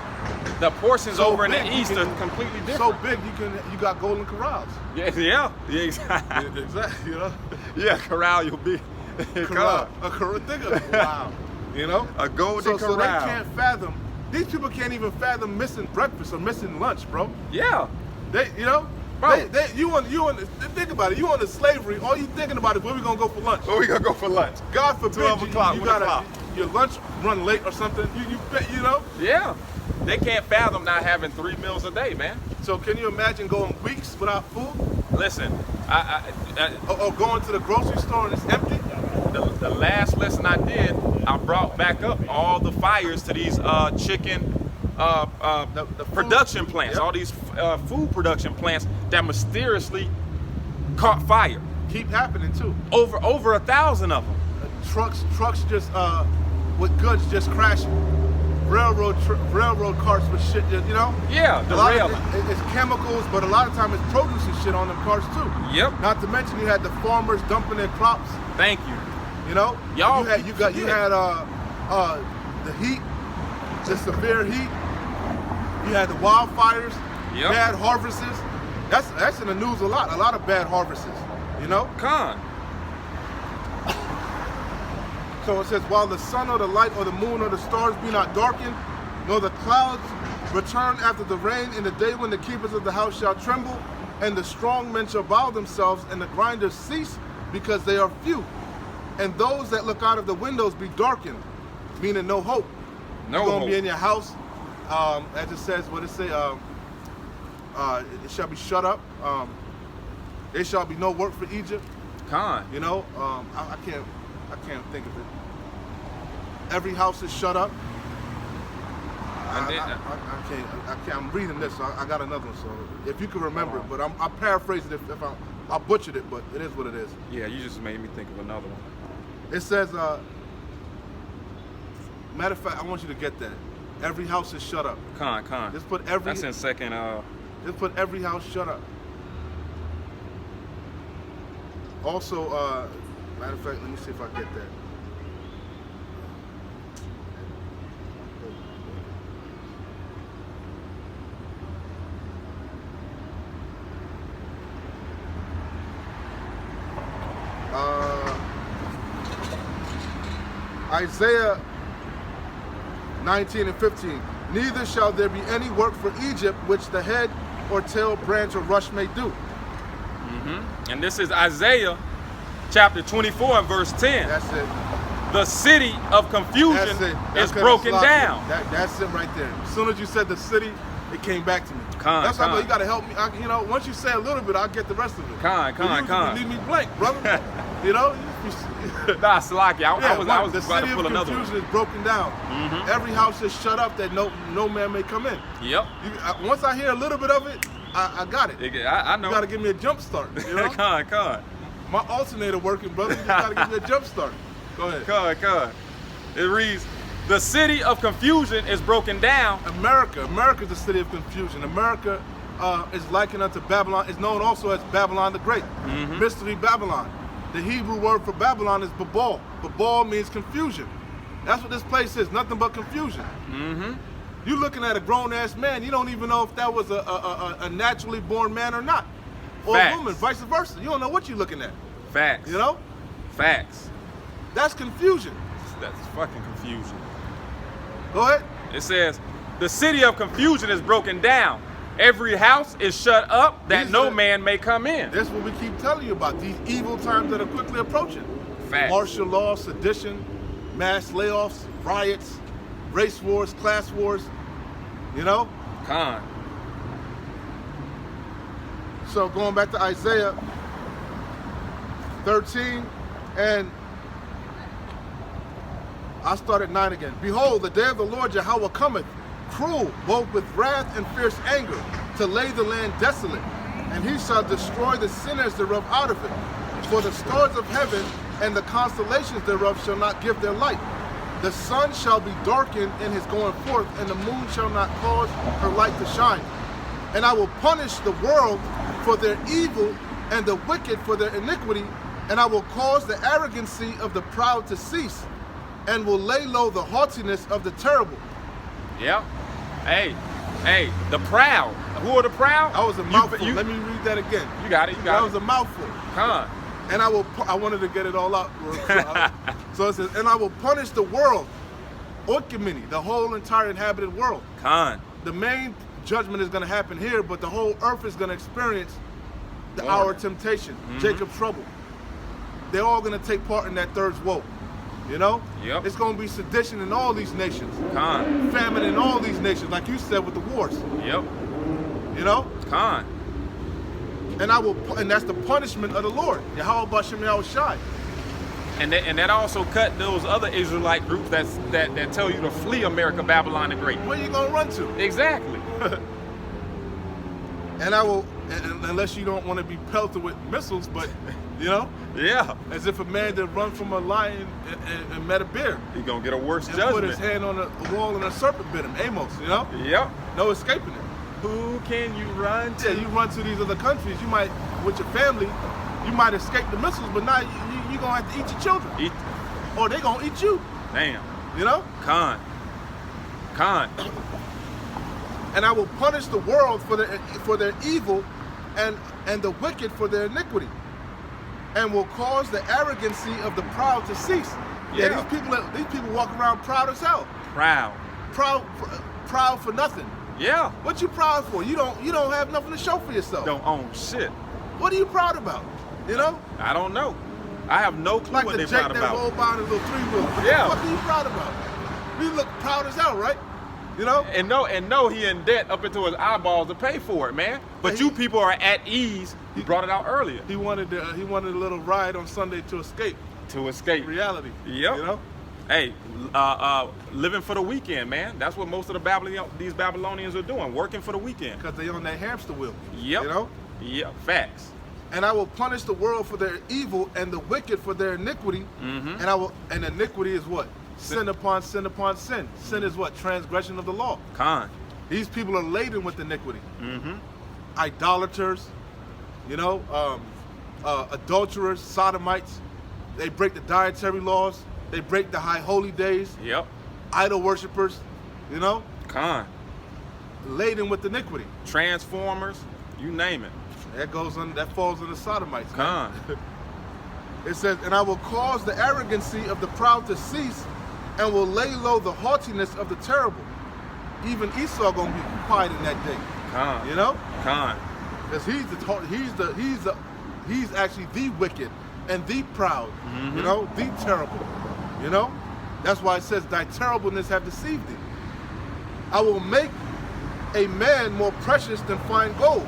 The portions So over in big, the you East can- are completely So different. big you got golden corrals. Yeah, exactly. Exactly. You know? Yeah, corral you'll be. Corral. A corral. Think of it. Wow. You know? A golden So they corral. can't fathom. These people can't even fathom missing breakfast or missing lunch, bro. Yeah. They, you know, Bro. think about it. You on the slavery. All you thinking about is where we gonna go for lunch. Where we gonna go for lunch? God forbid 12 o'clock, you 1 gotta o'clock. your lunch run late or something. You know. Yeah. They can't fathom not having 3 meals a day, man. So can you imagine going weeks without food, Listen, or going to the grocery store and it's empty? the last lesson I did, I brought back up all the fires to these chicken The food- production plants, Yep. all these food production plants that mysteriously caught fire. Keep happening too. Over 1,000 of them. Trucks just with goods just crashing. Railroad carts with shit, you know. Yeah, A lot derail. of it's chemicals, but a lot of time it's produce and shit on them cars too. Yep. Not to mention you had the farmers dumping their crops. Thank you. You know, Y'all you had the heat, the severe heat. You had the wildfires, Yep. bad harvests. That's in the news a lot. A lot of bad harvests. You know. Con. So it says, while the sun or the light or the moon or the stars be not darkened, nor the clouds return after the rain, in the day when the keepers of the house shall tremble, and the strong men shall bow themselves, and the grinders cease, because they are few. And those that look out of the windows be darkened, meaning no hope. No You're gonna hope. be in your house, as it says, what it say, it shall be shut up. There shall be no work for Egypt. Con. You know, I can't think of it. Every house is shut up. And then- I can't. I'm reading this. So I got another one. So if you can remember it, but I paraphrased it. If I butchered it, but it is what it is. Yeah, you just made me think of another one. It says, matter of fact, I want you to get that. Every house is shut up. Con. Just put every. That's in second. Just put every house shut up. Also, matter of fact, let me see if I get that. Isaiah 19 and 15. Neither shall there be any work for Egypt, which the head or tail, branch, or rush may do. And this is Isaiah chapter 24 and verse 10. That's it. The city of confusion That's it. That's is kinda broken sloppy. down. That's it right there. As soon as you said the city, it came back to me. That's why you got to help me. Once you say a little bit, I'll get the rest of it. You leave me blank, brother. Nah, Salaki, I was the about to city pull of another confusion one. is broken down. Every house is shut up that no man may come in. Yep. Once I hear a little bit of it, I got it. I know. You got to give me a jump start. You know? Con. My alternator working, brother. You got to give me a jump start. Go ahead. Con. It reads, the city of confusion is broken down. America is the city of confusion. America is likened unto Babylon. It's known also as Babylon the Great. Mystery Babylon. The Hebrew word for Babylon is Babal. Babal means confusion. That's what this place is, nothing but confusion. You're looking at a grown-ass man, you don't even know if that was a naturally born man or not. Or Facts. a woman, vice versa. You don't know what you're looking at. Facts. You know? Facts. That's confusion. That's fucking confusion. Go ahead. It says, the city of confusion is broken down. Every house is shut up that no man may come in. That's what we keep telling you about, these evil times that are quickly approaching. Facts. Martial law, sedition, mass layoffs, riots, race wars, class wars, you know? Con. So going back to Isaiah 13, and I start at 9 again. Behold, the day of the Lord Yahweh cometh, cruel, both with wrath and fierce anger, to lay the land desolate, and he shall destroy the sinners thereof out of it. For the stars of heaven and the constellations thereof shall not give their light. The sun shall be darkened in his going forth, and the moon shall not cause her light to shine. And I will punish the world for their evil and the wicked for their iniquity, and I will cause the arrogancy of the proud to cease, and will lay low the haughtiness of the terrible. Yep. Hey, the proud. Who are the proud? That was a mouthful. Let me read that again. You got it. That was a mouthful. Con. And I wanted to get it all out. So it says, and I will punish the world, Oikimini, the whole entire inhabited world. Con. The main judgment is going to happen here, but the whole earth is going to experience the hour of temptation, Jacob's trouble. They're all going to take part in that third woe. You know? Yep. It's going to be sedition in all these nations. Con. Famine in all these nations, like you said with the wars. Yep. You know? Con. And that's the punishment of the Lord. Yahweh Bashem Yahweh Shai. And that also cut those other Israelite groups that tell you to flee America, Babylon the Great. Where you gonna run to? Exactly. And I will, unless you don't want to be pelted with missiles, but you know, Yeah. as if a man that run from a lion and met a bear. He's gonna get a worse And judgment. put his hand on a wall and a serpent bit him. Amos, you know? Yep. No escaping it. Who can you run to? Yeah, you run to these other countries, you might, with your family, you might escape the missiles, but now you're gonna have to eat your children. Eat. Or they gonna eat you, Damn. you know? Con. And I will punish the world for their evil and the wicked for their iniquity, and will cause the arrogancy of the proud to cease. Yeah, these people walk around proud as hell. Proud for nothing. Yeah. What you proud for? You don't have nothing to show for yourself. Don't own shit. What are you proud about? You know? I don't know. I have no clue Like what the they're proud Jake that about. rolled by in a little 3-wheel. What Yeah. the fuck are you proud about? You look proud as hell, right? You know? And no, he in debt up into his eyeballs to pay for it, man. But And you people are at ease. You brought it out earlier. He wanted a little ride on Sunday to escape To escape reality. Yep. You know? Hey, living for the weekend, man. That's what most of these Babylonians are doing, working for the weekend. Because they on that hamster wheel. Yep. You know? Yep. Facts. And I will punish the world for their evil and the wicked for their iniquity. And iniquity is what? Sin upon sin upon sin. Sin is what? Transgression of the law. Con. These people are laden with iniquity. Idolaters, you know, adulterers, sodomites. They break the dietary laws. They break the high holy days. Yep. Idol worshipers, you know, Con. laden with iniquity. Transformers. You name it. That falls on the sodomites. Con. It says, and I will cause the arrogancy of the proud to cease, and will lay low the haughtiness of the terrible. Even Esau gonna be quiet in that day. Con. You know, Con. because he's actually the wicked and the proud. You know, the terrible. You know, that's why it says, "Thy terribleness have deceived thee." I will make a man more precious than fine gold.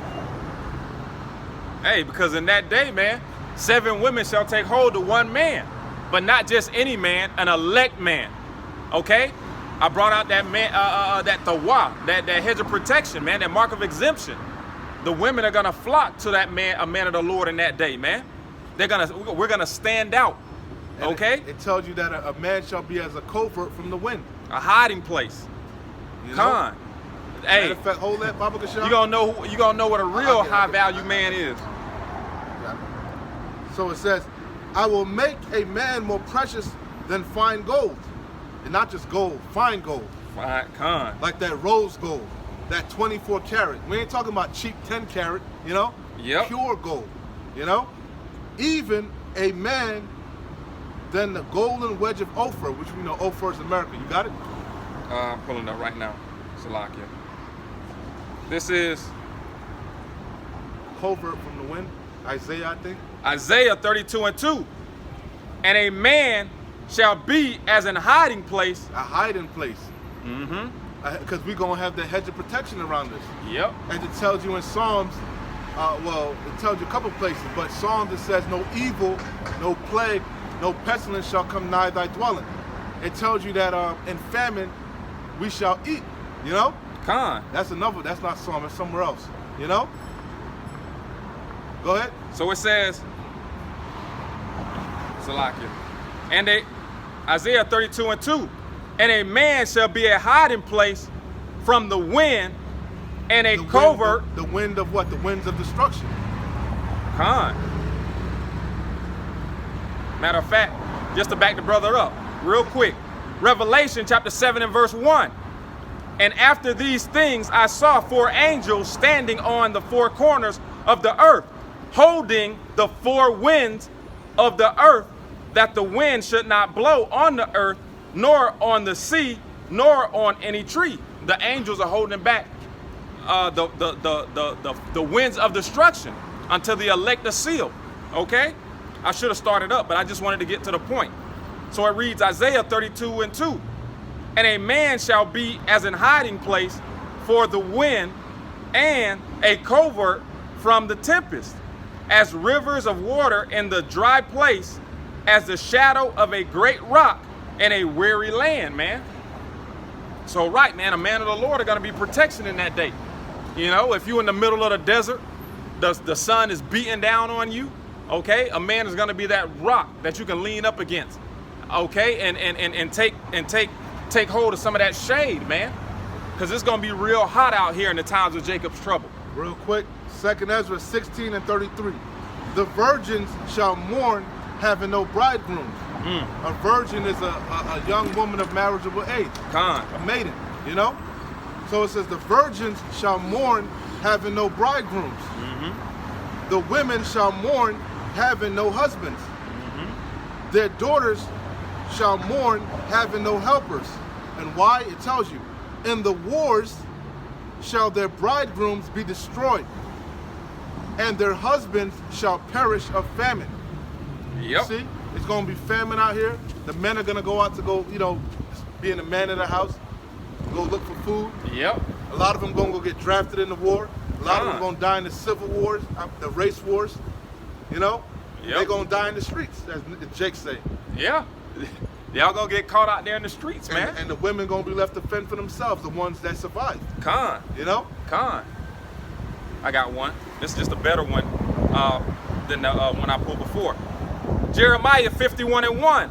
Hey, because in that day, man, 7 women shall take hold of 1 man, but not just any man, an elect man. Okay? I brought out that man, that tawah, that hedge of protection, man, that mark of exemption. The women are gonna flock to that man, a man of the Lord in that day, man. We're gonna stand out. And Okay? It tells you that a man shall be as a covert from the wind. A hiding place. You know? Con. Matter Hey, of fact, hold that, Baba Kashab. you gonna know what a real Okay, high okay. value man is. So it says, I will make a man more precious than fine gold. And not just gold, fine gold. Fine, con. Like that rose gold, that 24 karat. We ain't talking about cheap 10 karat, you know? Yep. Pure gold, you know? Even a man than the golden wedge of Ophir, which we know Ophir is America. You got it? I'm pulling up right now. Salakia. This is Covert from the wind. Isaiah, I think. Isaiah 32:2. And a man shall be as an hiding place. A hiding place. Mm-hmm. Because we're going to have the hedge of protection around us. Yep. As it tells you in Psalms, it tells you a couple places, but Psalms it says, no evil, no plague, no pestilence shall come nigh thy dwelling. It tells you that in famine we shall eat, you know? Con. That's not Psalm, it's somewhere else, you know? Go ahead. So it says, Salakia. And Isaiah 32:2. And a man shall be a hiding place from the wind and a covert. The wind of what? The winds of destruction. Con. Matter of fact, just to back the brother up, real quick. Revelation chapter 7 and verse 1. And after these things I saw 4 angels standing on the 4 corners of the earth, holding the 4 winds of the earth, that the wind should not blow on the earth, nor on the sea, nor on any tree. The angels are holding back the winds of destruction until the elect are sealed. Okay? I should have started up, but I just wanted to get to the point. So it reads Isaiah 32:2. And a man shall be as an hiding place for the wind and a covert from the tempest, as rivers of water in the dry place, as the shadow of a great rock in a weary land, man. So right, man, a man of the Lord are going to be protection in that day. You know, if you're in the middle of the desert, the sun is beating down on you, okay, a man is going to be that rock that you can lean up against, okay, and take hold of some of that shade, man, because it's going to be real hot out here in the times of Jacob's trouble. Real quick, 2 Ezra 16 and 33. The virgins shall mourn, having no bridegrooms. A virgin is a young woman of marriageable age. Con. A maiden, you know? So it says the virgins shall mourn, having no bridegrooms. The women shall mourn, having no husbands. Their daughters shall mourn, having no helpers. And why? It tells you, in the wars shall their bridegrooms be destroyed, and their husbands shall perish of famine. Yep. See, it's going to be famine out here. The men are going to go out to go, you know, being a man of the house, go look for food. Yep. A lot of them going to go get drafted in the war. A lot of them Ah. going to die in the civil wars, the race wars. You know, Yep. they're going to die in the streets, as Jake say. Yeah. Y'all gonna get caught out there in the streets, man. And the women going to be left to fend for themselves, the ones that survive. Con. You know? Con. I got one. This is just a better one than the one I pulled before. Jeremiah 51 and 1.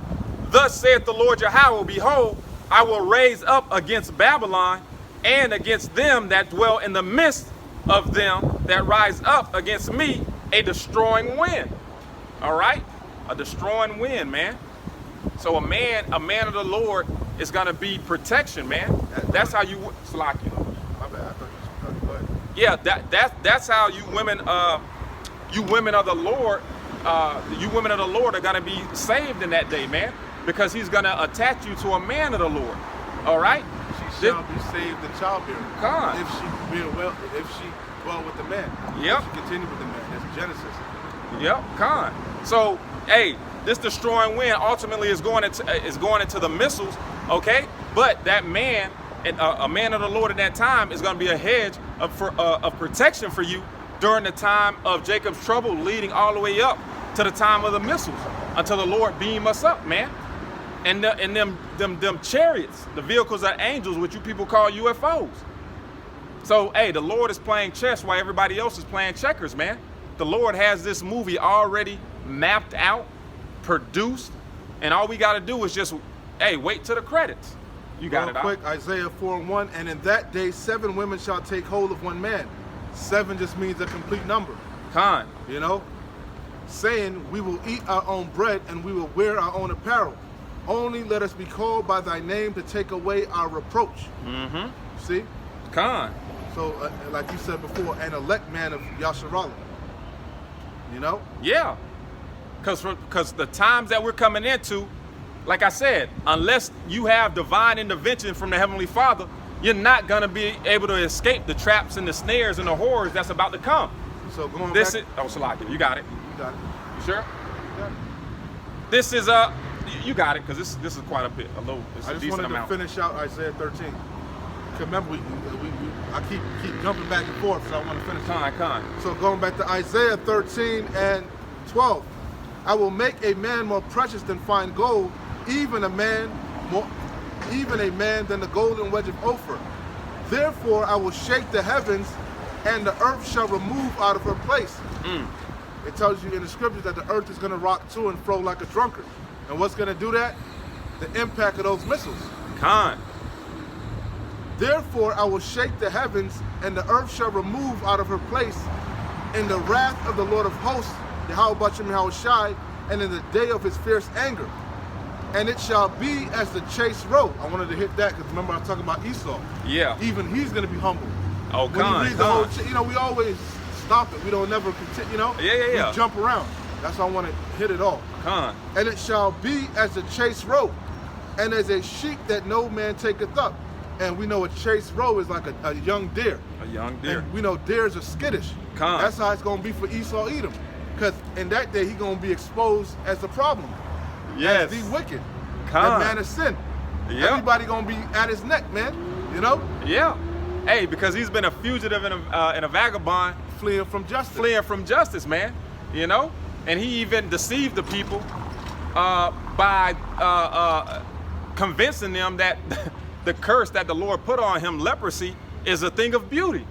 Thus saith the Lord Yahweh, behold, I will raise up against Babylon and against them that dwell in the midst of them that rise up against me a destroying wind. All right? A destroying wind, man. So a man of the Lord is gonna be protection, man. That's how you Slack it. My bad. I thought you go ahead. Yeah, that's how you women of the Lord, are gonna be saved in that day, man. Because he's gonna attach you to a man of the Lord. All right? shall be saved in childbearing. Con. If she dwell with the man. Yep. If she continue with the man. That's Genesis. Yep, con. So, hey, this destroying wind ultimately is going into the missiles, okay? But that man, a man of the Lord at that time, is going to be a hedge of protection for you during the time of Jacob's trouble, leading all the way up to the time of the missiles, until the Lord beam us up, man. And them chariots, the vehicles are angels, which you people call UFOs. So, hey, the Lord is playing chess while everybody else is playing checkers, man. The Lord has this movie already mapped out, produced, and all we got to do is just, hey, wait till the credits. You got Real it, quick, Isaiah 4:1, and in that day 7 women shall take hold of one man. 7 just means a complete number, Con. you know? Saying, we will eat our own bread and we will wear our own apparel. Only let us be called by thy name to take away our reproach. Mm-hmm. See? Con. So, like you said before, an elect man of Yasharallah. You know? Yeah. Because the times that we're coming into, like I said, unless you have divine intervention from the Heavenly Father, you're not going to be able to escape the traps and the snares and the horrors that's about to come. So going This back, is, oh, Salaki, you got it. you got it. You sure? You got it. This is, you got it, because this is quite a bit, it's I a just decent wanted amount. to finish out Isaiah 13. Remember, I keep jumping back and forth, so I want to finish it. Con. So going back to Isaiah 13 and 12, I will make a man more precious than fine gold, even a man than the golden wedge of Ophir. Therefore I will shake the heavens, and the earth shall remove out of her place. It tells you in the scriptures that the earth is going to rock to and fro like a drunkard. And what's going to do that? The impact of those missiles. Con. Therefore I will shake the heavens, and the earth shall remove out of her place in the wrath of the Lord of hosts, Yahweh Bashim Yahushai, and in the day of his fierce anger. And it shall be as the chase roe. I wanted to hit that because remember I was talking about Esau. Yeah. Even he's going to be humble. Oh, When you read the whole, we always stop it. We don't never continue, Yeah. We jump around. That's why I want to hit it all. Con. And it shall be as the chase roe, and as a sheep that no man taketh up. And we know a chase roe is like a young deer. A young deer. And we know deers are skittish. Con. That's how it's going to be for Esau Edom. Because in that day, he's going to be exposed as the problem. Yes. As the wicked. Con. The man of sin. Yep. Everybody going to be at his neck, man. You know? Yeah. Hey, because he's been a fugitive and a vagabond, Fleeing from justice. fleeing from justice, man. You know? And he even deceived the people by convincing them that the curse that the Lord put on him, leprosy, is a thing of beauty.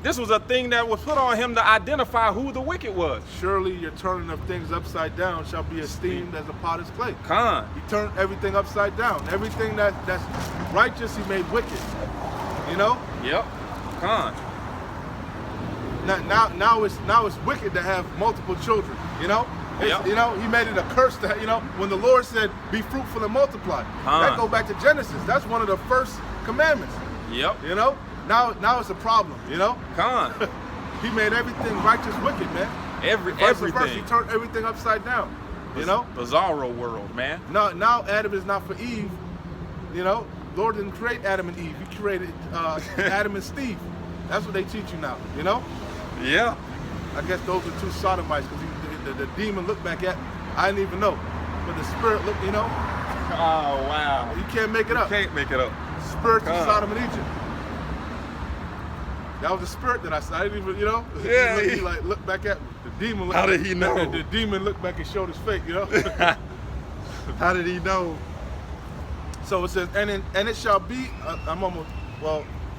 This was a thing that was put on him to identify who the wicked was. Surely your turning of things upside down shall be esteemed as a potter's clay. Con. He turned everything upside down. Everything that's righteous, he made wicked. You know? Yep. Con. Now it's wicked to have multiple children. You know? Yep. You know, he made it a curse to, when the Lord said, be fruitful and multiply. That go back to Genesis. That's one of the first commandments. Yep. You know? Now it's a problem, Con. He made everything righteous wicked, man. Everything. First, he turned everything upside down. You know? Bizarro world, man. Now Adam is not for Eve. Lord didn't create Adam and Eve. He created Adam and Steve. That's what they teach you now, Yeah. I guess those are two sodomites because the demon looked back at me. I didn't even know. But the spirit looked, Oh, wow. you can't make it up. Can't make it up. Spiritual God. Sodom and Egypt. That was the spirit that I saw. I didn't even, Yeah, he like looked back at me. The demon looked How did he know? The demon looked back and showed his face, How did he know? So it says, and it shall be,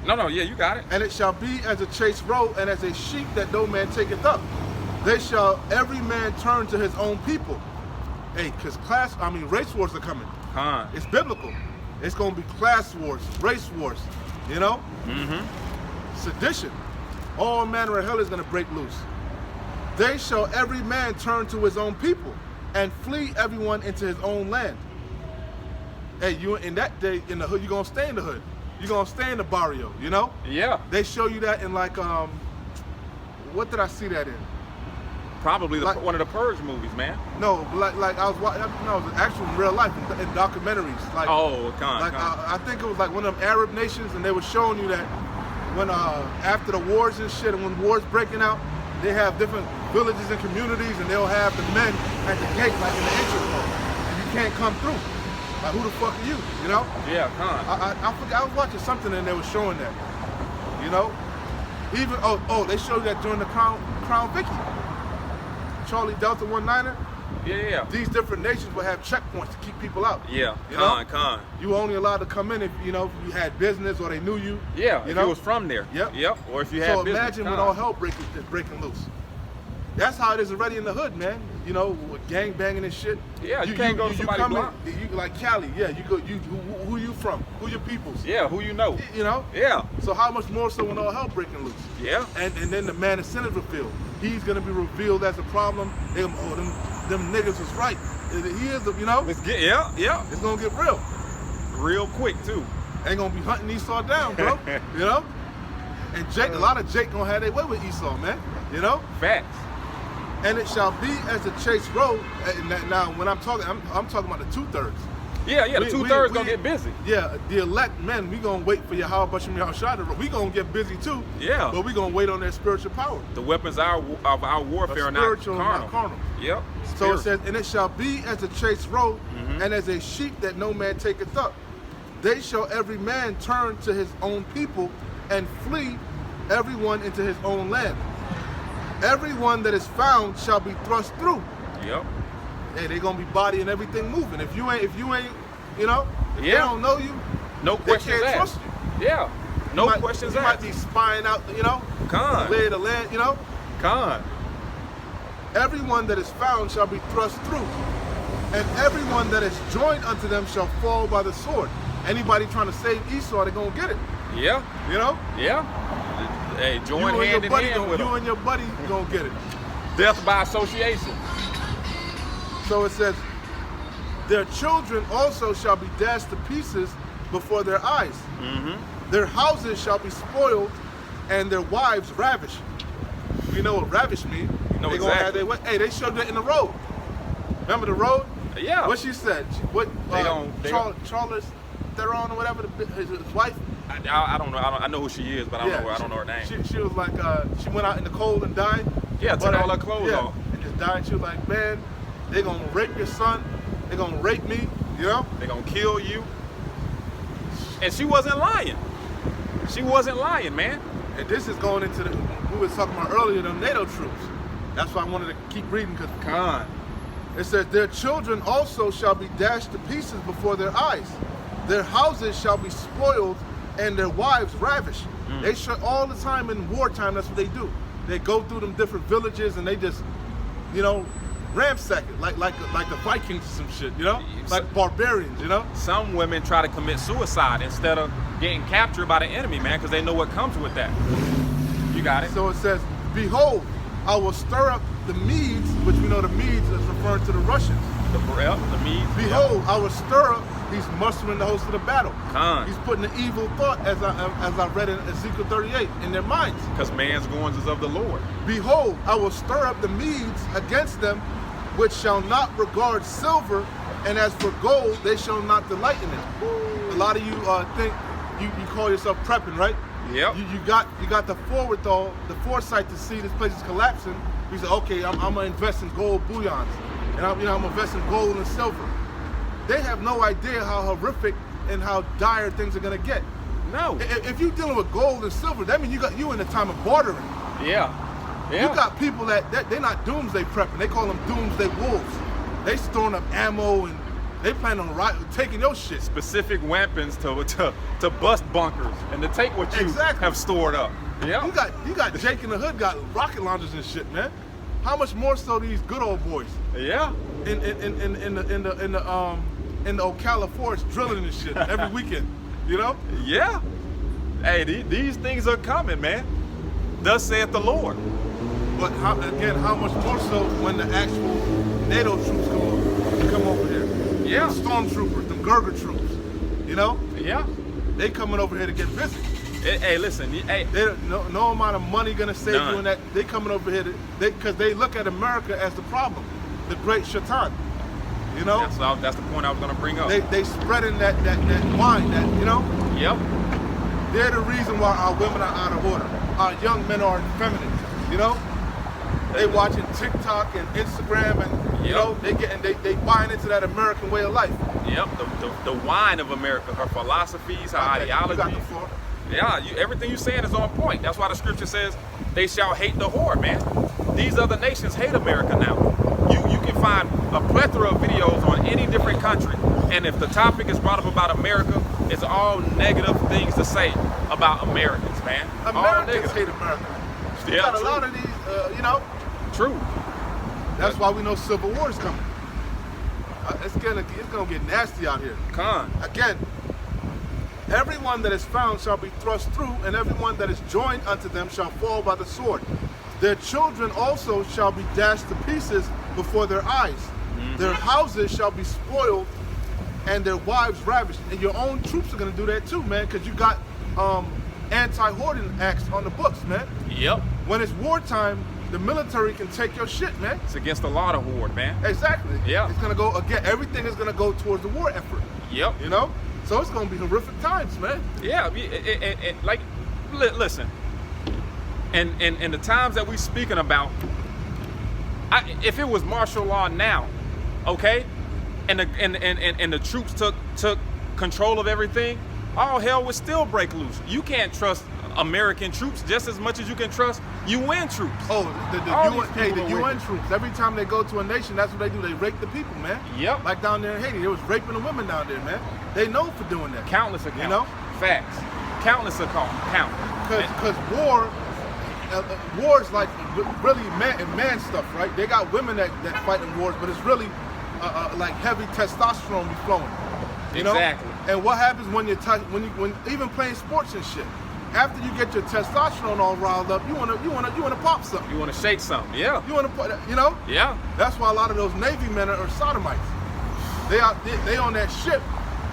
No, yeah, you got it. and it shall be as a chase roe, and as a sheep that no man taketh up. They shall every man turn to his own people. Hey, because race wars are coming. Con. It's biblical. It's going to be class wars, race wars, Sedition. All manner of hell is going to break loose. They shall every man turn to his own people, and flee everyone into his own land. Hey, you in that day in the hood, you're going to stay in the hood. You're going to stay in the barrio, Yeah. They show you that in like, what did I see that in? Probably Like- one of the Purge movies, man. No, like I was watching. No, it was actual in real life in documentaries. Like, Oh, like I think it was like one of them Arab nations, and they were showing you that when after the wars and shit, and when wars breaking out, they have different villages and communities, and they'll have the men at the gate, like in the entrance hall, and you can't come through. Like, who the fuck are you? You know? Yeah, Khan. I forgot. I was watching something and they were showing that. You know? Even they showed that during the Crown Vicky. Charlie Delta 19er. Yeah. These different nations will have checkpoints to keep people out. Yeah, You know? Khan. You were only allowed to come in if you had business or they knew you. Yeah, you if know? you was from there. Yep. Or if you had So business. imagine when Khan. all hell breaking loose. That's how it is already in the hood, man. You know, with gang banging and shit. Yeah, you can't go to somebody's come in, block. you like Cali, yeah. You go. Who you from? Who your peoples? Yeah, who you know. You know. Yeah. So how much more so when all hell breaking loose? Yeah. And then the man is Senate revealed. He's gonna be revealed as a problem. They gonna, them niggas was right. He is, you know. Let's get yeah. It's gonna get real. Real quick too. Ain't gonna be hunting Esau down, bro. You know. And Jake, a lot of Jake gonna have their way with Esau, man. You know. Facts. And it shall be as the chase road. Now, when I'm talking about the 2/3. Yeah, the We- 2/3 gonna we- get busy. Yeah, the elect men, we gonna wait for Yahweh Bashim Yahushua. We gonna get busy too. Yeah. But we gonna wait on their spiritual power. The weapons of our warfare are not Spiritual, carnal. not carnal. Yep. So it Spirit. says, and it shall be as a chase road, and as a sheep that no man taketh up. They shall every man turn to his own people, and flee everyone into his own land. Everyone that is found shall be thrust through. Yep. Hey, they gonna be body and everything moving. If you ain't, you know, if they Yeah. don't know you, No they questions can't asked. trust you. Yeah. No You might- questions You asked. might be spying out, you know, Khan. lay the land, you know. Khan. Everyone that is found shall be thrust through, and everyone that is joined unto them shall fall by the sword. Anybody trying to save Esau, they're gonna get it. Yeah. You know, Yeah. Hey, you join and hand your in buddy, hand with you them. and your buddy gonna get it. Death by association. So it says, their children also shall be dashed to pieces before their eyes. Their houses shall be spoiled, and their wives ravished. You know what ravish means? know They gonna have exactly. their way. Hey, they showed that in the road. Remember the road? Yeah. What she said? They don't- Charles Theron or whatever, his wife. I don't know. I know who she is, but I don't know her name. She was like, she went out in the cold and died. Yeah, took all her clothes off. And just died. She was like, man, they gonna rape your son. They gonna rape me. You know? They're gonna kill you. And she wasn't lying. She wasn't lying, man. And this is going into the, we were talking about earlier, the NATO troops. That's why I wanted to keep reading, because Khan. it says, their children also shall be dashed to pieces before their eyes. Their houses shall be spoiled, and their wives ravished. They should, all the time in wartime, that's what they do. They go through them different villages and they just, you know, ransack it, like the Vikings or some shit, you know? Like barbarians, you know? Some women try to commit suicide instead of getting captured by the enemy, man, because they know what comes with that. You got it? So it says, behold, I will stir up the Medes, which we know the Medes is referring to the Russians. The Medes. Behold, I will stir up, he's mustering the host of the battle. Khan. He's putting the evil thought, as I read in Ezekiel 38, in their minds. Because man's goings is of the Lord. Behold, I will stir up the Medes against them, which shall not regard silver, and as for gold, they shall not delight in it. A lot of you think you call yourself prepping, right? Yep. You got the foresight to see this place is collapsing. You say, okay, I'm gonna invest in gold bullions, and I'm gonna invest in gold and silver. They have no idea how horrific and how dire things are gonna get. No. If you're dealing with gold and silver, that means you in the time of bartering. Yeah. You got people that they're not doomsday prepping. They call them doomsday wolves. They storing up ammo and they plan on taking your shit. Specific weapons to bust bunkers and to take what you Exactly. have stored up. Yeah. You got Jake in the hood got rocket launchers and shit, man. How much more so these good old boys Yeah. in the Ocala forest drilling and shit every weekend, you know? Yeah. Hey, these things are coming, man. Thus saith the Lord. But how much more so when the actual NATO troops come over here? Yeah. The stormtroopers, them Gurger troops, you know? Yeah. They coming over here to get busy. Hey, listen. Hey, No amount of money gonna save None. you in that. They coming over here because they look at America as the problem, the great shaitan. You know, that's the point I was gonna bring up. they spreading that wine, that, you know. Yep. They're the reason why our women are out of order. Our young men are effeminate. You know, they watching TikTok and Instagram, and you know, they buying into that American way of life. Yep. The wine of America, her philosophies, her ideology. You got the floor. Yeah, everything you're saying is on point. That's why the scripture says they shall hate the whore, man. These other nations hate America now. You can find a plethora of videos on any different country, and if the topic is brought up about America, it's all negative things to say about Americans, man. Americans hate America. You Yeah, got a true. lot of these, you know. True. That's why we know civil war is coming. It's gonna get nasty out here. Con. Again, everyone that is found shall be thrust through, and everyone that is joined unto them shall fall by the sword. Their children also shall be dashed to pieces before their eyes. Their houses shall be spoiled, and their wives ravished. And your own troops are gonna do that too, man, because you got anti-hoarding acts on the books, man. Yep. When it's wartime, the military can take your shit, man. It's against the law to hoard, man. Exactly. Yeah. It's gonna go again. Everything is gonna go towards the war effort. Yep. You know. So it's gonna be horrific times, man. Yeah. Like, listen. And the times that we speaking about, if it was martial law now, okay, and the troops took control of everything, all hell would still break loose. You can't trust American troops just as much as you can trust UN troops. Oh, All the these UN, hey, people the are UN wicked. troops. Every time they go to a nation, that's what they do. They rape the people, man. Yep. Like down there in Haiti, they was raping the women down there, man. They known for doing that. Countless accounts. You know? Facts. Countless accounts. Count. Because war is like really man stuff, right? They got women that fight in wars, but it's really like heavy testosterone be flowing. You know? Exactly. And what happens when when even playing sports and shit? After you get your testosterone all riled up, you wanna pop something. You want to shake something? Yeah. You wanna put, you know? Yeah. That's why a lot of those Navy men are sodomites. They on that ship,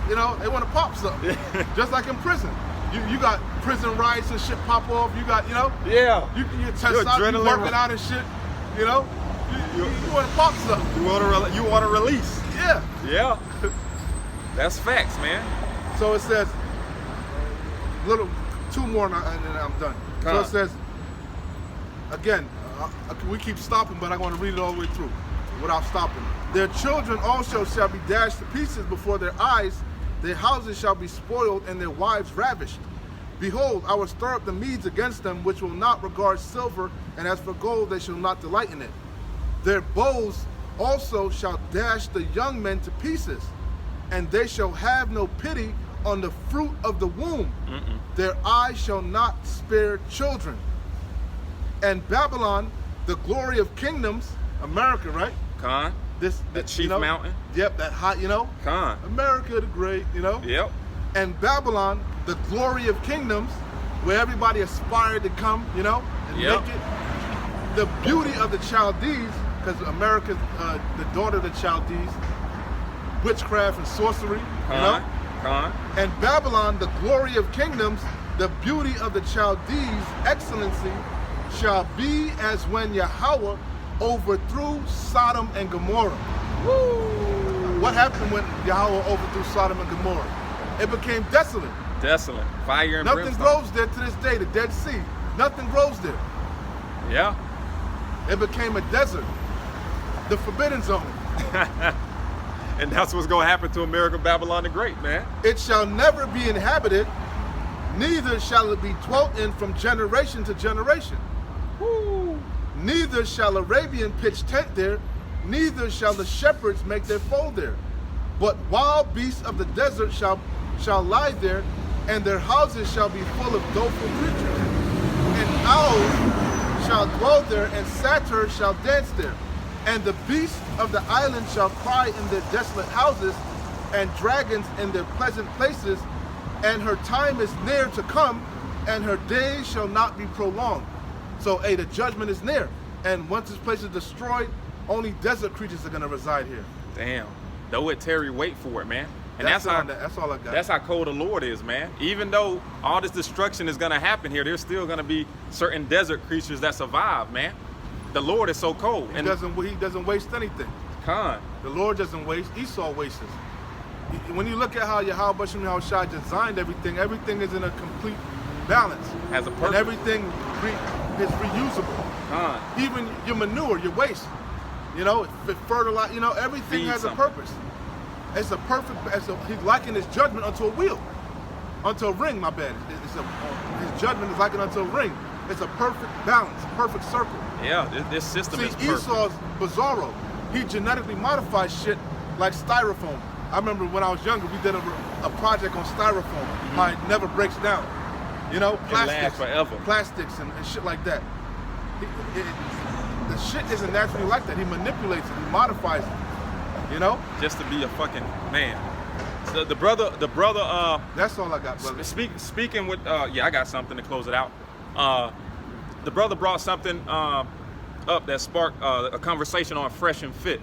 you know. They want to pop something, just like in prison. You got prison riots and shit pop off. You got, you know. Yeah. Your testosterone adrenaline working out and shit. You know. You want to pop something. You want to release? Yeah. Yeah. That's facts, man. So it says, two more and then I'm done. So it says, again, we keep stopping, but I want to read it all the way through without stopping. Their children also shall be dashed to pieces before their eyes. Their houses shall be spoiled and their wives ravished. Behold, I will stir up the Medes against them, which will not regard silver, and as for gold, they shall not delight in it. Their bows also shall dash the young men to pieces, and they shall have no pity on the fruit of the womb. Their eyes shall not spare children. And Babylon, the glory of kingdoms, America, right? Con. The chief you know, mountain. Yep, that hot, you know. Con. America the great, you know. Yep. And Babylon, the glory of kingdoms, where everybody aspired to come, you know, and make it. The beauty of the Chaldees, because America's the daughter of the Chaldees, witchcraft and sorcery, you know. Con. And Babylon, the glory of kingdoms, the beauty of the Chaldees, excellency, shall be as when Yahweh overthrew Sodom and Gomorrah. Woo! What happened when Yahweh overthrew Sodom and Gomorrah? It became desolate. Desolate. Fire and Nothing brimstone. grows there to this day, the Dead Sea. Nothing grows there. Yeah. It became a desert. The forbidden zone. And that's what's going to happen to America, Babylon the Great, man. It shall never be inhabited, neither shall it be dwelt in from generation to generation. Woo. Neither shall Arabian pitch tent there, neither shall the shepherds make their fold there. But wild beasts of the desert shall lie there, and their houses shall be full of doleful creatures. And owls shall dwell there, and satyrs shall dance there. And the beasts of the island shall cry in their desolate houses, and dragons in their pleasant places. And her time is near to come, and her days shall not be prolonged. So, the judgment is near. And once this place is destroyed, only desert creatures are going to reside here. Damn. Though it tarry, wait for it, man. And that's all I got. That's how cold the Lord is, man. Even though all this destruction is going to happen here, there's still going to be certain desert creatures that survive, man. The Lord is so cold. He doesn't waste anything. The Lord doesn't waste. Esau wastes. When you look at how Yahweh Shem Yahushua designed everything is in a complete balance. Has a purpose. And everything is reusable. Even your manure, your waste, fertilizer, everything has a purpose. It's a perfect. He's likened his judgment unto a wheel, unto a ring. My bad. His judgment is likened unto a ring. It's a perfect balance, perfect circle. Yeah, this system is perfect. Esau's bizarro. He genetically modifies shit like styrofoam. I remember when I was younger, we did a project on styrofoam. How it never breaks down. Plastics, it lasts forever. Plastics and shit like that. The shit isn't naturally like that. He manipulates it. He modifies it. Just to be a fucking man. So the brother. That's all I got, brother. Speaking with, I got something to close it out. The brother brought something up that sparked a conversation on Fresh and Fit,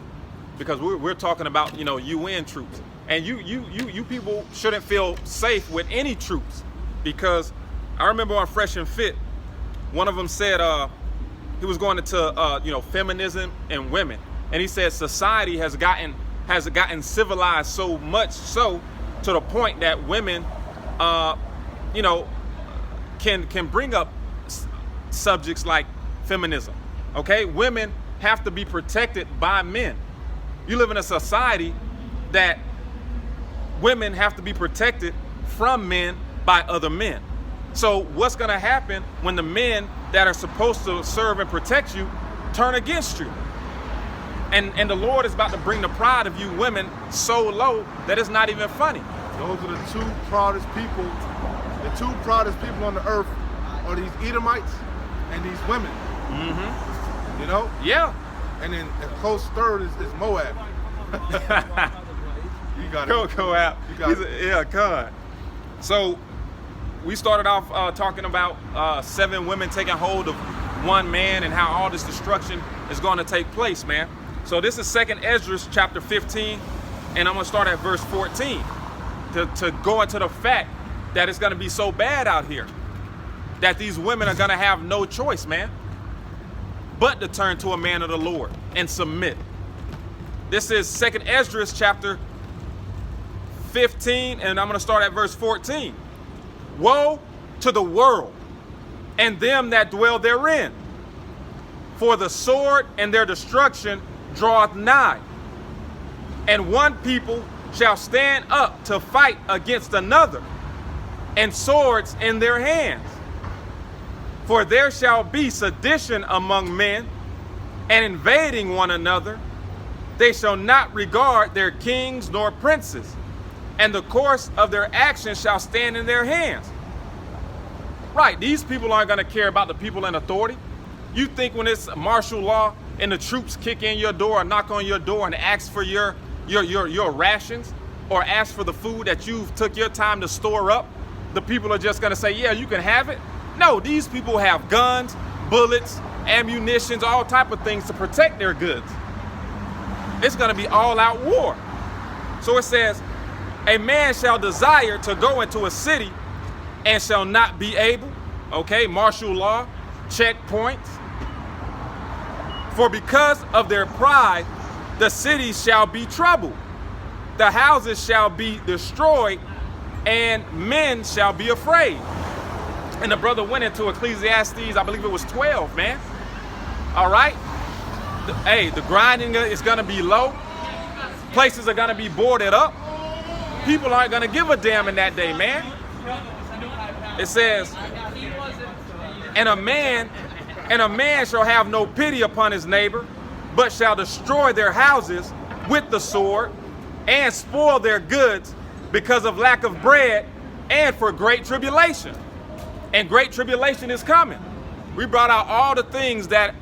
because we're talking about UN troops, and you people shouldn't feel safe with any troops, because I remember on Fresh and Fit, one of them said he was going into feminism and women. And he said society has gotten civilized so much so to the point that women, can bring up subjects like feminism. Okay, women have to be protected by men. You live in a society that women have to be protected from men by other men. So what's going to happen when the men that are supposed to serve and protect you turn against you? And the Lord is about to bring the pride of you women so low that it's not even funny. Those are the two proudest people. The two proudest people on the earth are these Edomites and these women. Yeah. And then a close third is Moab. You got it. Go out. You got it. Yeah, God. So we started off talking about 7 women taking hold of one man and how all this destruction is going to take place, man. So this is 2nd Esdras chapter 15, and I'm going to start at verse 14 to go into the fact that it's going to be so bad out here that these women are going to have no choice, man, but to turn to a man of the Lord and submit. This is 2nd Esdras chapter 15, and I'm going to start at verse 14. Woe to the world and them that dwell therein, for the sword and their destruction draweth nigh, and one people shall stand up to fight against another, and swords in their hands. For there shall be sedition among men, and invading one another. They shall not regard their kings nor princes, and the course of their actions shall stand in their hands. Right, these people aren't going to care about the people in authority. You think when it's martial law and the troops kick in your door or knock on your door and ask for your rations, or ask for the food that you've took your time to store up, the people are just gonna say, yeah, you can have it? No, these people have guns, bullets, ammunitions, all type of things to protect their goods. It's gonna be all out war. So it says, a man shall desire to go into a city and shall not be able. Okay, martial law, checkpoints. For because of their pride, the cities shall be troubled, the houses shall be destroyed, and men shall be afraid. And the brother went into Ecclesiastes, I believe it was 12, man. All right? The grinding is going to be low. Places are going to be boarded up. People aren't going to give a damn in that day, man. It says, and a man shall have no pity upon his neighbor, but shall destroy their houses with the sword and spoil their goods because of lack of bread and for great tribulation. And great tribulation is coming. We brought out all the things that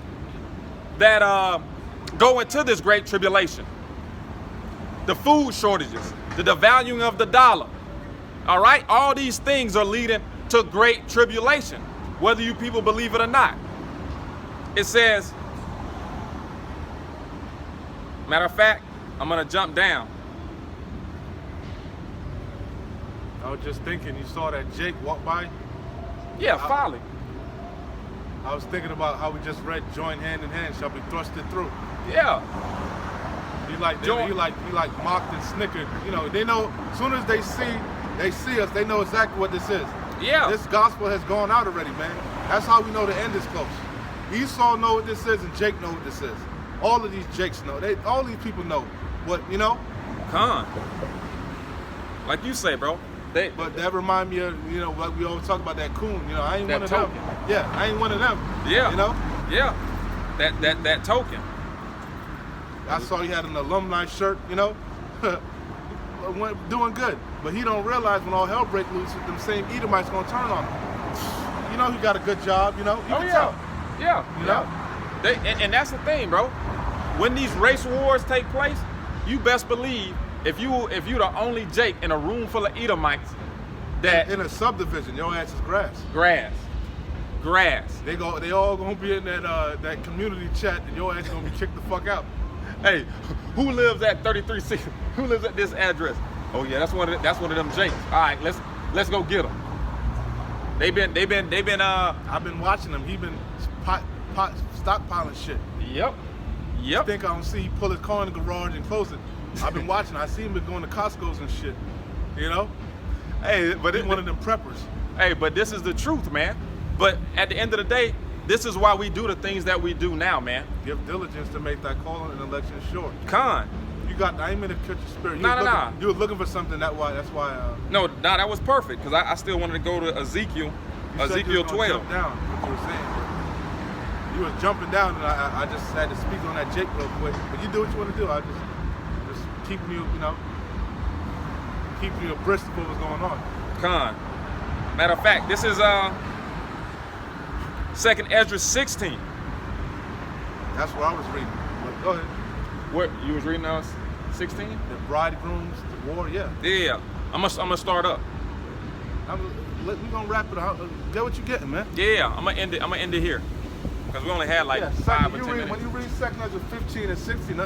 go into this great tribulation. The food shortages, the devaluing of the dollar. All right, all these things are leading to great tribulation, whether you people believe it or not. It says, matter of fact, I'm gonna jump down. I was just thinking, you saw that Jake walk by. Yeah, folly. I was thinking about how we just read, join hand in hand shall be thrusted through. Yeah. He like mocked and snickered. You know, they know as soon as they see us, they know exactly what this is. Yeah. This gospel has gone out already, man. That's how we know the end is close. Esau know what this is, and Jake know what this is. All of these Jakes know. All these people know what, you know. Con. Like you say, bro. But that remind me of, you know, like we always talk about that coon. You know, I ain't That one of token. them. Yeah, I ain't one of them. Yeah. You know. Yeah. That token. I saw he had an alumni shirt. You know, doing good. But he don't realize when all hell breaks loose, them same Edomites gonna turn on him. You know, he got a good job. You know. You can tell. Yeah. You know. And that's the thing, bro. When these race wars take place, you best believe if you the only Jake in a room full of Edomites that in a subdivision, your ass is grass. Grass. They all gonna be in that community chat, and your ass gonna be kicked the fuck out. Hey, who lives at 3360? Who lives at this address? Oh yeah, that's one of them Jakes. All right, let's go get them. They've been. I've been watching him. He been stockpiling shit. Yep. I think I don't see he pull his car in the garage and close it. I've been watching. I see him been going to Costco's and shit. You know. Hey, but he's one of them preppers. Hey, but this is the truth, man. But at the end of the day, this is why we do the things that we do now, man. Give diligence to make that call and election sure. Con. You got. I ain't mean to catch your spirit. Nah. You were looking for something. That's why. No, that was perfect because I still wanted to go to Ezekiel 12. Jump down. What you were saying. You was jumping down, and I just had to speak on that Jake real quick. But you do what you want to do. I just keeping you, keeping you abreast of what was going on. Con. Matter of fact, this is 2nd Ezra 16. That's what I was reading. But go ahead. What you was reading? 16. The bridegrooms, the war, yeah. Yeah. I'm gonna start up. We gonna wrap it out. Get what you getting, man. Yeah. I'm gonna end it here because we only had like 5 or 10 minutes. When you read 2nd Ezra 15 and 16, you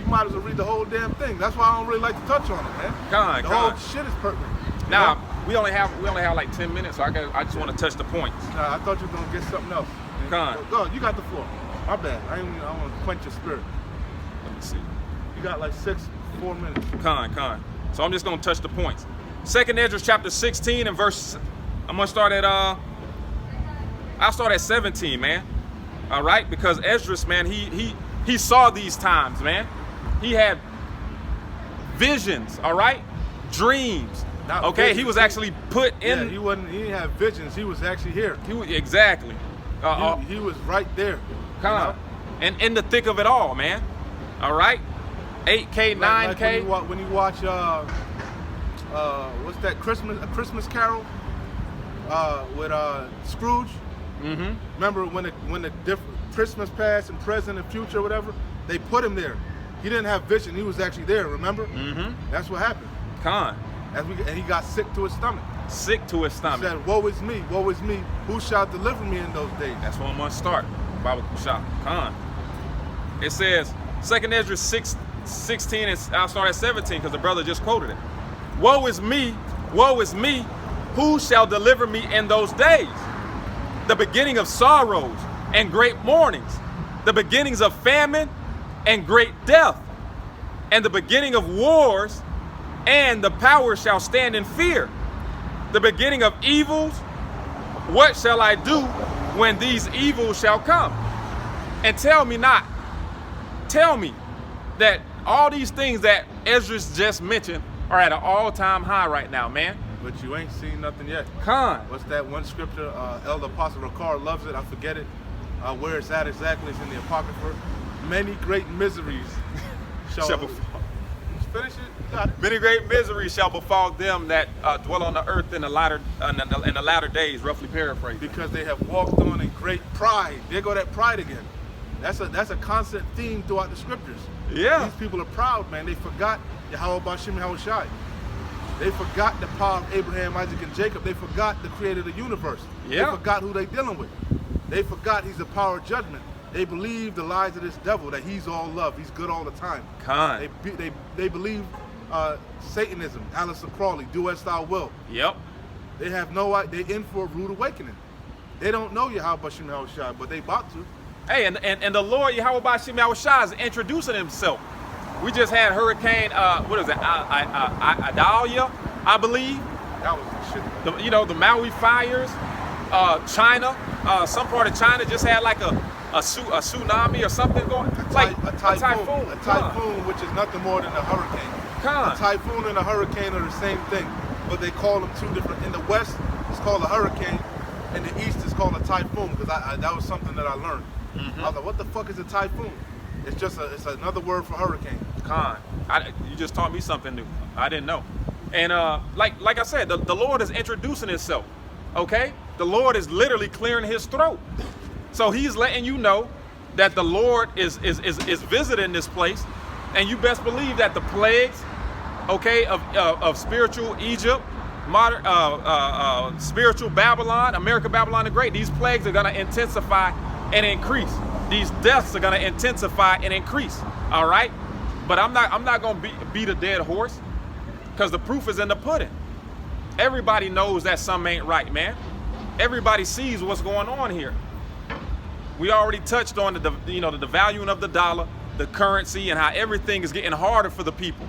might as well read the whole damn thing. That's why I don't really like to touch on it, man. The whole shit is pertinent. Nah, we only have like 10 minutes, so I just want to touch the points. Nah, I thought you were gonna get something else. Con. Go, you got the floor. My bad. I want to quench your spirit. Let me see. You got like 4 minutes. Con. So I'm just gonna touch the points. 2nd Ezra chapter 16 and verse. I'm gonna start at I'll start at 17, man. All right, because Esdras, man, he saw these times, man. He had visions, all right, dreams. Okay, visions. He was actually put in. Yeah, he didn't have visions. He was actually here. Exactly. He was right there. Kind of. And in the thick of it all, man. All right. 8K, 9K. Like when you watch what's that A Christmas Carol with Scrooge. Mm-hmm. Remember when the different Christmas past and present and future, whatever, they put him there. He didn't have vision. He was actually there. Remember? Mm-hmm. That's what happened. Con. And he got sick to his stomach. Sick to his stomach. He said, "Woe is me, woe is me. Who shall deliver me in those days?" That's where I'm gonna start. Bible shop. Con. It says 2nd Ezra 16, and I'll start at 17 because the brother just quoted it. Woe is me, who shall deliver me in those days? The beginning of sorrows and great mournings, the beginnings of famine and great death, and the beginning of wars, and the power shall stand in fear. The beginning of evils, what shall I do when these evils shall come? And tell me that all these things that Ezra just mentioned are at an all-time high right now, man. But you ain't seen nothing yet. Con. What's that one scripture? Elder Apostle Ricard loves it. I forget it. Where it's at exactly. It's in the Apocrypha. Many great miseries shall befall. Finish it. You got it. Many great miseries shall befall them that dwell on the earth in the latter days, roughly paraphrased. Because they have walked on in great pride. There go that pride again. That's a constant theme throughout the scriptures. Yeah. These people are proud, man. They forgot Yahweh Bashim Yahushai. They forgot the power of Abraham, Isaac, and Jacob. They forgot the creator of the universe. Yeah. They forgot who they dealing with. They forgot he's the power of judgment. They believe the lies of this devil, that he's all love. He's good all the time. Con. They believe Satanism, Aleister Crowley, do as thou will. Yep. They have no idea. They in for a rude awakening. They don't know Yahweh Shem Shai, but they about to. Hey, and the Lord Yahweh Bashim Yahushua is introducing himself. We just had Hurricane, what is it, Idalia, I believe. That was the shit. You know, the Maui fires, China, some part of China just had like a tsunami or something going. A typhoon, which is nothing more than a hurricane. A typhoon and a hurricane are the same thing, but they call them two different. In the West, it's called a hurricane. In the East, it's called a typhoon, because that was something that I learned. I was like, what the fuck is a typhoon? It's just it's another word for hurricane. You just taught me something new. I didn't know. And like I said, the Lord is introducing himself. Okay? The Lord is literally clearing his throat. So he's letting you know that the Lord is visiting this place. And you best believe that the plagues, okay, of spiritual Egypt, modern spiritual Babylon, America Babylon the Great, these plagues are gonna intensify and increase. These deaths are gonna intensify and increase. All right, but I'm not gonna beat a dead horse, because the proof is in the pudding. Everybody knows that something ain't right, man. Everybody sees what's going on here. We already touched on the devaluing of the dollar, the currency, and how everything is getting harder for the people.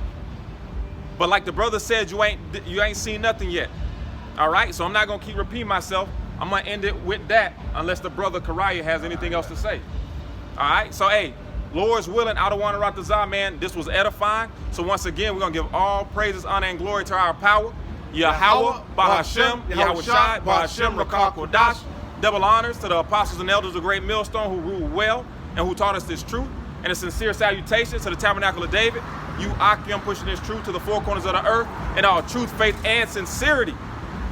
But like the brother said, you ain't seen nothing yet. All right, so I'm not gonna keep repeating myself. I'm gonna end it with that, unless the brother Karaya has anything else to say. All right, so hey, Lord's willing, I don't want to rock the Zah, man. This was edifying. So once again, we're gonna give all praises, honor, and glory to our power. Yahweh, Bahashem, Yahweh Shai, Bahashem, Rakah Kodash. Double honors to the apostles and elders of Great Millstone who ruled well and who taught us this truth. And a sincere salutation to the Tabernacle of David, you Akim, pushing this truth to the four corners of the earth in all truth, faith, and sincerity.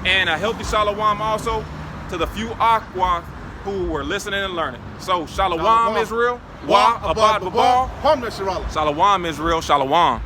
And a healthy shalom also to the few Aqua who were listening and learning. So shalom Israel, wa abad babal, Shalom Israel, shalom.